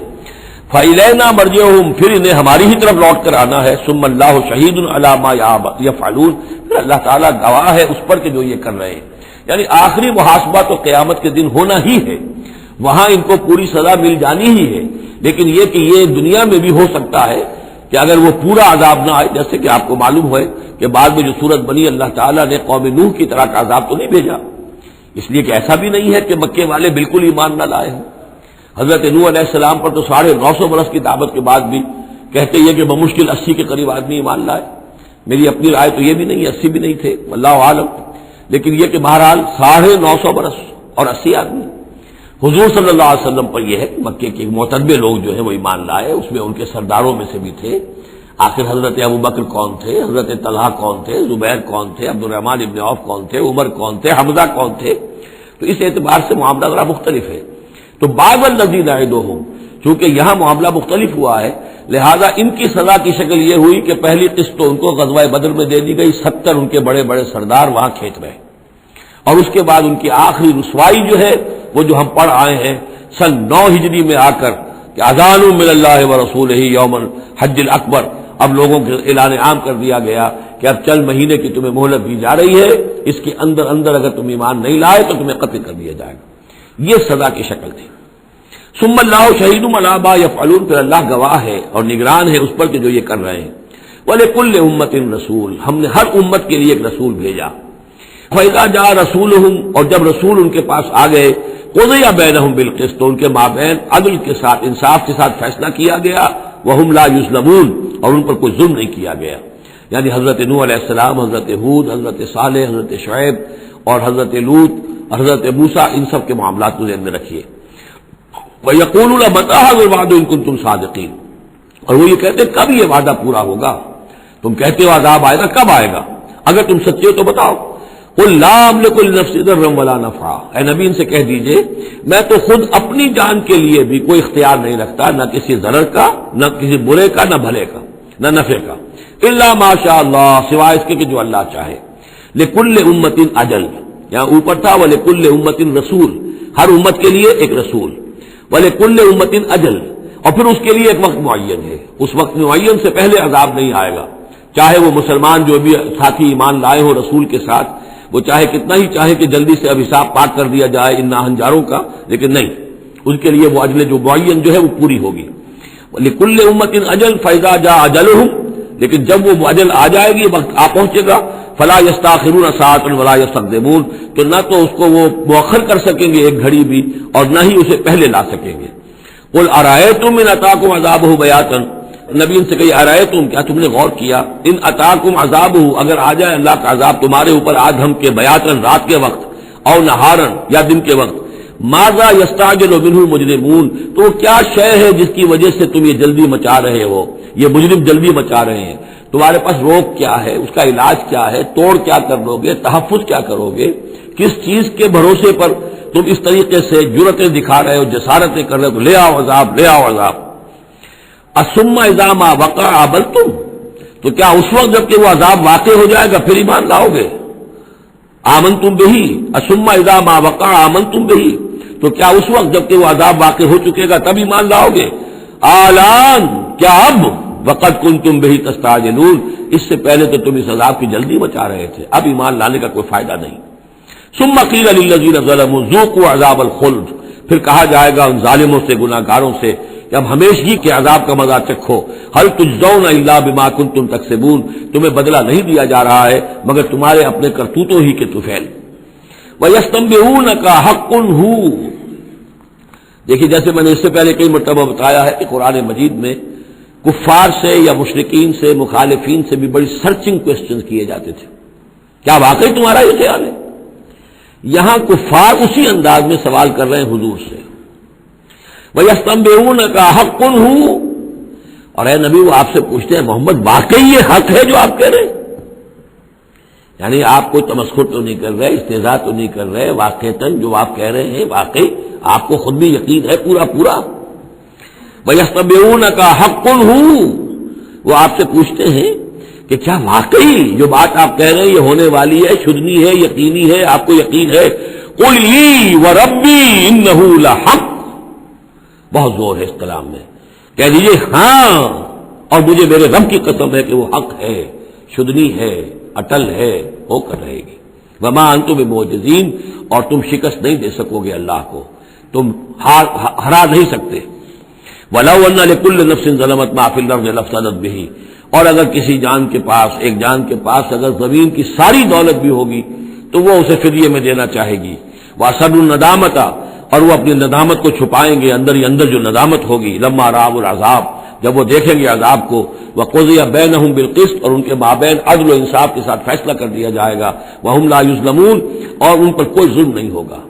فَإِلَيْنَا مَرْجِعُهُمْ، پھر انہیں ہماری ہی طرف لوٹ کر آنا ہے۔ ثُمَّ اللَّهُ شَهِيدٌ عَلَىٰ مَا يَفْعَلُونَ، پھر اللہ تعالیٰ گواہ ہے اس پر کہ جو یہ کر رہے ہیں، یعنی آخری محاسبہ تو قیامت کے دن ہونا ہی ہے، وہاں ان کو پوری سزا مل جانی ہی ہے، لیکن یہ کہ یہ دنیا میں بھی ہو سکتا ہے کہ اگر وہ پورا عذاب نہ آئے، جیسے کہ آپ کو معلوم ہے کہ بعد میں جو صورت بنی، اللہ تعالیٰ نے قوم نوح کی طرح کا عذاب تو نہیں بھیجا، اس لیے کہ ایسا بھی نہیں ہے کہ مکے والے بالکل ایمان نہ لائے ہوں۔ حضرت نوح علیہ السلام پر تو 950 برس کی دعوت کے بعد بھی کہتے یہ کہ بمشکل 80 کے قریب آدمی ایمان لائے۔ میری اپنی رائے تو یہ بھی نہیں، 80 بھی نہیں تھے، اللہ عالم، لیکن یہ کہ بہرحال 950 برس اور 80 آدمی۔ حضور صلی اللہ علیہ وسلم پر یہ ہے کہ مکے کے معتدبر لوگ جو ہیں وہ ایمان لائے، اس میں ان کے سرداروں میں سے بھی تھے۔ آخر حضرت ابوبکر کون تھے، حضرت طلحہ کون تھے، زبیر کون تھے، عبدالرحمن ابن عوف کون تھے، عمر کون تھے، حمزہ کون تھے، تو اس اعتبار سے معاملہ ذرا مختلف ہے۔ تو بعض الذین نعدہم، چونکہ یہاں معاملہ مختلف ہوا ہے، لہذا ان کی سزا کی شکل یہ ہوئی کہ پہلی قسط تو ان کو غزوہ بدر میں دے دی گئی، 70 ان کے بڑے بڑے سردار وہاں کھینچ رہے، اور اس کے بعد ان کی آخری رسوائی جو ہے وہ جو ہم پڑھ آئے ہیں سن 9 ہجری میں آ کر کہ اذان من اللہ ورسولہ یوم الحج الاکبر، اب لوگوں کے اعلان عام کر دیا گیا کہ اب چند مہینے کی تمہیں مہلت دی جا رہی ہے، اس کے اندر اگر تم ایمان نہیں لائے تو تمہیں قتل کر دیا جائے گا۔ یہ سزا کی شکل تھی۔ ثم اللہ شہید علی ما یفعلون، پھر اللہ گواہ ہے اور نگران ہے اس پر کہ جو یہ کر رہے ہیں۔ وَلِكُلِّ أُمَّةٍ رسول، ہم نے ہر امت کے لیے ایک رسول بھیجا۔ فَإِذَا جَاءَ رَسُولُهُمْ، اور جب رسول ان کے پاس آ گئے، قُضِيَ بَيْنَهُمْ بِالْقِسْطِ، تو ان کے مابین عدل کے ساتھ، انصاف کے ساتھ فیصلہ کیا گیا، وَهُمْ لَا يُظْلَمُونَ، اور ان پر کوئی ظلم نہیں کیا گیا۔ یعنی حضرت نوح علیہ السلام، حضرت ہود، حضرت صالح، حضرت شعیب اور حضرت لوط، حضرت موسیٰ، ان سب کے معاملات کو ذہن میں رکھیے۔ وَيَقُولُونَ مَتَىٰ هَٰذَا الْوَعْدُ إِن كُنتُمْ صَادِقِينَ، اور وہ یہ کہتے ہیں کب یہ وعدہ پورا ہوگا، تم کہتے ہو عذاب آئے گا، کب آئے گا، اگر تم سچے ہو تو بتاؤ۔ قُل لَّا أَمْلِكُ لِنَفْسِي ضَرًّا وَلَا نَفْعًا، اے نبی ان سے کہہ دیجئے میں تو خود اپنی جان کے لیے بھی کوئی اختیار نہیں رکھتا، نہ کسی ضرر کا، نہ کسی برے کا، نہ بھلے کا، نہ نفع کا، إِلَّا مَا شَاءَ اللَّهُ، سوائے اس کے کہ جو اللہ چاہے۔ لِكُلِّ أُمَّةٍ أَجَلٌ، یہاں اوپر تھا وَلِكُلِّ أُمَّةٍ رسول، ہر امت کے لیے ایک رسول، وَلِكُلِّ أُمَّةٍ أَجَلٌ، اور پھر اس کے لیے ایک وقت معین ہے، اس وقت معین سے پہلے عذاب نہیں آئے گا، چاہے وہ مسلمان جو بھی ساتھی ایمان لائے ہو رسول کے ساتھ، وہ چاہے کتنا ہی چاہے کہ جلدی سے اب حساب پاک کر دیا جائے ان ہنجاروں کا، لیکن نہیں، ان کے لیے وہ اجل جو معین جو ہے وہ پوری ہوگی۔ لِكُلِّ أُمَّةٍ أَجَلٌ فَإِذَا جَاءَ أَجَلُهُمْ، لیکن جب وہ اجل آ جائے گی، وقت آ پہنچے گا، فَلَا يَسْتَأْخِرُونَ سَاعَةً وَلَا يَسْتَقْدِمُونَ، تو نہ تو اس کو وہ مؤخر کر سکیں گے ایک گھڑی بھی، اور نہ ہی اسے پہلے لا سکیں گے۔ قُلْ أَرَأَيْتُمْ إِنْ أَتَاكُمْ عَذَابُهُ بَيَاتًا، نبی ان سے کہی أَرَأَيْتُمْ، کیا تم نے غور کیا، إِنْ أَتَاكُمْ عَذَابُهُ، اگر آ جائے اللہ کا عذاب تمہارے اوپر آج ہم کے بیاتن رات کے وقت، او نہارن یا دن کے وقت، ماذا يستعجل منه المجرمون، تو کیا شے ہے جس کی وجہ سے تم یہ جلدی مچا رہے ہو، یہ مجرم جلدی مچا رہے ہیں، تمہارے پاس روک کیا ہے، اس کا علاج کیا ہے، توڑ کیا کر لو گے، تحفظ کیا کرو گے، کس چیز کے بھروسے پر تم اس طریقے سے جرأتیں دکھا رہے ہو، جسارتیں کر رہے ہو، لے آؤ عذاب، لے آؤ عذاب۔ ثم اذا ما وقع عبلتم، تو کیا اس وقت جب کہ وہ عذاب واقع ہو جائے گا پھر ایمان لاؤ گے؟ آمنتم بہی ثم اذا ما وقع آمنتم بہی، تو کیا اس وقت جب کہ وہ عذاب واقع ہو چکے گا تب ایمان لاؤ گے؟ آلان، کیا اب؟ وقد کنتم بہی تستعجلون، اس سے پہلے تو تم اس عذاب کی جلدی مچا رہے تھے، اب ایمان لانے کا کوئی فائدہ نہیں۔ ثم قیل للذین ظلموا ذوقوا عذاب الخلد، پھر کہا جائے گا ان ظالموں سے، گناہ گاروں سے کہ اب ہمیشگی کے عذاب کا مزہ چکھو۔ هل تجزون الا بما کنتم تکسبون، تمہیں بدلہ نہیں دیا جا رہا ہے مگر تمہارے اپنے کرتوتوں ہی کے طفیل۔ وَيَسْتَنبِئُونَكَ حَقٌّ هُوَ، دیکھیے جیسے میں نے اس سے پہلے کئی مرتبہ بتایا ہے کہ قرآن مجید میں کفار سے یا مشرکین سے، مخالفین سے بھی بڑی سرچنگ کوسچن کیے جاتے تھے، کیا واقعی تمہارا یہ خیال ہے؟ یہاں کفار اسی انداز میں سوال کر رہے ہیں حضور سے، وَيَسْتَنبِئُونَكَ حَقٌّ هُوَ، اور اے نبی وہ آپ سے پوچھتے ہیں محمد واقعی یہ حق ہے جو آپ کہہ رہے ہیں؟ یعنی آپ کوئی تمسخر تو نہیں کر رہے، استہزاء تو نہیں کر رہے، واقعتاً جو آپ کہہ رہے ہیں واقعی آپ کو خود بھی یقین ہے پورا پورا؟ وَيَسْتَنبِئُونَكَ حَقٌّ هُوَ، وہ آپ سے پوچھتے ہیں کہ کیا واقعی جو بات آپ کہہ رہے ہیں یہ ہونے والی ہے، شدنی ہے، یقینی ہے، آپ کو یقین ہے؟ قُلْ لِي وَرَبِّي إِنَّهُ لَحَقٌّ، بہت زور ہے اس کلام میں، کہہ دیجیے ہاں اور مجھے میرے رب کی قسم ہے کہ وہ حق ہے، شدنی ہے، اٹل ہے، ہو کر رہے گی۔ وما انتم بمعجزین، اور تم شکست نہیں دے سکو گے اللہ کو، تم ہرا نہیں سکتے۔ وَلَوْ أَنَّ لِكُلِّ نَفْسٍ ظَلَمَتْ مَا فِي الْأَرْضِ لَافْتَدَتْ بِهِ، اور اگر کسی جان کے پاس، ایک جان کے پاس اگر زمین کی ساری دولت بھی ہوگی تو وہ اسے فدیے میں دینا چاہے گی۔ وَأَسَرُّوا النَّدَامَةَ، اور وہ اپنی ندامت کو چھپائیں گے، اندر ہی اندر جو ندامت ہوگی، لما رأوا العذاب، جب وہ دیکھیں گے عذاب کو، وَقُضِيَ بَيْنَهُم بِالْقِسْطِ، اور ان کے مابین عدل و انصاف کے ساتھ فیصلہ کر دیا جائے گا، وَهُمْ لَا يُظْلَمُونَ، اور ان پر کوئی ظلم نہیں ہوگا۔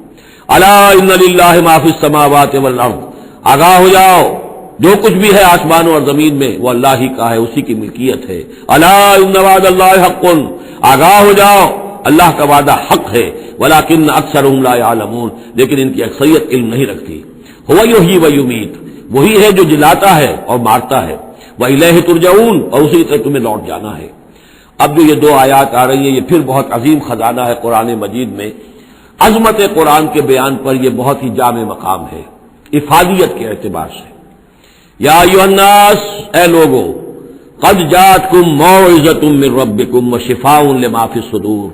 أَلَا إِنَّ لِلَّهِ مَا فِي السَّمَاوَاتِ وَالْأَرْضِ، آگاہ ہو جاؤ جو کچھ بھی ہے آسمانوں اور زمین میں وہ اللہ ہی کا ہے، اسی کی ملکیت ہے۔ أَلَا إِنَّ وَعْدَ اللَّهِ حَقٌّ، آگاہ ہو جاؤ اللہ کا وعدہ حق ہے، وَلَٰكِنَّ أَكْثَرَهُمْ لَا يَعْلَمُونَ، لیکن ان کی اکثریت علم نہیں رکھتی۔ هُوَ يُحْيِي وَيُمِيتُ، وہی ہے جو جلاتا ہے اور مارتا ہے، وَإِلَيْهِ تُرْجَعُونَ، اور اسی طرح تمہیں لوٹ جانا ہے۔ اب جو یہ دو آیات آ رہی ہیں یہ پھر بہت عظیم خزانہ ہے قرآن مجید میں، عظمت قرآن کے بیان پر یہ بہت ہی جامع مقام ہے افادیت کے اعتبار سے۔ یا ایھا الناس، اے لوگو، قد جاءتکم موعظۃ من ربکم وشفاء لما فی الصدور،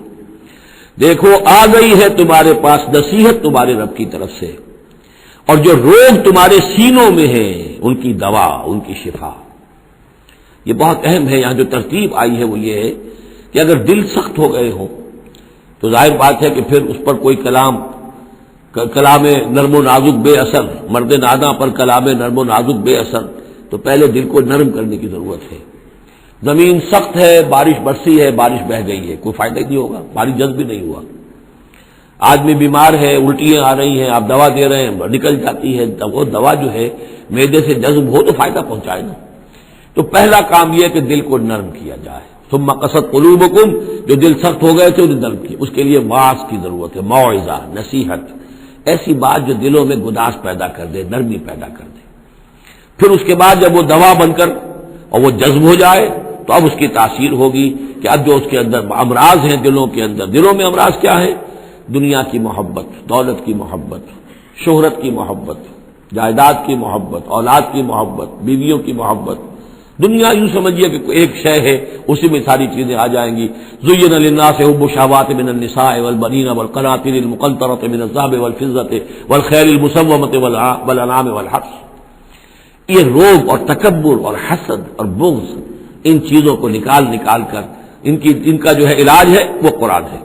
دیکھو آ گئی ہے تمہارے پاس نصیحت تمہارے رب کی طرف سے، اور جو روگ تمہارے سینوں میں ہیں ان کی دوا، ان کی شفا۔ یہ بہت اہم ہے، یہاں جو ترتیب آئی ہے وہ یہ ہے کہ اگر دل سخت ہو گئے ہوں تو ظاہر بات ہے کہ پھر اس پر کوئی کلام نرم و نازک بے اثر، مرد ناداں پر کلام نرم و نازک بے اثر، تو پہلے دل کو نرم کرنے کی ضرورت ہے۔ زمین سخت ہے، بارش برسی ہے، بارش بہہ گئی ہے، کوئی فائدہ ہی نہیں ہوگا، بارش جذب بھی نہیں ہوا۔ آدمی بیمار ہے، الٹیاں آ رہی ہیں، آپ دوا دے رہے ہیں، نکل جاتی ہے، وہ دوا جو ہے معدے سے جذب ہو تو فائدہ پہنچائے نا۔ تو پہلا کام یہ ہے کہ دل کو نرم کیا جائے۔ ثم قست قلوبکم، جو دل سخت ہو گئے تھے انہیں نرم کیا، اس کے لیے واعظ کی ضرورت ہے، موعظہ، نصیحت، ایسی بات جو دلوں میں گداز پیدا کر دے، نرمی پیدا کر دے۔ پھر اس کے بعد جب وہ دوا بن کر اور وہ جذب ہو جائے تو اب اس کی تاثیر ہوگی کہ اب جو اس کے اندر امراض ہیں دلوں کے اندر، دلوں میں امراض کیا ہے؟ دنیا کی محبت، دولت کی محبت، شہرت کی محبت، جائیداد کی محبت، اولاد کی محبت، بیویوں کی محبت۔ دنیا یوں سمجھیے کہ ایک شے ہے، اسی میں ساری چیزیں آ جائیں گی۔ زُيِّنَ لِلنَّاسِ حُبُّ الشَّهَوَاتِ مِنَ النِّسَاءِ وَالْبَنِينَ وَالْقَنَاطِيرِ الْمُقَنطَرَةِ مِنَ الذَّهَبِ وَالْفِضَّةِ وَالْخَيْلِ الْمُسَوَّمَةِ وَالْأَنْعَامِ وَالْحَرْثِ، یہ روب اور تکبر اور حسد اور بغض، ان چیزوں کو نکال کر ان کا جو ہے علاج ہے وہ قرآن ہے۔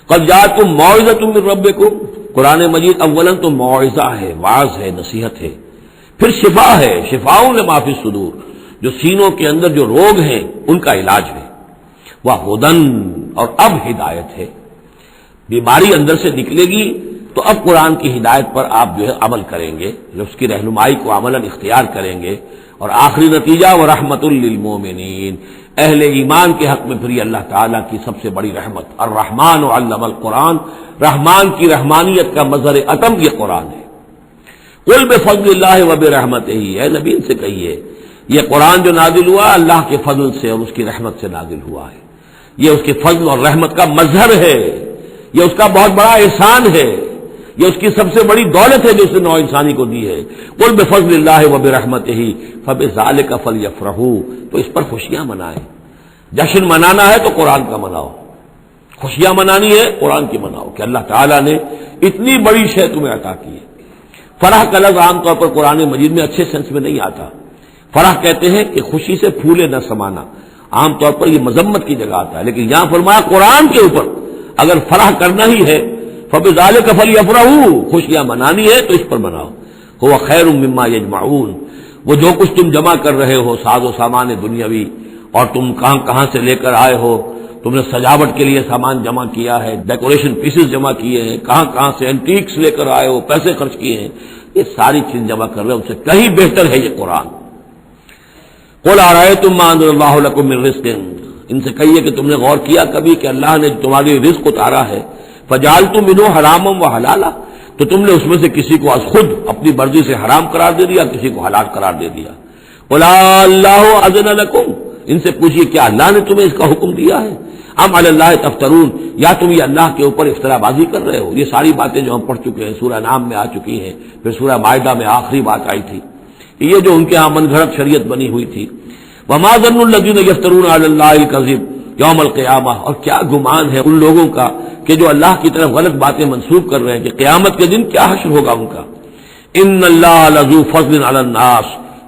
قد جاءتکم موعظۃ من ربکم، قرآن مجید اولاً تو موعظہ ہے، واعظ ہے، نصیحت ہے، پھر شفا ہے، شفاء لما فی الصدور، جو سینوں کے اندر جو روگ ہیں ان کا علاج ہے، وہدن، اور اب ہدایت ہے۔ بیماری اندر سے نکلے گی تو اب قرآن کی ہدایت پر آپ جو ہے عمل کریں گے، اس کی رہنمائی کو عملاً اختیار کریں گے، اور آخری نتیجہ ورحمۃ للمومنین، اہل ایمان کے حق میں پھر یہ اللہ تعالیٰ کی سب سے بڑی رحمت، الرحمن علم القرآن، رحمان کی رحمانیت کا مظہر اتم یہ قرآن ہے۔ قل بفضل اللہ وبرحمتہ، اے نبی ان سے کہیے یہ قرآن جو نازل ہوا اللہ کے فضل سے اور اس کی رحمت سے نازل ہوا ہے، یہ اس کے فضل اور رحمت کا مظہر ہے، یہ اس کا بہت بڑا احسان ہے، یہ اس کی سب سے بڑی دولت ہے جو اس نے نوع انسانی کو دی ہے۔ قل بفضل اللہ وبرحمتہ فبذلک فلیفرحوا، تو اس پر خوشیاں منائیں۔ جشن منانا ہے تو قرآن کا مناؤ، خوشیاں منانی ہے قرآن کی مناؤ کہ اللہ تعالیٰ نے اتنی بڑی شے تمہیں عطا کی ہے۔ فرح کا لفظ عام طور پر قرآن مجید میں اچھے سینس میں نہیں آتا۔ فرح کہتے ہیں کہ خوشی سے پھولے نہ سمانا، عام طور پر یہ مذمت کی جگہ آتا ہے، لیکن یہاں فرمایا قرآن کے اوپر اگر فرح کرنا ہی ہے فبذلک فلیفرحوا، خوشیاں منانی ہے تو اس پر مناؤ۔ هو خیر مما یجمعون، وہ جو کچھ تم جمع کر رہے ہو ساز و سامان دنیاوی، اور تم کہاں کہاں سے لے کر آئے ہو، تم نے سجاوٹ کے لیے سامان جمع کیا ہے، ڈیکوریشن پیسز جمع کیے ہیں، کہاں کہاں سے اینٹیکس لے کر آئے ہو، پیسے خرچ کیے ہیں، یہ ساری چیز جمع کر رہے ہو، ان سے کہیں بہتر ہے یہ قرآن۔ قل ارأیتم ما انزل اللہ لکم من رزق، ان سے کہیے کہ تم نے غور کیا کبھی کہ اللہ نے تمہارے رزق اتارا ہے، فجعلتم منہ حراما وحلالا، تو تم نے اس میں سے کسی کو از خود اپنی مرضی سے حرام قرار دے دیا، کسی کو حلال قرار دے دیا۔ قل اللہ اذن لکم، ان سے پوچھیے کیا اللہ نے تمہیں اس کا حکم دیا ہے؟ ام علی اللہ تفترون، یا تم یہ اللہ کے اوپر افترا بازی کر رہے ہو؟ یہ ساری باتیں جو ہم پڑھ چکے ہیں سورہ نام میں آ چکی ہیں، پھر سورہ مائدہ میں آخری بات آئی تھی، یہ جو ان کے ہاں من گھڑت شریعت بنی ہوئی تھی۔ وما ظن الذین یفترون علی اللہ الکذب یوم القیامہ، اور کیا گمان ہے ان لوگوں کا کہ جو اللہ کی طرف غلط باتیں منسوب کر رہے ہیں کہ قیامت کے دن کیا حشر ہوگا ان کا۔ ان اللہ لذو فضل علی الناس،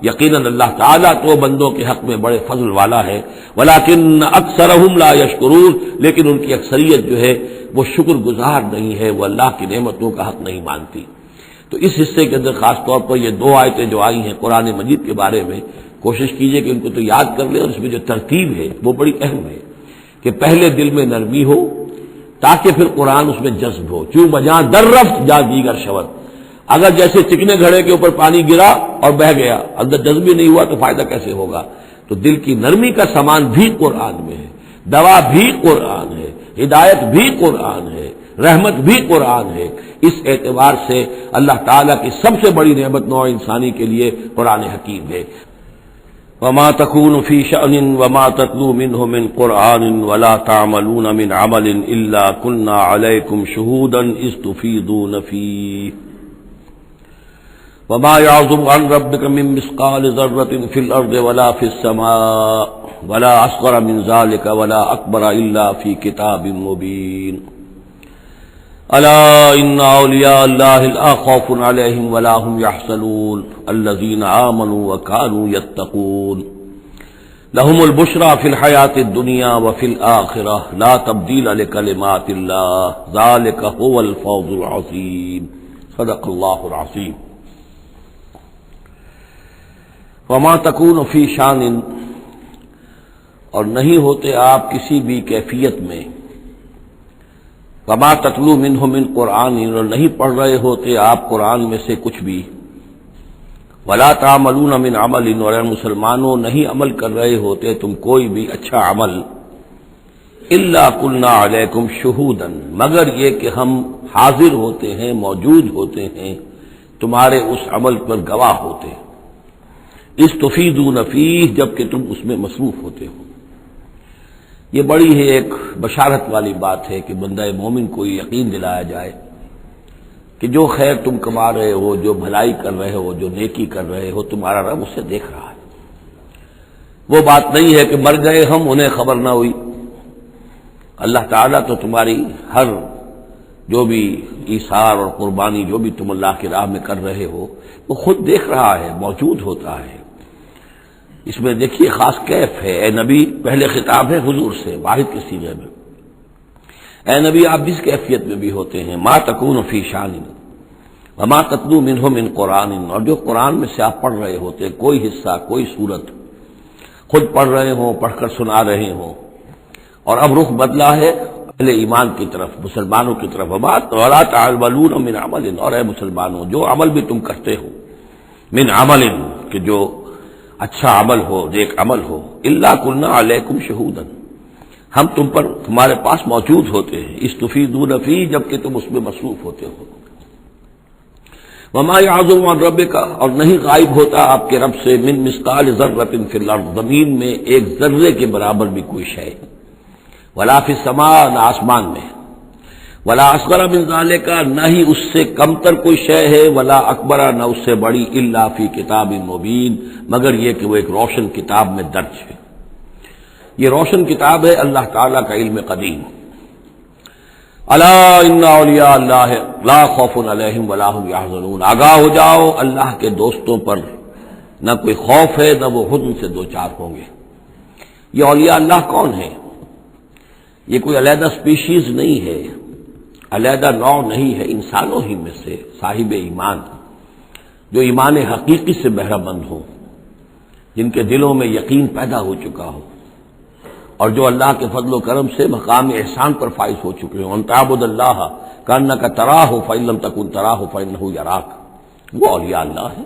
یقیناً اللہ تعالیٰ تو بندوں کے حق میں بڑے فضل والا ہے، ولیکن اکثرہم لا یشکرون، لیکن ان کی اکثریت جو ہے وہ شکر گزار نہیں ہے، وہ اللہ کی نعمتوں کا حق نہیں مانتی۔ تو اس حصے کے اندر خاص طور پر یہ دو آیتیں جو آئی ہیں قرآن مجید کے بارے میں، کوشش کیجئے کہ ان کو تو یاد کر لیں، اور اس میں جو ترتیب ہے وہ بڑی اہم ہے کہ پہلے دل میں نرمی ہو تاکہ پھر قرآن اس میں جذب ہو۔ چوں بجاں در رفت جا دیگر شود، اگر جیسے چکنے گھڑے کے اوپر پانی گرا اور بہہ گیا، اندر جذب ہی نہیں ہوا تو فائدہ کیسے ہوگا؟ تو دل کی نرمی کا سامان بھی قرآن میں ہے، دوا بھی قرآن ہے، ہدایت بھی قرآن ہے، رحمت بھی قرآن ہے۔ اس اعتبار سے اللہ تعالیٰ کی سب سے بڑی نعمت نوع انسانی کے لیے قرآن حکیم ہے۔ وما تكون في شأن وما تتلو منه من قرآن ولا تعملون من عمل إلا كنا عليكم شهودا إذ تفيضون فيه وما يعزب عن ربك من مثقال ذرة في الأرض ولا في السماء ولا أصغر من ذلك ولا أكبر إلا في كتاب مبين ألا إن أولياء الله لا خوف عليهم ولا هم يحزنون الذين آمنوا وكانوا يتقون لهم البشرى في الحياة الدنيا وفي الآخرة لا تبديل لكلمات الله ذلك هو الفوز العظيم صدق الله العظيم۔ وما تكون في شان، اور نہیں ہوتے آپ کسی بھی کیفیت میں، وما تتلو منہ من قرآن، اور نہیں پڑھ رہے ہوتے آپ قرآن میں سے کچھ بھی، ولا تعملون من عمل، اور مسلمانوں نہیں عمل کر رہے ہوتے تم کوئی بھی اچھا عمل، الا کنا علیکم شہودا، مگر یہ کہ ہم حاضر ہوتے ہیں، موجود ہوتے ہیں، تمہارے اس عمل پر گواہ ہوتے ہیں، استفیدون فیہ، جبکہ تم اس میں مصروف ہوتے ہو۔ یہ بڑی ہے ایک بشارت والی بات ہے کہ بندہ مومن کو یہ یقین دلایا جائے کہ جو خیر تم کما رہے ہو، جو بھلائی کر رہے ہو، جو نیکی کر رہے ہو، تمہارا رب اسے دیکھ رہا ہے۔ وہ بات نہیں ہے کہ مر گئے ہم انہیں خبر نہ ہوئی، اللہ تعالیٰ تو تمہاری ہر جو بھی ایثار اور قربانی جو بھی تم اللہ کی راہ میں کر رہے ہو وہ خود دیکھ رہا ہے، موجود ہوتا ہے۔ اس میں دیکھیے خاص کیف ہے، اے نبی، پہلے خطاب ہے حضور سے واحد کے صیغے میں، اے نبی آپ جس کیفیت میں بھی ہوتے ہیں، ما تکون فی شان وما تتلو منہ من قرآن، اور جو قرآن میں سے آپ پڑھ رہے ہوتے ہیں، کوئی حصہ، کوئی صورت خود پڑھ رہے ہوں، پڑھ کر سنا رہے ہوں، اور اب رخ بدلا ہے اہل ایمان کی طرف، مسلمانوں کی طرف، ولا تعملون من عمل، اور اے مسلمانوں جو عمل بھی تم کرتے ہو، من عمل، کہ جو اچھا عمل ہو، نیک عمل ہو، الا کنا علیکم شہودا، ہم تم پر تمہارے پاس موجود ہوتے ہیں، استفیدون فی، جبکہ تم اس میں مصروف ہوتے ہو، وما يعزب عن ربک، اور نہیں غائب ہوتا آپ کے رب سے من مثقال ذرۃ فی الارض، زمین میں ایک ذرے کے برابر بھی کوئی شے، ولا فی السماء، نہ آسمان میں، ولا اصغر من ذلک، نہ ہی اس سے کمتر کوئی شے ہے، ولا اکبر، نہ اس سے بڑی، الا فی کتاب مبین، مگر یہ کہ وہ ایک روشن کتاب میں درج ہے۔ یہ روشن کتاب ہے اللہ تعالیٰ کا علم قدیم۔ الا ان اولیاء اللہ لا خوف علیہم ولا هم یحزنون، آگاہ ہو جاؤ، اللہ کے دوستوں پر نہ کوئی خوف ہے نہ وہ حزن سے دوچار ہوں گے۔ یہ اولیاء اللہ کون ہیں؟ یہ کوئی علیحدہ سپیشیز نہیں ہے، علیحدہ نوع نہیں ہے، انسانوں ہی میں سے صاحب ایمان، جو ایمان حقیقی سے بہرہ مند ہوں، جن کے دلوں میں یقین پیدا ہو چکا ہو، اور جو اللہ کے فضل و کرم سے مقام احسان پر فائز ہو چکے ہوں۔ ان تعبد اللہ کأنک تراہ فإن لم تکن تراہ فإنہ یراک، وہ اولیاء اللہ ہے۔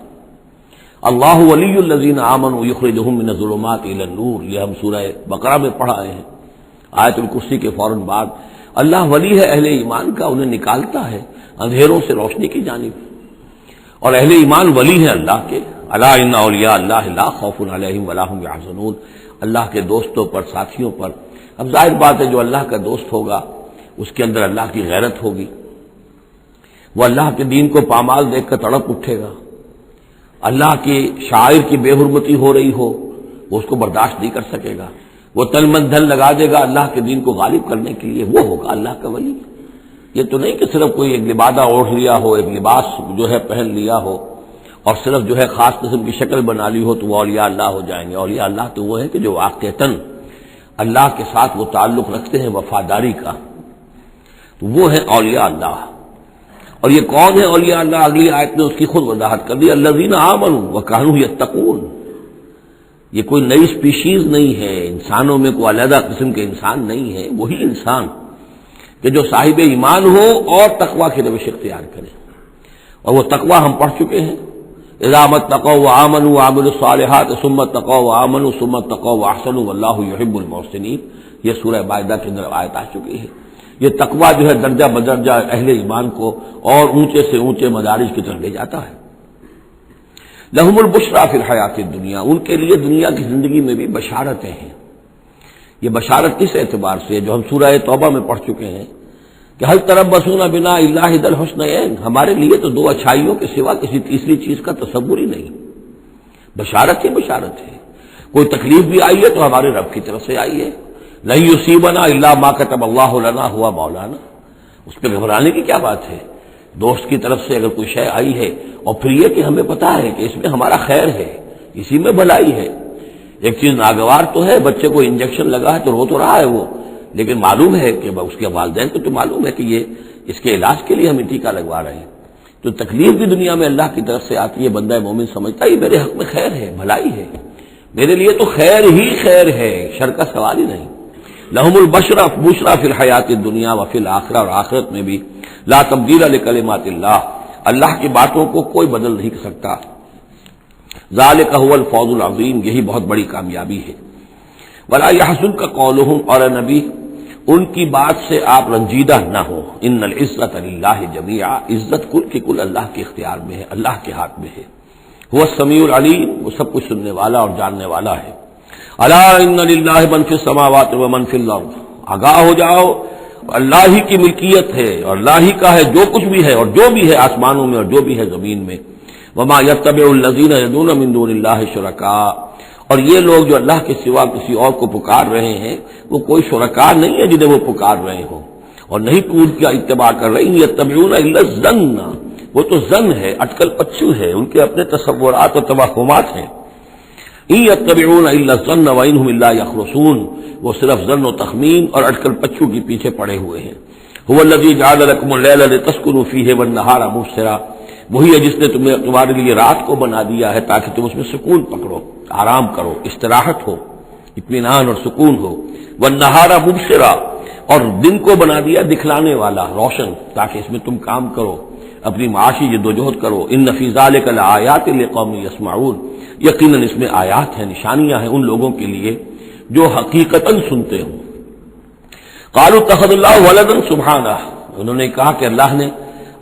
اللہ ولی الذین آمنوا یخرجہم من الظلمات الی النور، یہ ہم سورہ بقرہ میں پڑھا ہے، آیت الکرسی کے فوراً بعد۔ اللہ ولی ہے اہل ایمان کا، انہیں نکالتا ہے اندھیروں سے روشنی کی جانب، اور اہل ایمان ولی ہے اللہ کے۔ الا ان اولیاء اللہ لا خوف علیہم ولا هم یحزنون، اللہ کے دوستوں پر، ساتھیوں پر۔ اب ظاہر بات ہے جو اللہ کا دوست ہوگا اس کے اندر اللہ کی غیرت ہوگی، وہ اللہ کے دین کو پامال دیکھ کر تڑپ اٹھے گا، اللہ کی شاعر کی بے حرمتی ہو رہی ہو وہ اس کو برداشت نہیں کر سکے گا، وہ تن من دھن لگا دے گا اللہ کے دین کو غالب کرنے کے لیے، وہ ہوگا اللہ کا ولی۔ یہ تو نہیں کہ صرف کوئی ایک لبادہ اوڑھ لیا ہو، ایک لباس جو ہے پہن لیا ہو، اور صرف جو ہے خاص قسم کی شکل بنا لی ہو تو وہ اولیاء اللہ ہو جائیں گے۔ اولیاء اللہ تو وہ ہے کہ جو واقعتاً اللہ کے ساتھ وہ تعلق رکھتے ہیں وفاداری کا، تو وہ ہے اولیاء اللہ۔ اور یہ کون ہے اولیاء اللہ؟ اگلی آیت میں اس کی خود وضاحت کر دی، الذین آمنوا وکانوا یتقون۔ یہ کوئی نئی سپیشیز نہیں ہے، انسانوں میں کوئی علیحدہ قسم کے انسان نہیں ہے، وہی انسان کہ جو صاحب ایمان ہو اور تقوی کی روش اختیار کرے، اور وہ تقوی ہم پڑھ چکے ہیں، اذا اتقوا وآمنوا وعملوا الصالحات ثم اتقوا وآمنوا ثم اتقوا واحسنوا واللہ یحب المحسنین، یہ سورہ مائدہ کے اندر آیت آ چکی ہے۔ یہ تقوی جو ہے درجہ بدرجہ اہل ایمان کو اور اونچے سے اونچے مدارج کی طرف لے جاتا ہے۔ لہم البشریٰ فی الحیات الدنیا، ان کے لیے دنیا کی زندگی میں بھی بشارتیں ہیں۔ یہ بشارت کس اعتبار سے؟ جو ہم سورہ توبہ میں پڑھ چکے ہیں کہ هل تربصون بنا الا احدى الحسنيين، ہمارے لیے تو دو اچھائیوں کے سوا کسی تیسری چیز کا تصور ہی نہیں۔ بشارت ہی بشارت ہے، کوئی تکلیف بھی آئی ہے تو ہمارے رب کی طرف سے آئی ہے۔ لن يصيبنا الا ما كتب الله لنا هو مولانا، اس پہ گھبرانے کی کیا بات ہے؟ دوست کی طرف سے اگر کوئی شے آئی ہے، اور پھر یہ کہ ہمیں پتہ ہے کہ اس میں ہمارا خیر ہے، اسی میں بھلائی ہے۔ ایک چیز ناگوار تو ہے، بچے کو انجیکشن لگا ہے تو رو تو رہا ہے وہ، لیکن معلوم ہے کہ اس کے والدین کو تو معلوم ہے کہ یہ اس کے علاج کے لیے ہم ٹیکہ لگوا رہے ہیں۔ تو تکلیف بھی دنیا میں اللہ کی طرف سے آتی ہے، بندہ مومن سمجھتا ہے یہ میرے حق میں خیر ہے، بھلائی ہے، میرے لیے تو خیر ہی خیر ہے، شر کا سوال ہی نہیں۔ لہم البشریٰ فی الحیات الدنیا وفی الآخرہ، اور آخرت میں بھی لا تبدیل لکلمات اللہ، اللہ کی باتوں کو کوئی بدل نہیں سکتا۔ ذالک هو الفوز العظیم، یہی بہت بڑی کامیابی ہے۔ ولا يحزنک قولهم، اور اے نبی ان کی بات سے آپ رنجیدہ نہ ہو، ان العزت للہ جمیعا، عزت کل کی کل اللہ کے اختیار میں ہے، اللہ کے ہاتھ میں ہے۔ هو السمیع العلیم، وہ سب کچھ سننے والا اور جاننے والا ہے۔ الا ان للہ من فی السماوات ومن فی الارض، آگاہ ہو جاؤ، اللہ ہی کی ملکیت ہے اور اللہ ہی کا ہے جو کچھ بھی ہے اور جو بھی ہے آسمانوں میں اور جو بھی ہے زمین میں۔ وما یتبع الذین یدعون من دون اللہ شرکاء، اور یہ لوگ جو اللہ کے سوا کسی اور کو پکار رہے ہیں وہ کوئی شرکاء نہیں ہے جنہیں وہ پکار رہے ہوں، اور نہیں ان کا اتباع کر رہے ہیں۔ یتبعون الا الظن، وہ تو ظن ہے، اٹکل پچو ہے، ان کے اپنے تصورات و توہمات ہیں۔ ان یتبعون الا الظن وانہم الا یخرصون، وہ صرف ظن و تخمین اور اٹکل پچو کے پیچھے پڑے ہوئے ہیں۔ هو الذی جعل لکم اللیل لتسکنوا فیہ والنہار مبصرا، وہی ہے جس نے تمہارے لیے رات کو بنا دیا ہے تاکہ تم اس میں سکون پکڑو، آرام کرو، استراحت ہو، اطمینان اور سکون ہو۔ والنہار مبصرا، اور دن کو بنا دیا دکھلانے والا، روشن، تاکہ اس میں تم کام کرو، اپنی معاشی جدوجہد کرو۔ ان فی ذلک لآیات لقوم یسمعون، یقیناً اس میں آیات ہیں، نشانیاں ہیں ان لوگوں کے لیے جو حقیقتاً سنتے ہوں۔ قالوا اتخذ اللہ ولدا سبحانہ، انہوں نے کہا کہ اللہ نے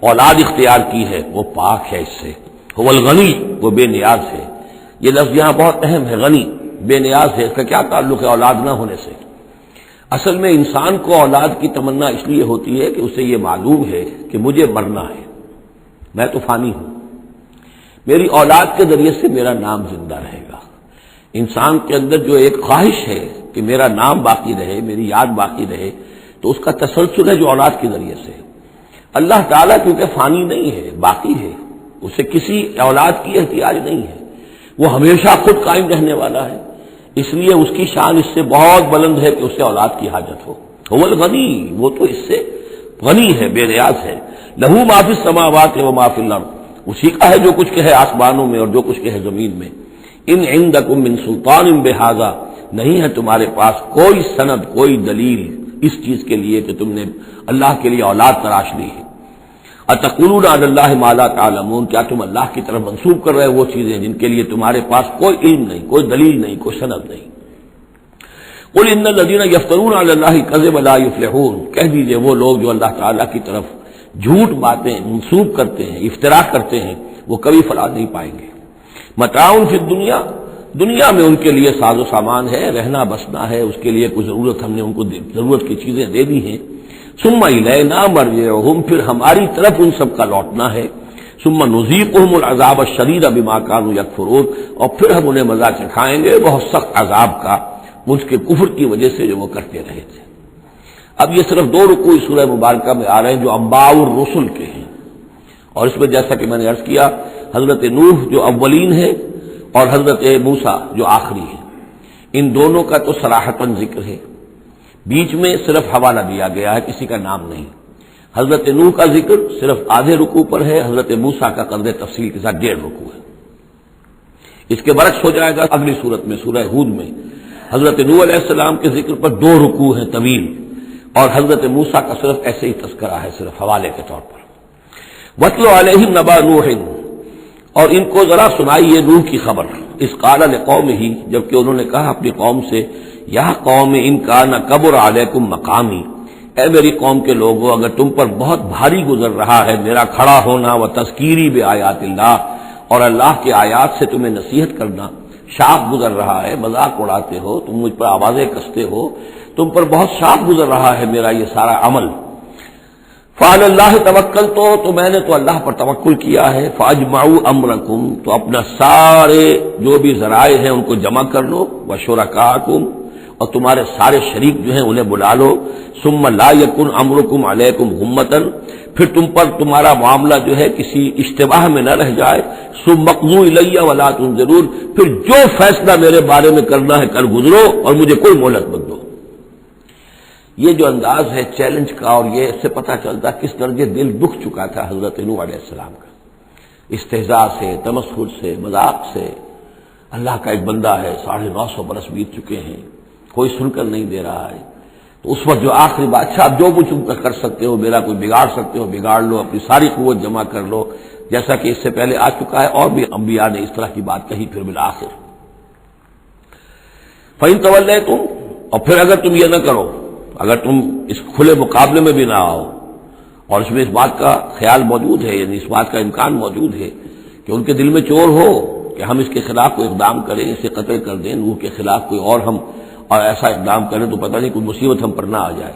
اولاد اختیار کی ہے وہ پاک ہے اس سے، هو الغنی، وہ بے نیاز ہے۔ یہ لفظ یہاں بہت اہم ہے، غنی، بے نیاز ہے۔ اس کا کیا تعلق ہے اولاد نہ ہونے سے؟ اصل میں انسان کو اولاد کی تمنا اس لیے ہوتی ہے کہ اسے یہ معلوم ہے کہ مجھے مرنا ہے، میں تو فانی ہوں، میری اولاد کے ذریعے سے میرا نام زندہ رہے گا۔ انسان کے اندر جو ایک خواہش ہے کہ میرا نام باقی رہے، میری یاد باقی رہے، تو اس کا تسلسل ہے جو اولاد کے ذریعے سے۔ اللہ تعالیٰ کیونکہ فانی نہیں ہے، باقی ہے، اسے کسی اولاد کی احتیاج نہیں ہے، وہ ہمیشہ خود قائم رہنے والا ہے، اس لیے اس کی شان اس سے بہت بلند ہے کہ اسے اولاد کی حاجت ہو۔ هو الغنی، وہ تو اس سے غنی ہے، بے نیاز ہے۔ لہو ما فی السماوات و ما فی الارض، اسی کا ہے جو کچھ کہ ہے آسمانوں میں اور جو کچھ کہ ہے زمین میں۔ ان عندکم من سلطان بہذا، نہیں ہے تمہارے پاس کوئی سند، کوئی دلیل اس چیز کے لیے کہ تم نے اللہ کے لیے اولاد تراش لی ہے۔ اتقولون علی اللہ ما لا تعلمون، کیا تم اللہ کی طرف منسوب کر رہے ہو وہ چیزیں جن کے لیے تمہارے پاس کوئی علم نہیں، کوئی دلیل نہیں، کوئی سند نہیں۔ قل ان الذین یفترون علی اللہ الکذب لا یفلحون، کہہ دیجئے وہ لوگ جو اللہ تعالیٰ کی طرف جھوٹ باتیں منسوب کرتے ہیں، افتراء کرتے ہیں، وہ کبھی فلاح نہیں پائیں گے۔ متاع فی الدنیا، دنیا میں ان کے لیے ساز و سامان ہے، رہنا بسنا ہے، اس کے لیے کچھ ضرورت ہم نے ان کو ضرورت کی چیزیں دے دی ہیں۔ ثم الینا مرجعہم، پھر ہماری طرف ان سب کا لوٹنا ہے۔ ثم نذیقہم العذاب الشدید بما کانوا یکفرون، اور پھر ہم انہیں مزہ چکھائیں گے بہت سخت عذاب کا، ان کے کفر کی وجہ سے جو وہ کرتے رہے تھے۔ اب یہ صرف 2 رکوع اس سورہ مبارکہ میں آ رہے ہیں جو انباء الرسل کے ہیں، اور اس میں جیسا کہ میں نے عرض کیا حضرت نوح جو اولین ہے اور حضرت موسیٰ جو آخری ہے، ان دونوں کا تو صراحتاً ذکر ہے، بیچ میں صرف حوالہ دیا گیا ہے، کسی کا نام نہیں۔ حضرت نوح کا ذکر صرف آدھے رکوع پر ہے، حضرت موسیٰ کا قدر تفصیل کے ساتھ 1.5 رکوع ہے۔ اس کے برعکس ہو جائے گا اگلی صورت میں، سورہ ہود میں حضرت نوح علیہ السلام کے ذکر پر 2 رکوع ہیں طویل، اور حضرت موسیٰ کا صرف ایسے ہی تذکرہ ہے، صرف حوالے کے طور پر۔ وَاتْلُ عَلَيْهِمْ نَبَأَ نُوحٍ، اور ان کو ذرا سنائیے نوح کی خبر، اذ قال لقومہ، جبکہ انہوں نے کہا اپنی قوم سے، یا قوم ان کان کبر علیکم مقامی، اے میری قوم کے لوگوں اگر تم پر بہت بھاری گزر رہا ہے میرا کھڑا ہونا، و تذکیری بآیات اللہ، اور اللہ کے آیات سے تمہیں نصیحت کرنا، شاق گزر رہا ہے، مذاق اڑاتے ہو تم، مجھ پر آوازیں کستے ہو، تم پر بہت شاق گزر رہا ہے میرا یہ سارا عمل، فعلی اللہ توکل، تو میں نے تو اللہ پر توکل کیا ہے، فاجمعوا امرکم، تو اپنا سارے جو بھی ذرائع ہیں ان کو جمع کر لو، وشرکاکم، اور تمہارے سارے شریک جو ہیں انہیں بلا لو، ثم لا یکن امرکم علیکم غمۃ، پھر تم پر تمہارا معاملہ جو ہے کسی اشتباہ میں نہ رہ جائے، ثم اقضوا الی ولا تنظرون، پھر جو فیصلہ میرے بارے میں کرنا ہے کر گزرو اور مجھے کوئی مہلت مت دو۔ یہ جو انداز ہے چیلنج کا، اور یہ اس سے پتہ چلتا کس درجے دل دکھ چکا تھا حضرت نوح علیہ السلام کا، استہزاء سے، تمسخر سے، مذاق سے۔ اللہ کا ایک بندہ ہے، 950 برس بیت چکے ہیں، کوئی سن کر نہیں دے رہا ہے، تو اس وقت جو آخری بات، اچھا اب جو کچھ تم کر سکتے ہو، میرا کوئی بگاڑ سکتے ہو بگاڑ لو، اپنی ساری قوت جمع کر لو، جیسا کہ اس سے پہلے آ چکا ہے، اور بھی انبیاء نے اس طرح کی بات کہی۔ پھر بالآخر فَإِن تَوَلَّيْتُمْ، اور پھر اگر تم یہ نہ کرو، اگر تم اس کھلے مقابلے میں بھی نہ آؤ، اور اس میں اس بات کا خیال موجود ہے، یعنی اس بات کا امکان موجود ہے کہ ان کے دل میں چور ہو کہ ہم اس کے خلاف کوئی اقدام کریں، اسے قتل کر دیں، نوح کے خلاف کوئی اور ایسا اقدام کریں تو پتہ نہیں کوئی مصیبت ہم پر نہ آ جائے،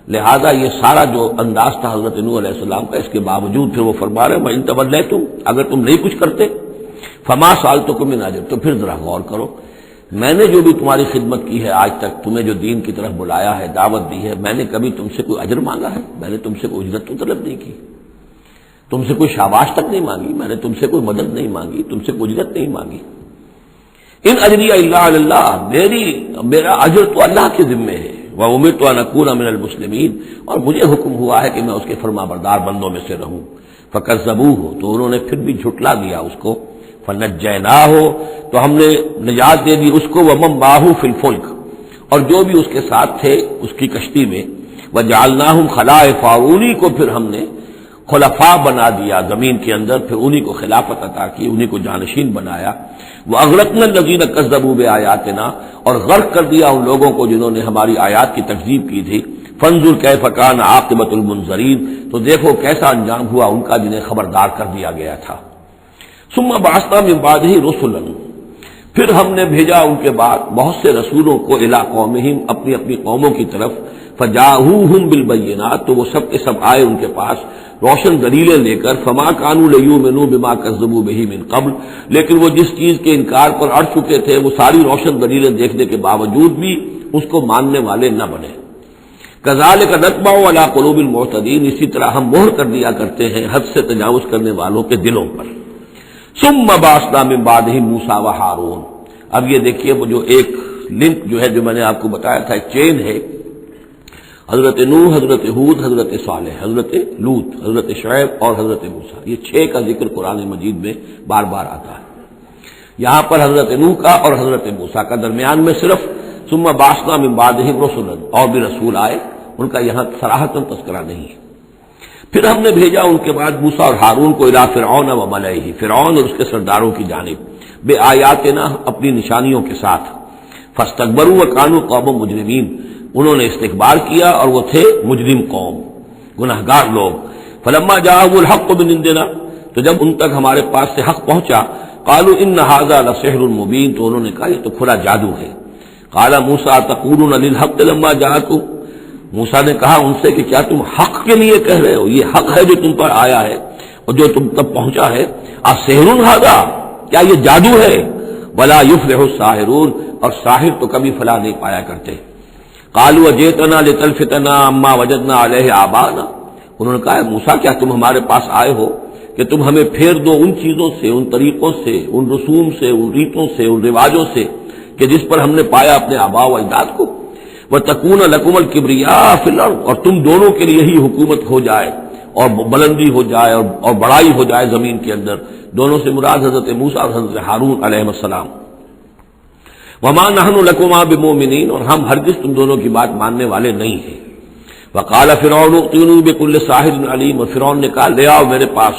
لہذا یہ سارا جو انداز تھا حضرت نوح علیہ السلام کا، اس کے باوجود پھر وہ فرما رہے ہیں وَإِن تَوَلَّيْتُمْ، اگر تم نہیں کچھ کرتے، فَمَا سَأَلْتُكُم مِّنْ أَجْرٍ، تو پھر ذرا غور کرو، میں نے جو بھی تمہاری خدمت کی ہے آج تک، تمہیں جو دین کی طرف بلایا ہے، دعوت دی ہے، میں نے کبھی تم سے کوئی اجر مانگا ہے؟ میں نے تم سے کوئی اجرت تو طلب نہیں کی، تم سے کوئی شاباش تک نہیں مانگی، میں نے تم سے کوئی مدد نہیں مانگی، تم سے کوئی اجرت نہیں مانگی۔ ان اجری الا علی اللہ، میرا اجر تو اللہ کے ذمے ہے، وامرت ان اکون من المسلمین، اور مجھے حکم ہوا ہے کہ میں اس کے فرما بردار بندوں میں سے رہوں۔ فکذبوہ، تو انہوں نے پھر بھی جھٹلا دیا اس کو، فنجیناہ، تو ہم نے نجات دے دی اس کو، ومن معہ فی الفلک، اور جو بھی اس کے ساتھ تھے اس کی کشتی میں، وجعلناہم خلائف، انہی کو پھر ہم نے خلفاء بنا دیا زمین کے اندر، پھر انہی کو خلافت عطا کی، انہی کو جانشین بنایا۔ وَأَغْرَقْنَا الَّذِينَ كَذَّبُوا بِآيَاتِنَا، اور غرق کر دیا ان لوگوں کو جنہوں نے ہماری آیات کی تکذیب کی تھی۔ فانظر کیف کان عاقبۃ المنذرین، تو دیکھو کیسا انجام ہوا ان کا جنہیں خبردار کر دیا گیا تھا۔ ثم بعثنا من بعدہ رسلا، پھر ہم نے بھیجا ان کے بعد بہت سے رسولوں کو الی قومہم، اپنی اپنی قوموں کی طرف، فجاءوہم بالبینات، تو وہ سب کے سب آئے ان کے پاس روشن دلیلیں لے کر، فما کانوا لیؤمنوا بما کذبوا بہ من قبل، لیکن وہ جس چیز کے انکار پر اڑ چکے تھے وہ ساری روشن دلیلیں دیکھنے کے باوجود بھی اس کو ماننے والے نہ بنے۔ کذالک نطبع علی قلوب المعتدین، اسی طرح ہم مہر کر دیا کرتے ہیں حد سے تجاوز کرنے والوں کے دلوں پر۔ ثم بعثنا من بعدہم موسیٰ و ہارون، اب یہ دیکھیے وہ جو ایک لنک جو ہے جو میں نے آپ کو بتایا تھا، ایک چین ہے، حضرت نوح، حضرت ہود، حضرت صالح، حضرت لوط، حضرت شعیب اور حضرت موسیٰ، یہ 6 کا ذکر قرآن مجید میں بار بار آتا ہے۔ یہاں پر حضرت نوح کا اور حضرت موسیٰ کا درمیان میں صرف ثم بعثنا من بعدہم رسلا، اور بھی رسول آئے، ان کا یہاں صراحتاً تذکرہ نہیں ہے۔ پھر ہم نے بھیجا ان کے بعد موسیٰ اور ہارون کو الی فرعون و ملئہ، فرعون اور اس کے سرداروں کی جانب، بے آیاتنا، اپنی نشانیوں کے ساتھ، فاستکبروا وکانوا قوما مجرمین، انہوں نے استکبار کیا اور وہ تھے مجرم قوم، گناہگار لوگ۔ فلما جاءهم الحق من عندنا، تو جب ان تک ہمارے پاس سے حق پہنچا، قالوا ان هذا لسحر مبین، تو انہوں نے کہا یہ تو کھلا جادو ہے۔ قال موسیٰ تقولون للحق لما جاءکم، موسیٰ نے کہا ان سے کہ کیا تم حق کے لیے کہہ رہے ہو، یہ حق ہے جو تم پر آیا ہے اور جو تم تک پہنچا ہے، اسحر ھذا، کیا یہ جادو ہے؟ ولا یفلح الساحرون، اور ساحر تو کبھی فلاح نہیں پایا کرتے۔ قالوا اجئتنا لتلفتنا عما وجدنا علیہ آباءنا، انہوں نے کہا موسیٰ کیا تم ہمارے پاس آئے ہو کہ تم ہمیں پھیر دو ان چیزوں سے، ان طریقوں سے، ان رسوم سے، ان ریتوں سے، ان رواجوں سے کہ جس پر ہم نے پایا اپنے آباء و اجداد کو، وتکون لکم الکبریاء فی الارض، اور تم دونوں کے لیے ہی حکومت ہو جائے اور بلندی ہو جائے اور بڑائی ہو جائے زمین کے اندر، دونوں سے مراد حضرت موسیٰ اور حضرت ہارون علیہ السلام۔ وما نحن لکما بمؤمنین، اور ہم ہرگز تم دونوں کی بات ماننے والے نہیں ہیں۔ وقال فرعون ائتونی بکل ساحر علیم، اور فرعون نے کہا لے آؤ میرے پاس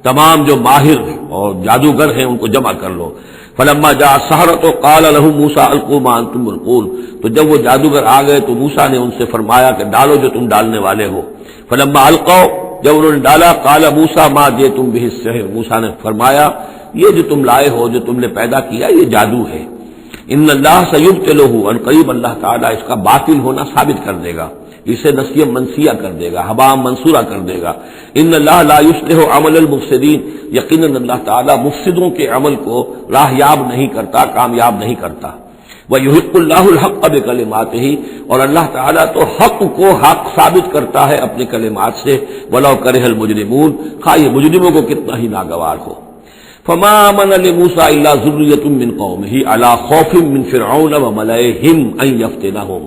تمام جو ماہر اور جادوگر ہیں ان کو جمع کر لو۔ فلما جاء السحرة قال لهم موسیٰ القوا ما انتم ملقون، تو جب وہ جادوگر آ گئے تو موسیٰ نے ان سے فرمایا کہ ڈالو جو تم ڈالنے والے ہو۔ فلما القوا، جب انہوں نے ڈالا، قال موسیٰ ما جئتم به السحر، موسیٰ نے فرمایا یہ جو تم لائے ہو، جو تم نے پیدا کیا، یہ جادو ہے۔ ان اللہ سیبطلہ، ان قریب اللہ تعالیٰ اس کا باطل ہونا ثابت کر دے گا، اسے نسیہ منسیہ کر دے گا، ہباء منصورہ کر دے گا۔ ان اللہ لا یصلح عمل المفسدین، یقیناً اللہ تعالیٰ مفسدوں کے عمل کو راہیاب نہیں کرتا، کامیاب نہیں کرتا۔ وَيُحِقُّ اللَّهُ الْحَقَّ بِكَلِمَاتِهِ، اور اللہ تعالیٰ تو حق کو حق ثابت کرتا ہے اپنے کلمات سے، وَلَوْ كَرِهَ الْمُجْرِمُونَ، خواہ یہ مجرموں کو کتنا ہی ناگوار ہو۔ فما آمن لموسیٰ الا ذریۃ من قومہ علی خوف من فرعون وملئہم ان یفتنہم،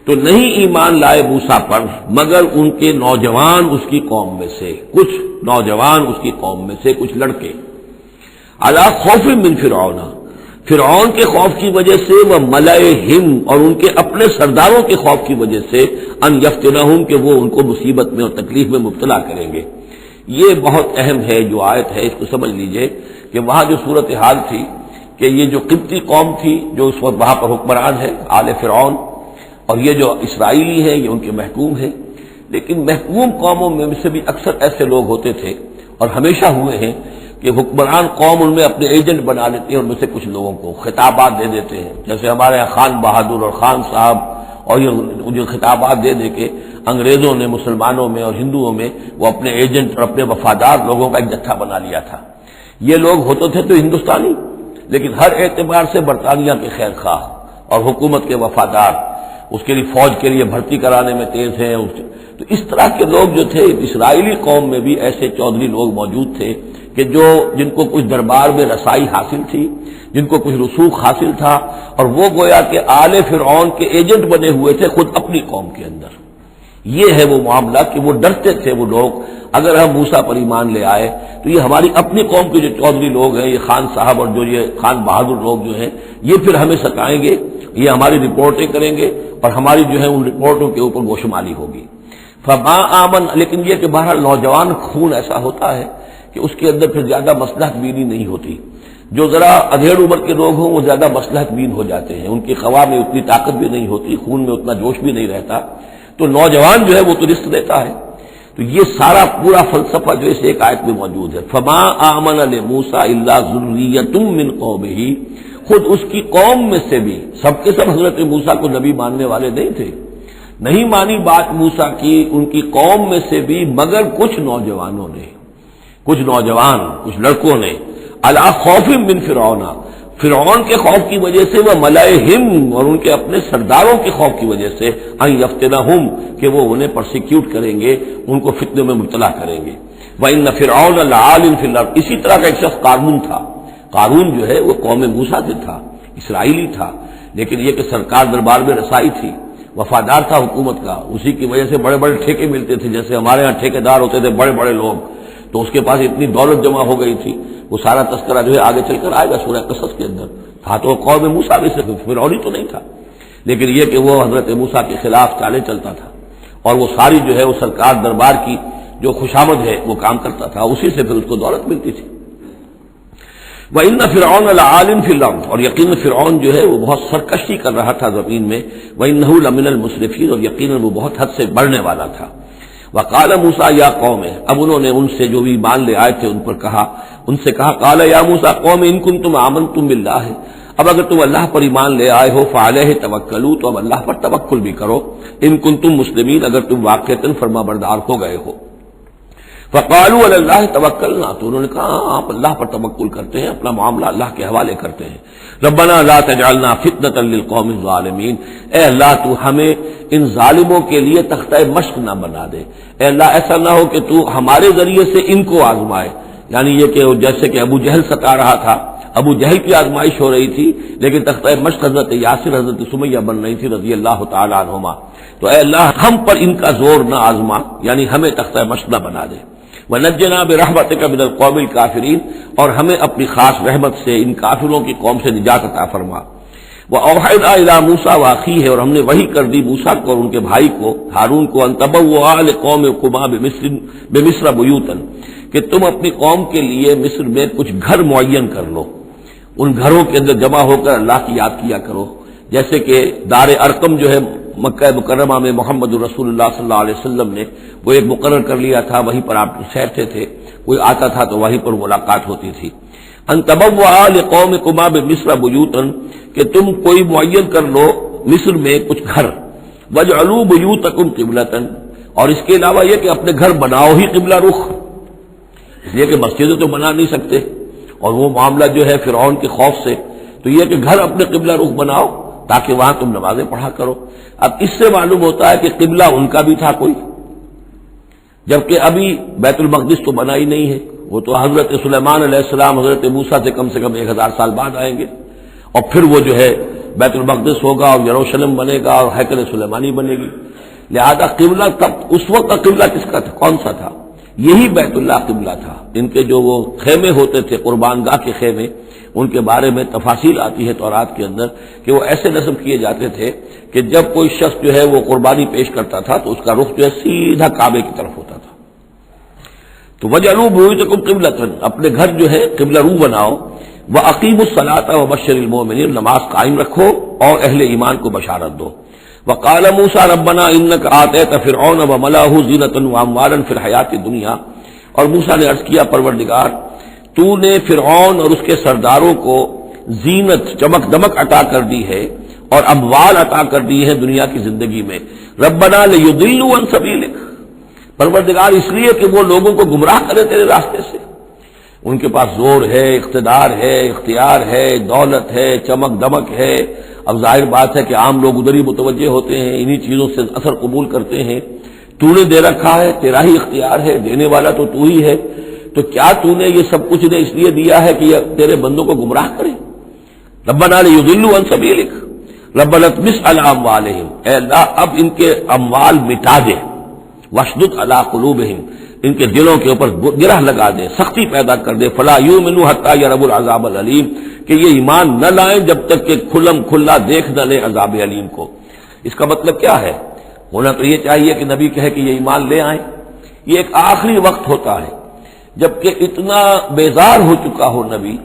تو نہیں ایمان لائے موسیٰ پر مگر ان کے نوجوان اس کی قوم میں سے، کچھ نوجوان اس کی قوم میں سے، کچھ لڑکے، علی خوف من فرعون، فرعون کے خوف کی وجہ سے، وملئہم، اور ان کے اپنے سرداروں کے خوف کی وجہ سے، ان یفتنہم، کہ وہ ان کو مصیبت میں اور تکلیف میں مبتلا کریں گے۔ یہ بہت اہم ہے جو آیت ہے، اس کو سمجھ لیجئے کہ وہاں جو صورتحال تھی کہ یہ جو قبطی قوم تھی جو اس وقت وہاں پر حکمران ہے آل فرعون، اور یہ جو اسرائیلی ہیں یہ ان کے محکوم ہیں، لیکن محکوم قوموں میں سے بھی اکثر ایسے لوگ ہوتے تھے اور ہمیشہ ہوئے ہیں کہ حکمران قوم ان میں اپنے ایجنٹ بنا لیتے ہیں، ان میں سے کچھ لوگوں کو خطابات دے دیتے ہیں، جیسے ہمارے یہاں خان بہادر اور خان صاحب، اور یہ جو خطابات دے دے کے انگریزوں نے مسلمانوں میں اور ہندوؤں میں وہ اپنے ایجنٹ اور اپنے وفادار لوگوں کا ایک جتھا بنا لیا تھا۔ یہ لوگ ہوتے تھے تو ہندوستانی، لیکن ہر اعتبار سے برطانیہ کے خیر خواہ اور حکومت کے وفادار، اس کے لیے فوج کے لیے بھرتی کرانے میں تیز ہیں۔ تو اس طرح کے لوگ جو تھے اسرائیلی قوم میں بھی ایسے چودھری لوگ موجود تھے کہ جن کو کچھ دربار میں رسائی حاصل تھی، جن کو کچھ رسوخ حاصل تھا، اور وہ گویا کہ آل فرعون کے ایجنٹ بنے ہوئے تھے خود اپنی قوم کے اندر۔ یہ ہے وہ معاملہ کہ وہ ڈرتے تھے وہ لوگ، اگر ہم موسیٰ پر ایمان لے آئے تو یہ ہماری اپنی قوم کے جو چودھری لوگ ہیں، یہ خان صاحب اور جو یہ خان بہادر لوگ جو ہیں، یہ پھر ہمیں ستائیں گے، یہ ہماری رپورٹیں کریں گے اور ہماری جو ہے ان رپورٹوں کے اوپر گوشمالی ہوگی۔ فما آمن، لیکن یہ کہ بہرحال نوجوان خون ایسا ہوتا ہے کہ اس کے اندر پھر زیادہ مصلحت بینی نہیں ہوتی، جو ذرا ادھیڑ عمر کے لوگ ہوں وہ زیادہ مصلحت بین ہو جاتے ہیں، ان کی خواہ میں اتنی طاقت بھی نہیں ہوتی، خون میں اتنا جوش بھی نہیں رہتا، تو نوجوان جو ہے وہ تو رزق دیتا ہے. تو یہ سارا پورا فلسفہ جو اس ایک آیت میں موجود ہے. فما آمن لموسیٰ الا ذریۃ من قومہ، خود اس کی قوم میں سے بھی سب کے سب حضرت موسیٰ کو نبی ماننے والے نہیں تھے، نہیں مانی بات موسیٰ کی ان کی قوم میں سے بھی مگر کچھ نوجوانوں نے، کچھ نوجوان، کچھ لڑکوں نے، علی خوف من فرعون، فرعون کے خوف کی وجہ سے، وہ ملائہم، اور ان کے اپنے سرداروں کے خوف کی وجہ سے، ان یفتنہم، کہ وہ انہیں پرسیکیوٹ کریں گے، ان کو فتنے میں مبتلا کریں گے. وَإِنَّ فِرْعَوْنَ لَعَالٍ فِي الْأَرْضِ، اسی طرح کا ایک شخص قارون تھا. قارون جو ہے وہ قوم موسیٰ سے تھا، اسرائیلی تھا، لیکن یہ کہ سرکار دربار میں رسائی تھی، وفادار تھا حکومت کا، اسی کی وجہ سے بڑے بڑے ٹھیکے ملتے تھے، جیسے ہمارے ہاں ٹھیکیدار ہوتے تھے بڑے بڑے لوگ. تو اس کے پاس اتنی دولت جمع ہو گئی تھی. وہ سارا تذکرہ جو ہے آگے چل کر آئے گا سورہ قصص کے اندر. تھا تو قوم موسیٰ میں سے، فرعونی تو نہیں تھا، لیکن یہ کہ وہ حضرت موسیٰ کے خلاف چالیں چلتا تھا، اور وہ ساری جو ہے وہ سرکار دربار کی جو خوشامد ہے وہ کام کرتا تھا، اسی سے پھر اس کو دولت ملتی تھی. وَإِنَّ فِرْعَوْنَ لَعَالٍ فِي الْأَرْضِ، اور یقیناً فرعون جو ہے وہ بہت سرکشی کر رہا تھا زمین میں. وَإِنَّهُ لَمِنَ الْمُسْرِفِينَ، اور یقیناً وہ بہت حد سے بڑھنے والا تھا. وقال موسیٰ یا قوم، اب انہوں نے ان سے جو بھی ایمان لے آئے تھے ان پر کہا، ان سے کہا قال یا موسیٰ قوم ان کنتم آمنتم باللہ، اب اگر تم اللہ پر ایمان لے آئے ہو فعلیہ توکلوا، تو اب اللہ پر توکل بھی کرو، ان کنتم مسلمین، اگر تم واقعتاً فرما بردار ہو گئے ہو. فقالوا علی اللہ توکلنا، تو انہوں نے کہا آپ اللہ پر توکل کرتے ہیں، اپنا معاملہ اللہ کے حوالے کرتے ہیں. ربنا لا تجعلنا فتنة للقوم الظالمین، اے اللہ تو ہمیں ان ظالموں کے لیے تختہ مشق نہ بنا دے. اے اللہ ایسا نہ ہو کہ تو ہمارے ذریعے سے ان کو آزمائے، یعنی یہ کہ جیسے کہ ابو جہل ستا رہا تھا، ابو جہل کی آزمائش ہو رہی تھی، لیکن تختہ مشق حضرت یاسر، حضرت سمیہ بن رہی تھی رضی اللہ تعالی عنہما. تو اے اللہ ہم پر ان کا زور نہ آزما، یعنی ہمیں تختہ مشق نہ بنا دے. وَنَجِّنَا بِرَحْمَتِكَ مِنَ الْقَوْمِ الْكَافِرِينَ، اور ہمیں اپنی خاص رحمت سے ان کافروں کی قوم سے نجات عطا فرما. وَأَوْحَيْنَا إِلَىٰ مُوسَىٰ وَأَخِيهِ، اور ہم نے وحی کر دی موسیٰ کو اور ان کے بھائی کو ہارون کو، أَن تَبَوَّآ لِقَوْمِكُمَا بِمِصْرَ بُيُوتًا، کہ تم اپنی قوم کے لیے مصر میں کچھ گھر معین کر لو، ان گھروں کے اندر جمع ہو کر اللہ کی یاد کیا کرو. جیسے کہ دار ارقم جو ہے مکہ مکرمہ میں محمد رسول اللہ صلی اللہ علیہ وسلم نے وہ ایک مقرر کر لیا تھا، وہیں پر آپ ٹھہرتے تھے، کوئی آتا تھا تو وہیں پر ملاقات ہوتی تھی. ان تبوأ لقومکما بمصر بیوتا، کہ تم کوئی معین کر لو مصر میں کچھ گھر. واجعلوا بیوتکم قبلۃ، اور اس کے علاوہ یہ کہ اپنے گھر بناؤ ہی قبلہ رخ، اس لیے کہ مسجدیں تو بنا نہیں سکتے، اور وہ معاملہ جو ہے فرعون کے خوف سے، تو یہ کہ گھر اپنے قبلہ رخ بناؤ تاکہ وہاں تم نمازیں پڑھا کرو. اب اس سے معلوم ہوتا ہے کہ قبلہ ان کا بھی تھا کوئی، جبکہ ابھی بیت المقدس تو بنا ہی نہیں ہے، وہ تو حضرت سلیمان علیہ السلام حضرت موسیٰ سے کم 1000 سال بعد آئیں گے، اور پھر وہ جو ہے بیت المقدس ہوگا اور یروشلم بنے گا اور ہیکل سلیمانی بنے گی. لہذا قبلہ تب اس وقت کا قبلہ کس کا تھا، کون سا تھا؟ یہی بیت اللہ قبلہ تھا. ان کے جو وہ خیمے ہوتے تھے قربان گاہ کے خیمے، ان کے بارے میں تفاصیل آتی ہے تورات کے اندر کہ وہ ایسے نصب کیے جاتے تھے کہ جب کوئی شخص جو ہے وہ قربانی پیش کرتا تھا تو اس کا رخ جو ہے سیدھا کعبے کی طرف ہوتا تھا. تو وجعلوا بیوتکم قبلۃ، اپنے گھر جو ہے قبلہ رو بناؤ. واقیموا الصلاۃ وبشر المؤمنین، نماز قائم رکھو اور اہل ایمان کو بشارت دو. وقال موسیٰ ربنا انک آتیت فرعون وملأہ زینۃ واموالا فی الحیاۃ الدنیا، اور موسیٰ نے عرض کیا پروردگار تو نے فرعون اور اس کے سرداروں کو زینت، چمک دمک عطا کر دی ہے اور اموال عطا کر دی ہے دنیا کی زندگی میں. ربنا لیضلوا عن سبیلک، پروردگار اس لیے کہ وہ لوگوں کو گمراہ کرے تیرے راستے سے. ان کے پاس زور ہے، اقتدار ہے، اختیار ہے، دولت ہے، چمک دمک ہے. اب ظاہر بات ہے کہ عام لوگ ادھر ہی متوجہ ہوتے ہیں، انہی چیزوں سے اثر قبول کرتے ہیں. تو نے دے رکھا ہے، تیرا ہی اختیار ہے، دینے والا تو تو ہی ہے، تو کیا تو نے یہ سب کچھ نے اس لیے دیا ہے کہ یہ تیرے بندوں کو گمراہ کرے؟ ربنا لیضلوا عن سبیلک ربنا اطمس علی اموالہم، اے اللہ اب ان کے اموال مٹا دے. واشدد علی قلوبہم، ان کے دلوں کے اوپر گرہ لگا دے، سختی پیدا کر دے. فلا یؤمنوا حتی یروا العذاب العلیم، کہ یہ ایمان نہ لائیں جب تک کہ کھلم کھلا دیکھ نہ لیں عذاب علیم کو. اس کا مطلب کیا ہے؟ ہونا تو یہ چاہیے کہ نبی کہے کہ یہ ایمان لے آئیں. یہ ایک آخری وقت ہوتا ہے جبکہ اتنا بیزار ہو چکا ہو نبی،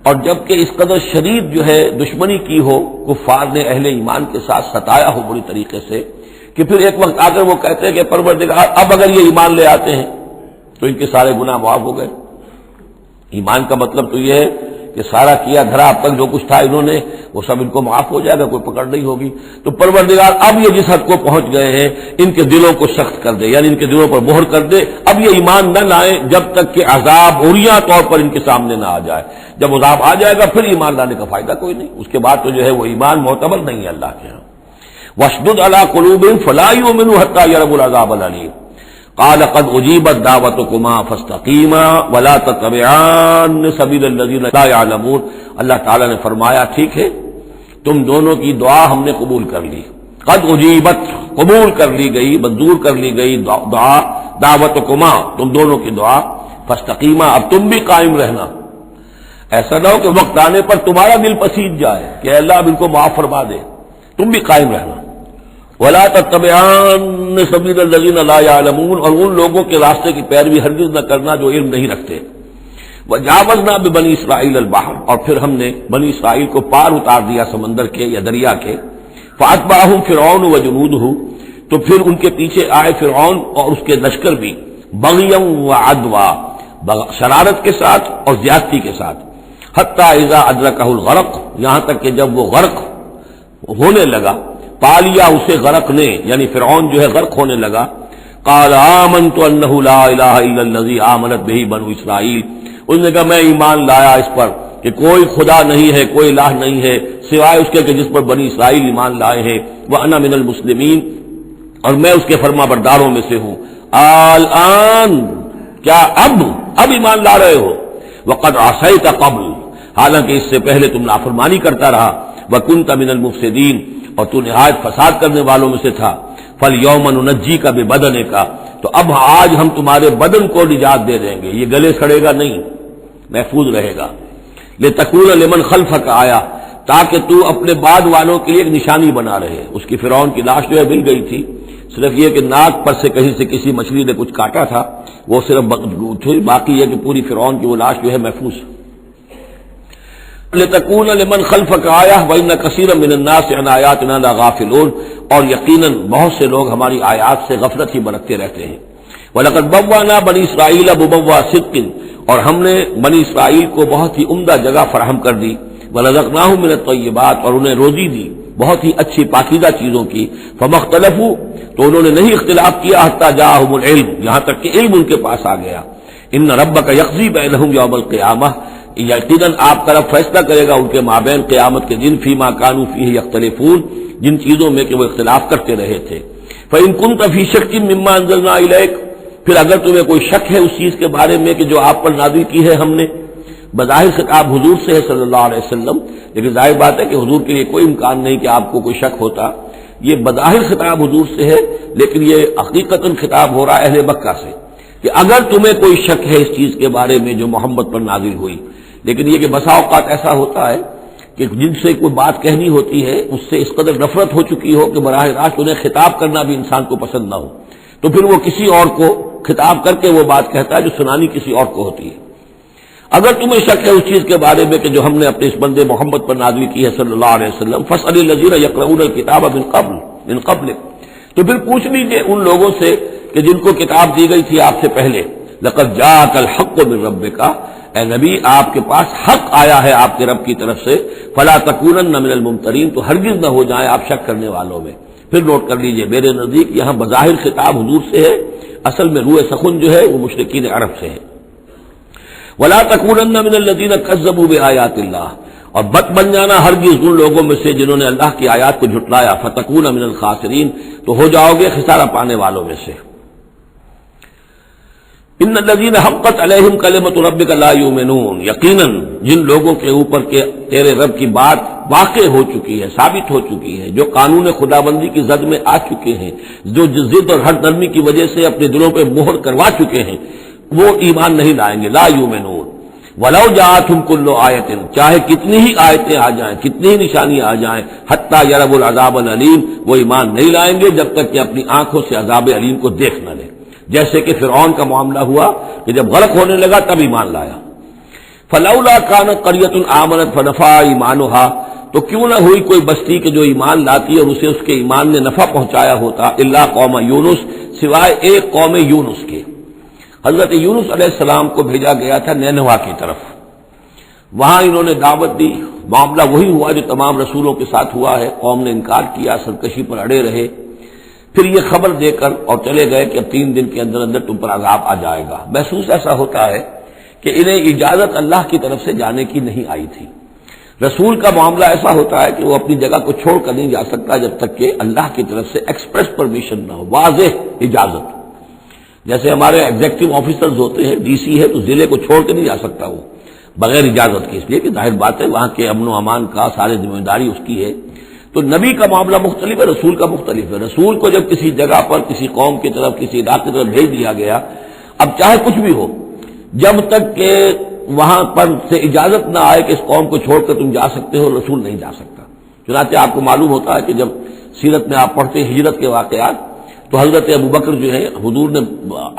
اور جبکہ اس قدر شدید جو ہے دشمنی کی ہو، کفار نے اہل ایمان کے ساتھ ستایا ہو بری طریقے سے، کہ پھر ایک وقت آ کر وہ کہتے ہیں کہ پروردگار اب اگر یہ ایمان لے آتے ہیں تو ان کے سارے گناہ معاف ہو گئے۔ ایمان کا مطلب تو یہ ہے کہ سارا کیا دھرا اب تک جو کچھ تھا انہوں نے وہ سب ان کو معاف ہو جائے گا، کوئی پکڑ نہیں ہوگی۔ تو پروردگار اب یہ جس حد کو پہنچ گئے ہیں ان کے دلوں کو سخت کر دے، یعنی ان کے دلوں پر مہر کر دے، اب یہ ایمان نہ لائیں جب تک کہ عذاب عریاں طور پر ان کے سامنے نہ آ جائے۔ جب عذاب آ جائے گا پھر ایمان لانے کا فائدہ کوئی نہیں، اس کے بعد تو جو ہے وہ ایمان معتبر نہیں ہے اللہ کے ہاں۔ واشدد علی قلوبہم فلا یؤمنوا حتی یروا العذاب العلیم قال قد اجیبت دعوتکما فاستقیما ولا تتبعان سبیل الذین لا یعلمون۔ اللہ تعالیٰ نے فرمایا ٹھیک ہے تم دونوں کی دعا ہم نے قبول کر لی، قد اجیبت قبول کر لی گئی، منظور کر لی گئی دعا، دعوتکما تم دونوں کی دعا، فاستقیما اب تم بھی قائم رہنا، ایسا نہ ہو کہ وقت آنے پر تمہارا دل پسیج جائے کہ اللہ اب ان کو معاف فرما دے، تم بھی قائم رہنا۔ ولا تتبعان سبیل الذین لا یعلمون اور ان لوگوں کے راستے کی پیروی ہرگز نہ کرنا جو علم نہیں رکھتے۔ وجاوزنا ببنی اسرائیل البحر اور پھر ہم نے بنی اسرائیل کو پار اتار دیا سمندر کے یا دریا کے، فاتبعہم فرعون وجنودہ تو پھر ان کے پیچھے آئے فرعون اور اس کے لشکر بھی، بغیا وعدوا شرارت کے ساتھ اور زیادتی کے ساتھ، حتی اذا ادرکہ الغرق یہاں تک کہ جب وہ غرق ہونے لگا، پالیا اسے غرق نے یعنی فرعون جو ہے غرق ہونے لگا، قال آمنت انہ لا الہ الا الذی آمنت بہ بنو اسرائیل اس نے کہا میں ایمان لایا اس پر کہ کوئی خدا نہیں ہے، کوئی الہ نہیں ہے سوائے اس کے کہ جس پر بنی اسرائیل ایمان لائے ہیں، وانا من المسلمین اور میں اس کے فرما برداروں میں سے ہوں۔ الآن کیا اب ایمان لا رہے ہو؟ وقد عصیت قبل حالانکہ اس سے پہلے تم نافرمانی کرتا رہا، وکنت من المفسدین اور تو نہایت فساد کرنے والوں میں سے تھا، فالیوم ننجیک ببدنک تو اب آج ہم تمہارے بدن کو نجات دے دیں گے، یہ گلے سڑے گا نہیں، محفوظ رہے گا، لتکون لمن خلفک آیا تاکہ تو اپنے بعد والوں کے لیے ایک نشانی بنا رہے۔ اس کی فرعون کی لاش جو ہے مل گئی تھی، صرف یہ کہ ناک پر سے کہیں سے کسی مچھلی نے کچھ کاٹا تھا، وہ صرف باقی یہ کہ پوری فرعون کی وہ لاش جو ہے محفوظ۔ لتکون لمن خلفک آیہ وان کثیرا من الناس عن آیاتنا لغافلون اور یقیناً بہت سے لوگ ہماری آیات سے غفلت ہی برتتے رہتے ہیں۔ وَلَقَدْ بَوَّأْنَا بَنِي إِسْرَائِيلَ مُبَوَّأَ صِدْقٍ اور ہم نے بنی اسرائیل کو بہت ہی عمدہ جگہ فراہم کر دی، وَرَزَقْنَاهُم مِّنَ الطَّيِّبَاتِ اور انہیں روزی دی بہت ہی اچھی پاکیزہ چیزوں کی، فَمَا اخْتَلَفُوا تو انہوں نے نہیں اختلاف کیا حتیٰ جاءہم العلم یہاں تک کہ علم ان کے پاس آ گیا۔ ان ربک یقضی بینہم یوم القیامہ یقیناً آپ طرف فیصلہ کرے گا ان کے مابین قیامت کے دن، فیما کانوا فیہ یختلفون جن چیزوں میں کہ وہ اختلاف کرتے رہے تھے۔ فإن كنت فی شک مما انزلنا الیک پھر اگر تمہیں کوئی شک ہے اس چیز کے بارے میں کہ جو آپ پر نازل کی ہے ہم نے، بظاہر خطاب حضور سے ہے صلی اللہ علیہ وسلم، لیکن ظاہر بات ہے کہ حضور کے لیے کوئی امکان نہیں کہ آپ کو کوئی شک ہوتا، یہ بظاہر خطاب حضور سے ہے لیکن یہ حقیقتاً خطاب ہو رہا ہے اہل مکہ سے کہ اگر تمہیں کوئی شک ہے اس چیز کے بارے میں جو محمد پر نازل ہوئی، لیکن یہ کہ بسا اوقات ایسا ہوتا ہے کہ جن سے کوئی بات کہنی ہوتی ہے اس سے اس قدر نفرت ہو چکی ہو کہ براہ راست انہیں خطاب کرنا بھی انسان کو پسند نہ ہو، تو پھر وہ کسی اور کو خطاب کر کے وہ بات کہتا ہے جو سنانی کسی اور کو ہوتی ہے۔ اگر تمہیں شک ہے اس چیز کے بارے میں کہ جو ہم نے اپنے اس بندے محمد پر نازل کی ہے صلی اللہ علیہ وسلم، فاسأل الذین یقرؤون الکتاب من قبل تو پھر پوچھ لیجیے ان لوگوں سے کہ جن کو کتاب دی گئی تھی آپ سے پہلے، لقد جاءک الحق من ربک اے نبی آپ کے پاس حق آیا ہے آپ کے رب کی طرف سے، فلا تکونن من الممترین تو ہرگز نہ ہو جائیں آپ شک کرنے والوں میں۔ پھر نوٹ کر لیجئے میرے نزدیک یہاں بظاہر خطاب حضور سے ہے، اصل میں روح سخن جو ہے وہ مشرکین عرب سے ہے۔ ولا تکونن من الذین کذبوا بآیات اللہ اور بت بن جانا ہرگز ان لوگوں میں سے جنہوں نے اللہ کی آیات کو جھٹلایا، فتکون من الخاسرین تو ہو جاؤ گے خسارہ پانے والوں میں سے۔ ان الذین حقت علیہم کلمۃ ربک لا یؤمنون یقیناً جن لوگوں کے اوپر کے تیرے رب کی بات واقع ہو چکی ہے، ثابت ہو چکی ہے، جو قانون خداوندی کی زد میں آ چکے ہیں، جو ضد اور ہٹ نرمی کی وجہ سے اپنے دلوں پہ مہر کروا چکے ہیں، وہ ایمان نہیں لائیں گے۔ لا یؤمنون ولو جاءتهم کل آیۃ چاہے کتنی ہی آیتیں آ جائیں، کتنی ہی نشانیاں آ جائیں، حتی یروا العذاب العلیم وہ ایمان نہیں لائیں گے جب تک کہ اپنی آنکھوں سے عذاب علیم کو دیکھ نہ لیں، جیسے کہ فرعون کا معاملہ ہوا کہ جب غرق ہونے لگا تب ایمان لایا۔ فلولا كانت قرية آمنت فنفعها ایمانها تو کیوں نہ ہوئی کوئی بستی کہ جو ایمان لاتی اور اسے اس کے ایمان نے نفع پہنچایا ہوتا، الا قوم یونس، سوائے ایک قوم یونس کے۔ حضرت یونس علیہ السلام کو بھیجا گیا تھا نینوا کی طرف، وہاں انہوں نے دعوت دی، معاملہ وہی ہوا جو تمام رسولوں کے ساتھ ہوا ہے، قوم نے انکار کیا، سرکشی پر اڑے رہے، پھر یہ خبر دے کر اور چلے گئے کہ اب 3 دن کے اندر اندر تم پر عذاب آ جائے گا۔ محسوس ایسا ہوتا ہے کہ انہیں اجازت اللہ کی طرف سے جانے کی نہیں آئی تھی۔ رسول کا معاملہ ایسا ہوتا ہے کہ وہ اپنی جگہ کو چھوڑ کر نہیں جا سکتا جب تک کہ اللہ کی طرف سے ایکسپریس پرمیشن نہ ہو، واضح اجازت۔ جیسے ہمارے ایگزیکٹو آفیسرز ہوتے ہیں، ڈی سی ہے تو ضلع کو چھوڑ کے نہیں جا سکتا وہ بغیر اجازت کے، اس لیے کہ ظاہر بات ہے وہاں کے امن و امان کا سارے ذمہ داری اس کی ہے۔ تو نبی کا معاملہ مختلف ہے، رسول کا مختلف ہے۔ رسول کو جب کسی جگہ پر کسی قوم کی طرف کسی علاقے کی طرف بھیج دیا گیا، اب چاہے کچھ بھی ہو، جب تک کہ وہاں پر سے اجازت نہ آئے کہ اس قوم کو چھوڑ کر تم جا سکتے ہو، رسول نہیں جا سکتا۔ چنانچہ آپ کو معلوم ہوتا ہے کہ جب سیرت میں آپ پڑھتے ہیں ہجرت کے واقعات، تو حضرت ابوبکر جو ہے، حضور نے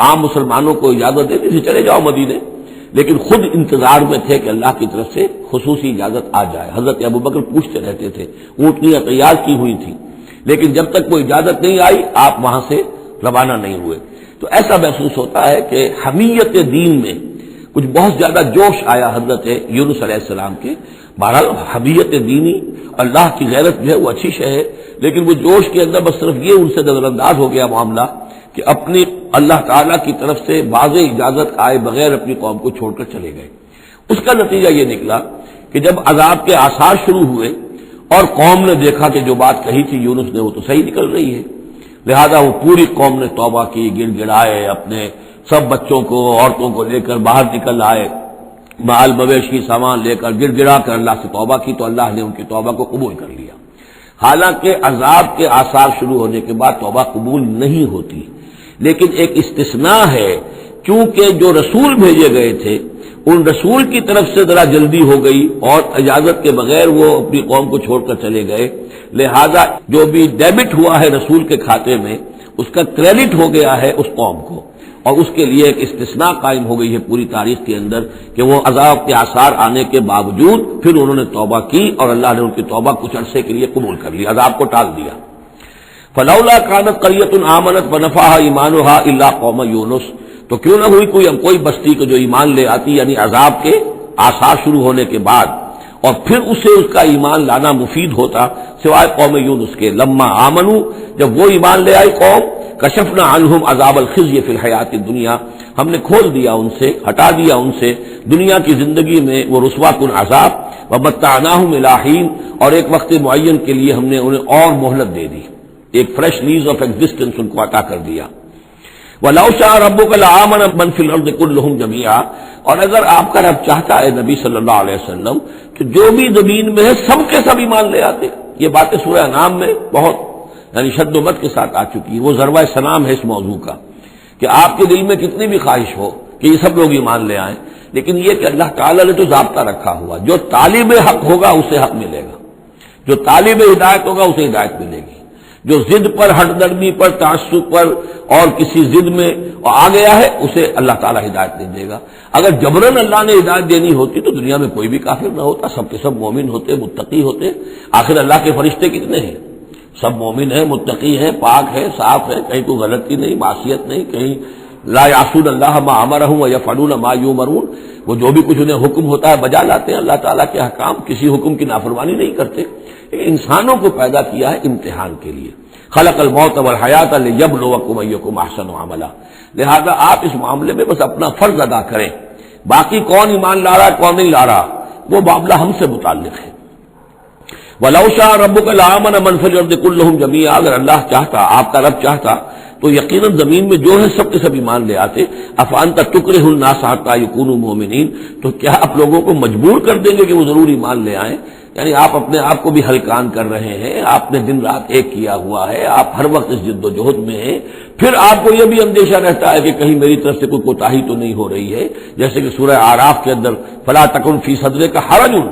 عام مسلمانوں کو اجازت دے دی تھی چلے جاؤ مدینے، لیکن خود انتظار میں تھے کہ اللہ کی طرف سے خصوصی اجازت آ جائے۔ حضرت ابوبکر پوچھتے رہتے تھے، اونٹنیاں تیار کی ہوئی تھی، لیکن جب تک وہ اجازت نہیں آئی آپ وہاں سے روانہ نہیں ہوئے۔ تو ایسا محسوس ہوتا ہے کہ حمیت دین میں کچھ بہت زیادہ جوش آیا حضرت یونس علیہ السلام کے۔ بہرحال حمیت دینی، اللہ کی غیرت جو ہے وہ اچھی شے ہے، لیکن وہ جوش کے اندر بس صرف یہ ان سے نظر انداز ہو گیا معاملہ کہ اپنی اللہ تعالیٰ کی طرف سے واضح اجازت آئے بغیر اپنی قوم کو چھوڑ کر چلے گئے۔ اس کا نتیجہ یہ نکلا کہ جب عذاب کے آثار شروع ہوئے اور قوم نے دیکھا کہ جو بات کہی تھی یونس نے وہ تو صحیح نکل رہی ہے، لہذا وہ پوری قوم نے توبہ کی، گڑ گڑائے، اپنے سب بچوں کو عورتوں کو لے کر باہر نکل آئے، مال مویشی سامان لے کر گڑ گڑا کر اللہ سے توبہ کی، تو اللہ نے ان کی توبہ کو قبول کر لیا۔ حالانکہ عذاب کے آثار شروع ہونے کے بعد توبہ قبول نہیں ہوتی، لیکن ایک استثناء ہے، کیونکہ جو رسول بھیجے گئے تھے ان رسول کی طرف سے ذرا جلدی ہو گئی اور اجازت کے بغیر وہ اپنی قوم کو چھوڑ کر چلے گئے، لہذا جو بھی ڈیبٹ ہوا ہے رسول کے کھاتے میں اس کا کریڈٹ ہو گیا ہے اس قوم کو، اور اس کے لیے ایک استثناء قائم ہو گئی ہے پوری تاریخ کے اندر کہ وہ عذاب کے آثار آنے کے باوجود پھر انہوں نے توبہ کی اور اللہ نے ان کی توبہ کچھ عرصے کے لیے قبول کر لی، عذاب کو ٹال دیا۔ فلولا كانت قرية آمنت فنفعها ایمانها الا قوم یونس، تو کیوں نہ ہوئی کوئی بستی کو جو ایمان لے آتی، یعنی عذاب کے آثار شروع ہونے کے بعد، اور پھر اسے اس کا ایمان لانا مفید ہوتا، سوائے قوم یونس کے۔ لما آمنوا، جب وہ ایمان لے آئی قوم، کشفنا عنہم عذاب الخزي فی الحیات الدنیا، ہم نے کھول دیا ان سے، ہٹا دیا ان سے دنیا کی زندگی میں وہ رسوا کن عذاب، ومتعناہم الی حین، اور ایک وقت معین کے لیے ہم نے انہیں اور مہلت دے دی، ایک فریش لیز آف ایگزسٹنس ان کو عطا کر دیا۔ وَلَوْ شَاءَ رَبُّكَ لَآمَنَ مَنْ فِي الْأَرْضِ كُلُّهُمْ جَمِيعًا، اور اگر آپ کا رب چاہتا ہے نبی صلی اللہ علیہ وسلم کہ جو بھی زمین میں ہے سب کے سب ایمان لے آتے۔ یہ باتیں سورہ انعام میں بہت یعنی شد و مد کے ساتھ آ چکی ہے، وہ ضربہ سلام ہے اس موضوع کا کہ آپ کے دل میں کتنی بھی خواہش ہو کہ یہ سب لوگ ایمان لے آئیں، لیکن یہ کہ اللہ تعالیٰ نے تو ضابطہ رکھا ہوا، جو طالب حق ہوگا اسے حق ملے گا، جو طالب ہدایت ہوگا اسے ہدایت ملے گی، جو ضد پر، ہٹ درمی پر، تعصب پر اور کسی ضد میں آ گیا ہے اسے اللہ تعالیٰ ہدایت نہیں دے گا۔ اگر جبراً اللہ نے ہدایت دینی ہوتی تو دنیا میں کوئی بھی کافر نہ ہوتا، سب کے سب مومن ہوتے، متقی ہوتے۔ آخر اللہ کے فرشتے کتنے ہیں؟ سب مومن ہیں، متقی ہیں، پاک ہیں، صاف ہیں، کہیں کوئی غلطی نہیں، معصیت نہیں، کہیں لا یعصون اللہ ما امرهم ویفعلون ما یؤمرون، وہ جو بھی کچھ انہیں حکم ہوتا ہے بجا لاتے ہیں، اللہ تعالیٰ کے احکام، کسی حکم کی نافرمانی نہیں کرتے۔ انسانوں کو پیدا کیا ہے امتحان کے لیے، خلق الموت والحیات لیبلوکم ایکم احسن عملا، لہذا آپ اس معاملے میں بس اپنا فرض ادا کریں، باقی کون ایمان لا رہا ہے کون نہیں لا رہا وہ معاملہ ہم سے متعلق ہے۔ وَلَوْ شَاءَ رَبُّكَ لَآمَنَ مَنْ فِي الْأَرْضِ كُلُّهُمْ جَمِيعًا، اگر اللہ چاہتا، آپ کا رب چاہتا تو یقیناً زمین میں جو ہے سب کے سب ایمان لے آتے۔ أَفَأَنْتَ تُكْرِهُ النَّاسَ حَتَّى يَكُونُوا مُؤْمِنِينَ، تو کیا آپ لوگوں کو مجبور کر دیں گے کہ وہ ضرور ایمان لے آئیں؟ یعنی آپ اپنے آپ کو بھی ہلکان کر رہے ہیں، آپ نے دن رات ایک کیا ہوا ہے، آپ ہر وقت اس جد و جہد میں ہیں، پھر آپ کو یہ بھی اندیشہ رہتا ہے کہ کہیں میری طرف سے کوئی کوتاہی تو نہیں ہو رہی ہے، جیسے کہ سورہ اعراف کے اندر فَلَا تَكُنْ فِي صَدْرِكَ حَرَجٌ،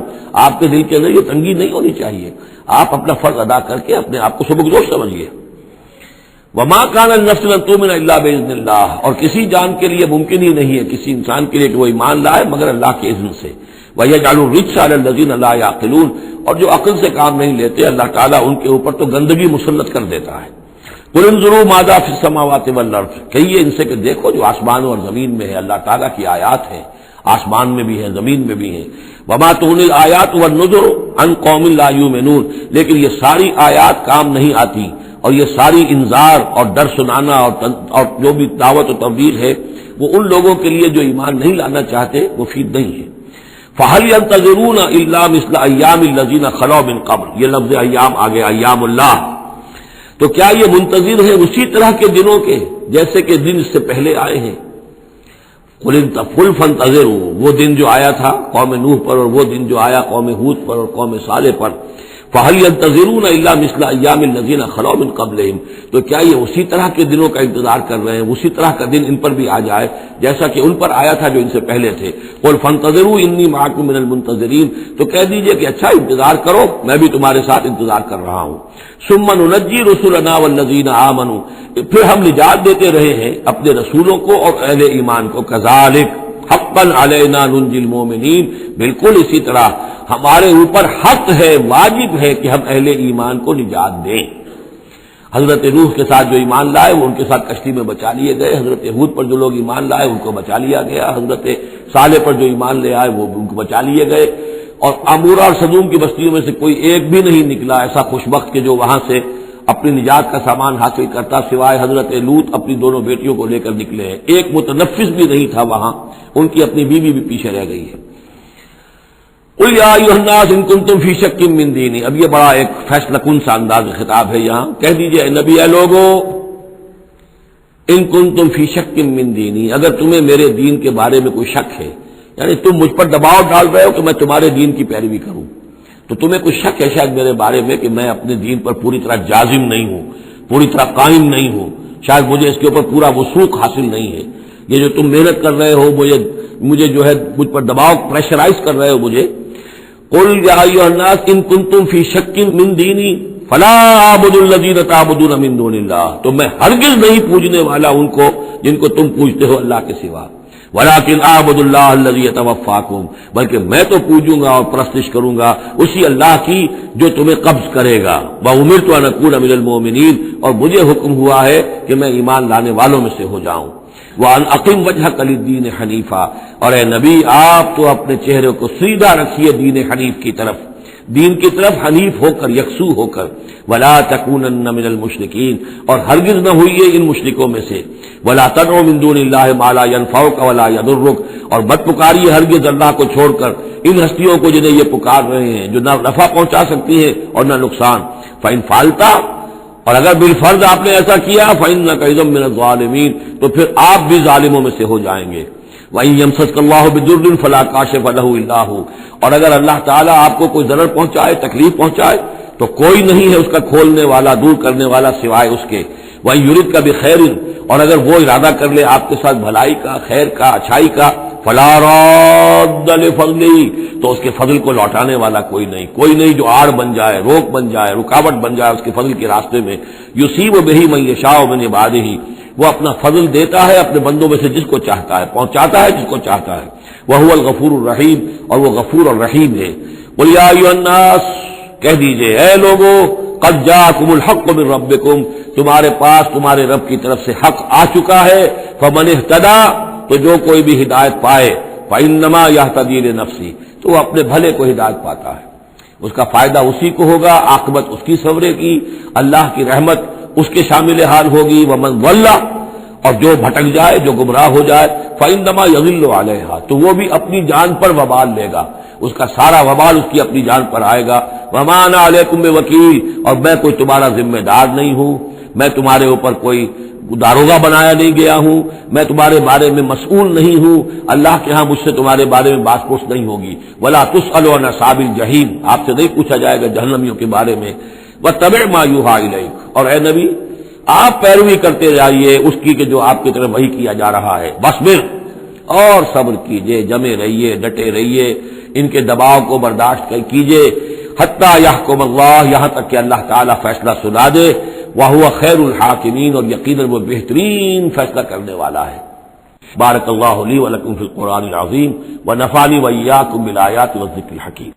آپ کے دل کے اندر یہ تنگی نہیں ہونی چاہیے، آپ اپنا فرض ادا کر کے اپنے آپ کو سبکدوش سمجھیے۔ وَمَا كَانَ لِنَفْسٍ أَن تُؤْمِنَ إِلَّا بِإِذْنِ اللَّهِ، اور کسی جان کے لیے ممکن ہی نہیں ہے، کسی انسان کے لیے کہ وہ ایمان لائے مگر اللہ کے اذن سے۔ وَيَجْعَلُ الرِّجْسَ عَلَى الَّذِينَ لَا يَعْقِلُونَ، اور جو عقل سے کام نہیں لیتے اللہ تعالیٰ ان کے اوپر تو گندگی مسلط کر دیتا ہے۔ قُلِ انظُرُوا مَاذَا فِي السَّمَاوَاتِ وَالْأَرْضِ، کہیے ان سے کہ دیکھو جو آسمانوں اور زمین میں ہے اللہ تعالیٰ کی آیات ہیں، آسمان میں بھی ہے زمین میں بھی ہے۔ وَمَا تُغْنِي الْآيَاتُ وَالنُّذُرُ عَنْ قَوْمٍ لَا يُؤْمِنُونَ، لیکن یہ ساری آیات کام نہیں آتی، اور یہ ساری انذار اور ڈر سنانا اور جو بھی دعوت و تبلیغ ہے وہ ان لوگوں کے لیے جو ایمان نہیں لانا چاہتے مفید نہیں ہے۔ فَهَلْ يَنتَظِرُونَ إِلَّا مِثْلَ أَيَّامِ الَّذِينَ خَلَوْا مِن قَبْلُ، یہ لفظ ایام آگے ایام اللہ، تو کیا یہ منتظر ہیں اسی طرح کے دنوں کے جیسے کہ دن اس سے پہلے آئے ہیں؟ قُلْ فَانتَظِرُوا، وہ دن جو آیا تھا قوم نوح پر، اور وہ دن جو آیا قوم ہود پر اور قوم صالح پر، فَهَلْ يَنتَظِرُونَ إِلَّا مِثْلَ أَيَّامِ الَّذِينَ خَلَوْا مِن قَبْلِهِمْ، تو کیا یہ اسی طرح کے دنوں کا انتظار کر رہے ہیں، اسی طرح کا دن ان پر بھی آ جائے جیسا کہ ان پر آیا تھا جو ان سے پہلے تھے؟ قُلْ فَانتَظِرُوا إِنِّي مَعَكُم مِّنَ الْمُنتَظِرِينَ، تو کہہ دیجئے کہ اچھا انتظار کرو میں بھی تمہارے ساتھ انتظار کر رہا ہوں۔ ثُمَّ نُنَجِّي رُسُلَنَا وَالَّذِينَ آمَنُوا، پھر ہم نجات دیتے رہے ہیں اپنے رسولوں کو اور اہل ایمان کو۔ كَذَلِكَ حقاً علینا ننجی المؤمنین، بالکل اسی طرح ہمارے اوپر حق ہے، واجب ہے کہ ہم اہل ایمان کو نجات دیں۔ حضرت نوح کے ساتھ جو ایمان لائے وہ ان کے ساتھ کشتی میں بچا لیے گئے، حضرت ہود پر جو لوگ ایمان لائے ان کو بچا لیا گیا، حضرت صالح پر جو ایمان لے آئے وہ ان کو بچا لیے گئے، اور عمورہ اور سدوم کی بستیوں میں سے کوئی ایک بھی نہیں نکلا ایسا خوشبخت کہ جو وہاں سے اپنی نجات کا سامان حاصل کرتا، سوائے حضرت لوط اپنی دونوں بیٹیوں کو لے کر نکلے ہیں، ایک متنفس بھی نہیں تھا وہاں، ان کی اپنی بیوی بھی پیچھے رہ گئی ہے۔ قُلْ يَا أَيُّهَا النَّاسُ إِن كُنتُمْ فِي شَكٍّ مِّن دِينِي، اب یہ بڑا ایک فیصلہ کن سا انداز خطاب ہے یہاں، کہہ دیجئے اے نبی، اے لوگو، إِن كُنتُمْ فِي شَكٍّ مِّن دِينِي، اگر تمہیں میرے دین کے بارے میں کوئی شک ہے، یعنی تم مجھ پر دباؤ ڈال رہے ہو کہ میں تمہارے دین کی پیروی کروں، تو تمہیں کچھ شک ہے شاید میرے بارے میں کہ میں اپنے دین پر پوری طرح جازم نہیں ہوں، پوری طرح قائم نہیں ہوں، شاید مجھے اس کے اوپر پورا وثوق حاصل نہیں ہے، یہ جو تم محنت کر رہے ہو مجھے جو ہے مجھ پر دباؤ پریشرائز کر رہے ہو مجھے۔ قُلْ يَا أَيُّهَا النَّاسُ إِن كُنتُمْ فِي شَكٍّ مِّن دِينِي فَلَا أَعْبُدُ الَّذِينَ تَعْبُدُونَ مِن دُونِ اللَّهِ، تو میں ہرگز نہیں پوجنے والا ان کو جن کو تم پوجتے ہو اللہ کے سوا، وَلَٰكِنْ أَعْبُدُ اللَّهَ الَّذِي يَتَوَفَّاكُمْ، بلکہ میں تو پوجوں گا اور پرستش کروں گا اسی اللہ کی جو تمہیں قبض کرے گا۔ وَأُمِرْتُ أَنْ أَكُونَ مِنَ الْمُؤْمِنِينَ، اور مجھے حکم ہوا ہے کہ میں ایمان لانے والوں میں سے ہو جاؤں۔ وَأَنْ أَقِمْ وَجْهَكَ لِلدِّينِ حَنِيفًا، اور اے نبی آپ تو اپنے چہرے کو سیدھا رکھیے دین حنیف کی طرف، دین کی طرف حنیف ہو کر، یکسو ہو کر۔ وَلَا تَكُونَنَّ مِنَ الْمُشْرِكِينَ، اور ہرگز نہ ہوئیے ان مشرکوں میں سے۔ وَلَا تَدْعُ مِن دُونِ اللَّهِ مَا لَا يَنفَعُكَ وَلَا يَضُرُّكَ، اور مت پکاریے ہرگز اللہ کو چھوڑ کر ان ہستیوں کو جنہیں یہ پکار رہے ہیں جو نہ نفع پہنچا سکتی ہیں اور نہ نقصان۔ فَإِن فَعَلْتَ، اور اگر بالفرض آپ نے ایسا کیا، فَإِنَّكَ إِذًا مِّنَ الظَّالِمِينَ، تو پھر آپ بھی ظالموں میں سے ہو جائیں گے۔ وَإِن يَمْسَسْكَ اللَّهُ بِضُرٍّ فَلَا كَاشِفَ لَهُ إِلَّا هُوَ، اور اگر اللہ تعالیٰ آپ کو کوئی ضرر پہنچائے، تکلیف پہنچائے، تو کوئی نہیں ہے اس کا کھولنے والا، دور کرنے والا سوائے اس کے۔ وَإِن يُرِدْكَ بِخَيْرٍ، اور اگر وہ ارادہ کر لے آپ کے ساتھ بھلائی کا، خیر کا، اچھائی کا، فَلَا رَادَّ لِفَضْلِهِ، تو اس کے فضل کو لوٹانے والا کوئی نہیں جو آڑ بن جائے، روک بن جائے، رکاوٹ بن جائے اس کے فضل کے راستے میں۔ يُصِيبُ بِهِ مَن يَشَاءُ مِنْ عِبَادِهِ، وہ اپنا فضل دیتا ہے اپنے بندوں میں سے جس کو چاہتا ہے، پہنچاتا ہے جس کو چاہتا ہے۔ وَهُوَ الْغَفُورُ الرَّحِيمُ، اور وہ غفور اور رحیم ہے۔ قُلْ يَا أَيُّهَا النَّاسُ، کہہ دیجئے اے لوگو، قَدْ جَاءَكُمُ الْحَقُّ مِن رَبِّكُمْ، تمہارے پاس تمہارے رب کی طرف سے حق آ چکا ہے۔ فَمَنِ اهْتَدَىٰ، تو جو کوئی بھی ہدایت پائے، فَإِنَّمَا يَهْتَدِي لِنَفْسِهِ، تو وہ اپنے بھلے کو ہدایت پاتا ہے، اس کا فائدہ اسی کو ہوگا، عاقبت اس کی سورے کی، اللہ کی رحمت اس کے شامل حال ہوگی۔ وَمَنْ ضَلَّ، اور جو بھٹک جائے، جو گمراہ ہو جائے، فَإِنَّمَا يَضِلُّ عَلَيْهَا، تو وہ بھی اپنی جان پر وبال لے گا، اس کا سارا وبال اس کی اپنی جان پر آئے گا۔ وَمَا أَنَا عَلَيْكُمْ بِوَكِيلٍ، اور میں کوئی تمہارا ذمہ دار نہیں ہوں، میں تمہارے اوپر کوئی داروغہ بنایا نہیں گیا ہوں، میں تمہارے بارے میں مسئول نہیں ہوں، اللہ کے ہاں مجھ سے تمہارے بارے میں بات پوچھ نہیں ہوگی۔ وَلَا تُسْأَلُ عَنْ أَصْحَابِ الْجَحِيمِ، آپ سے نہیں پوچھا جائے گا جہنمیوں کے بارے میں۔ وَاتَّبِعْ مَا يُوحَىٰ إِلَيْكَ، اور اے نبی آپ پیروی کرتے جائیے اس کی کہ جو آپ کی طرف وحی کیا جا رہا ہے۔ وَاصْبِرْ، اور صبر کیجئے، جمے رہیے، ڈٹے رہیے، ان کے دباؤ کو برداشت کیجئے، حتیٰ یحکم اللہ، یہاں تک کہ اللہ تعالیٰ فیصلہ سنا دے۔ وَهُوَ خَيْرُ الْحَاكِمِينَ، اور یقیناً وہ بہترین فیصلہ کرنے والا ہے۔ بارک اللہ لی ولکم فی القرآن العظیم ونفعنی وإیاکم بالآیات والذکر الحکیم۔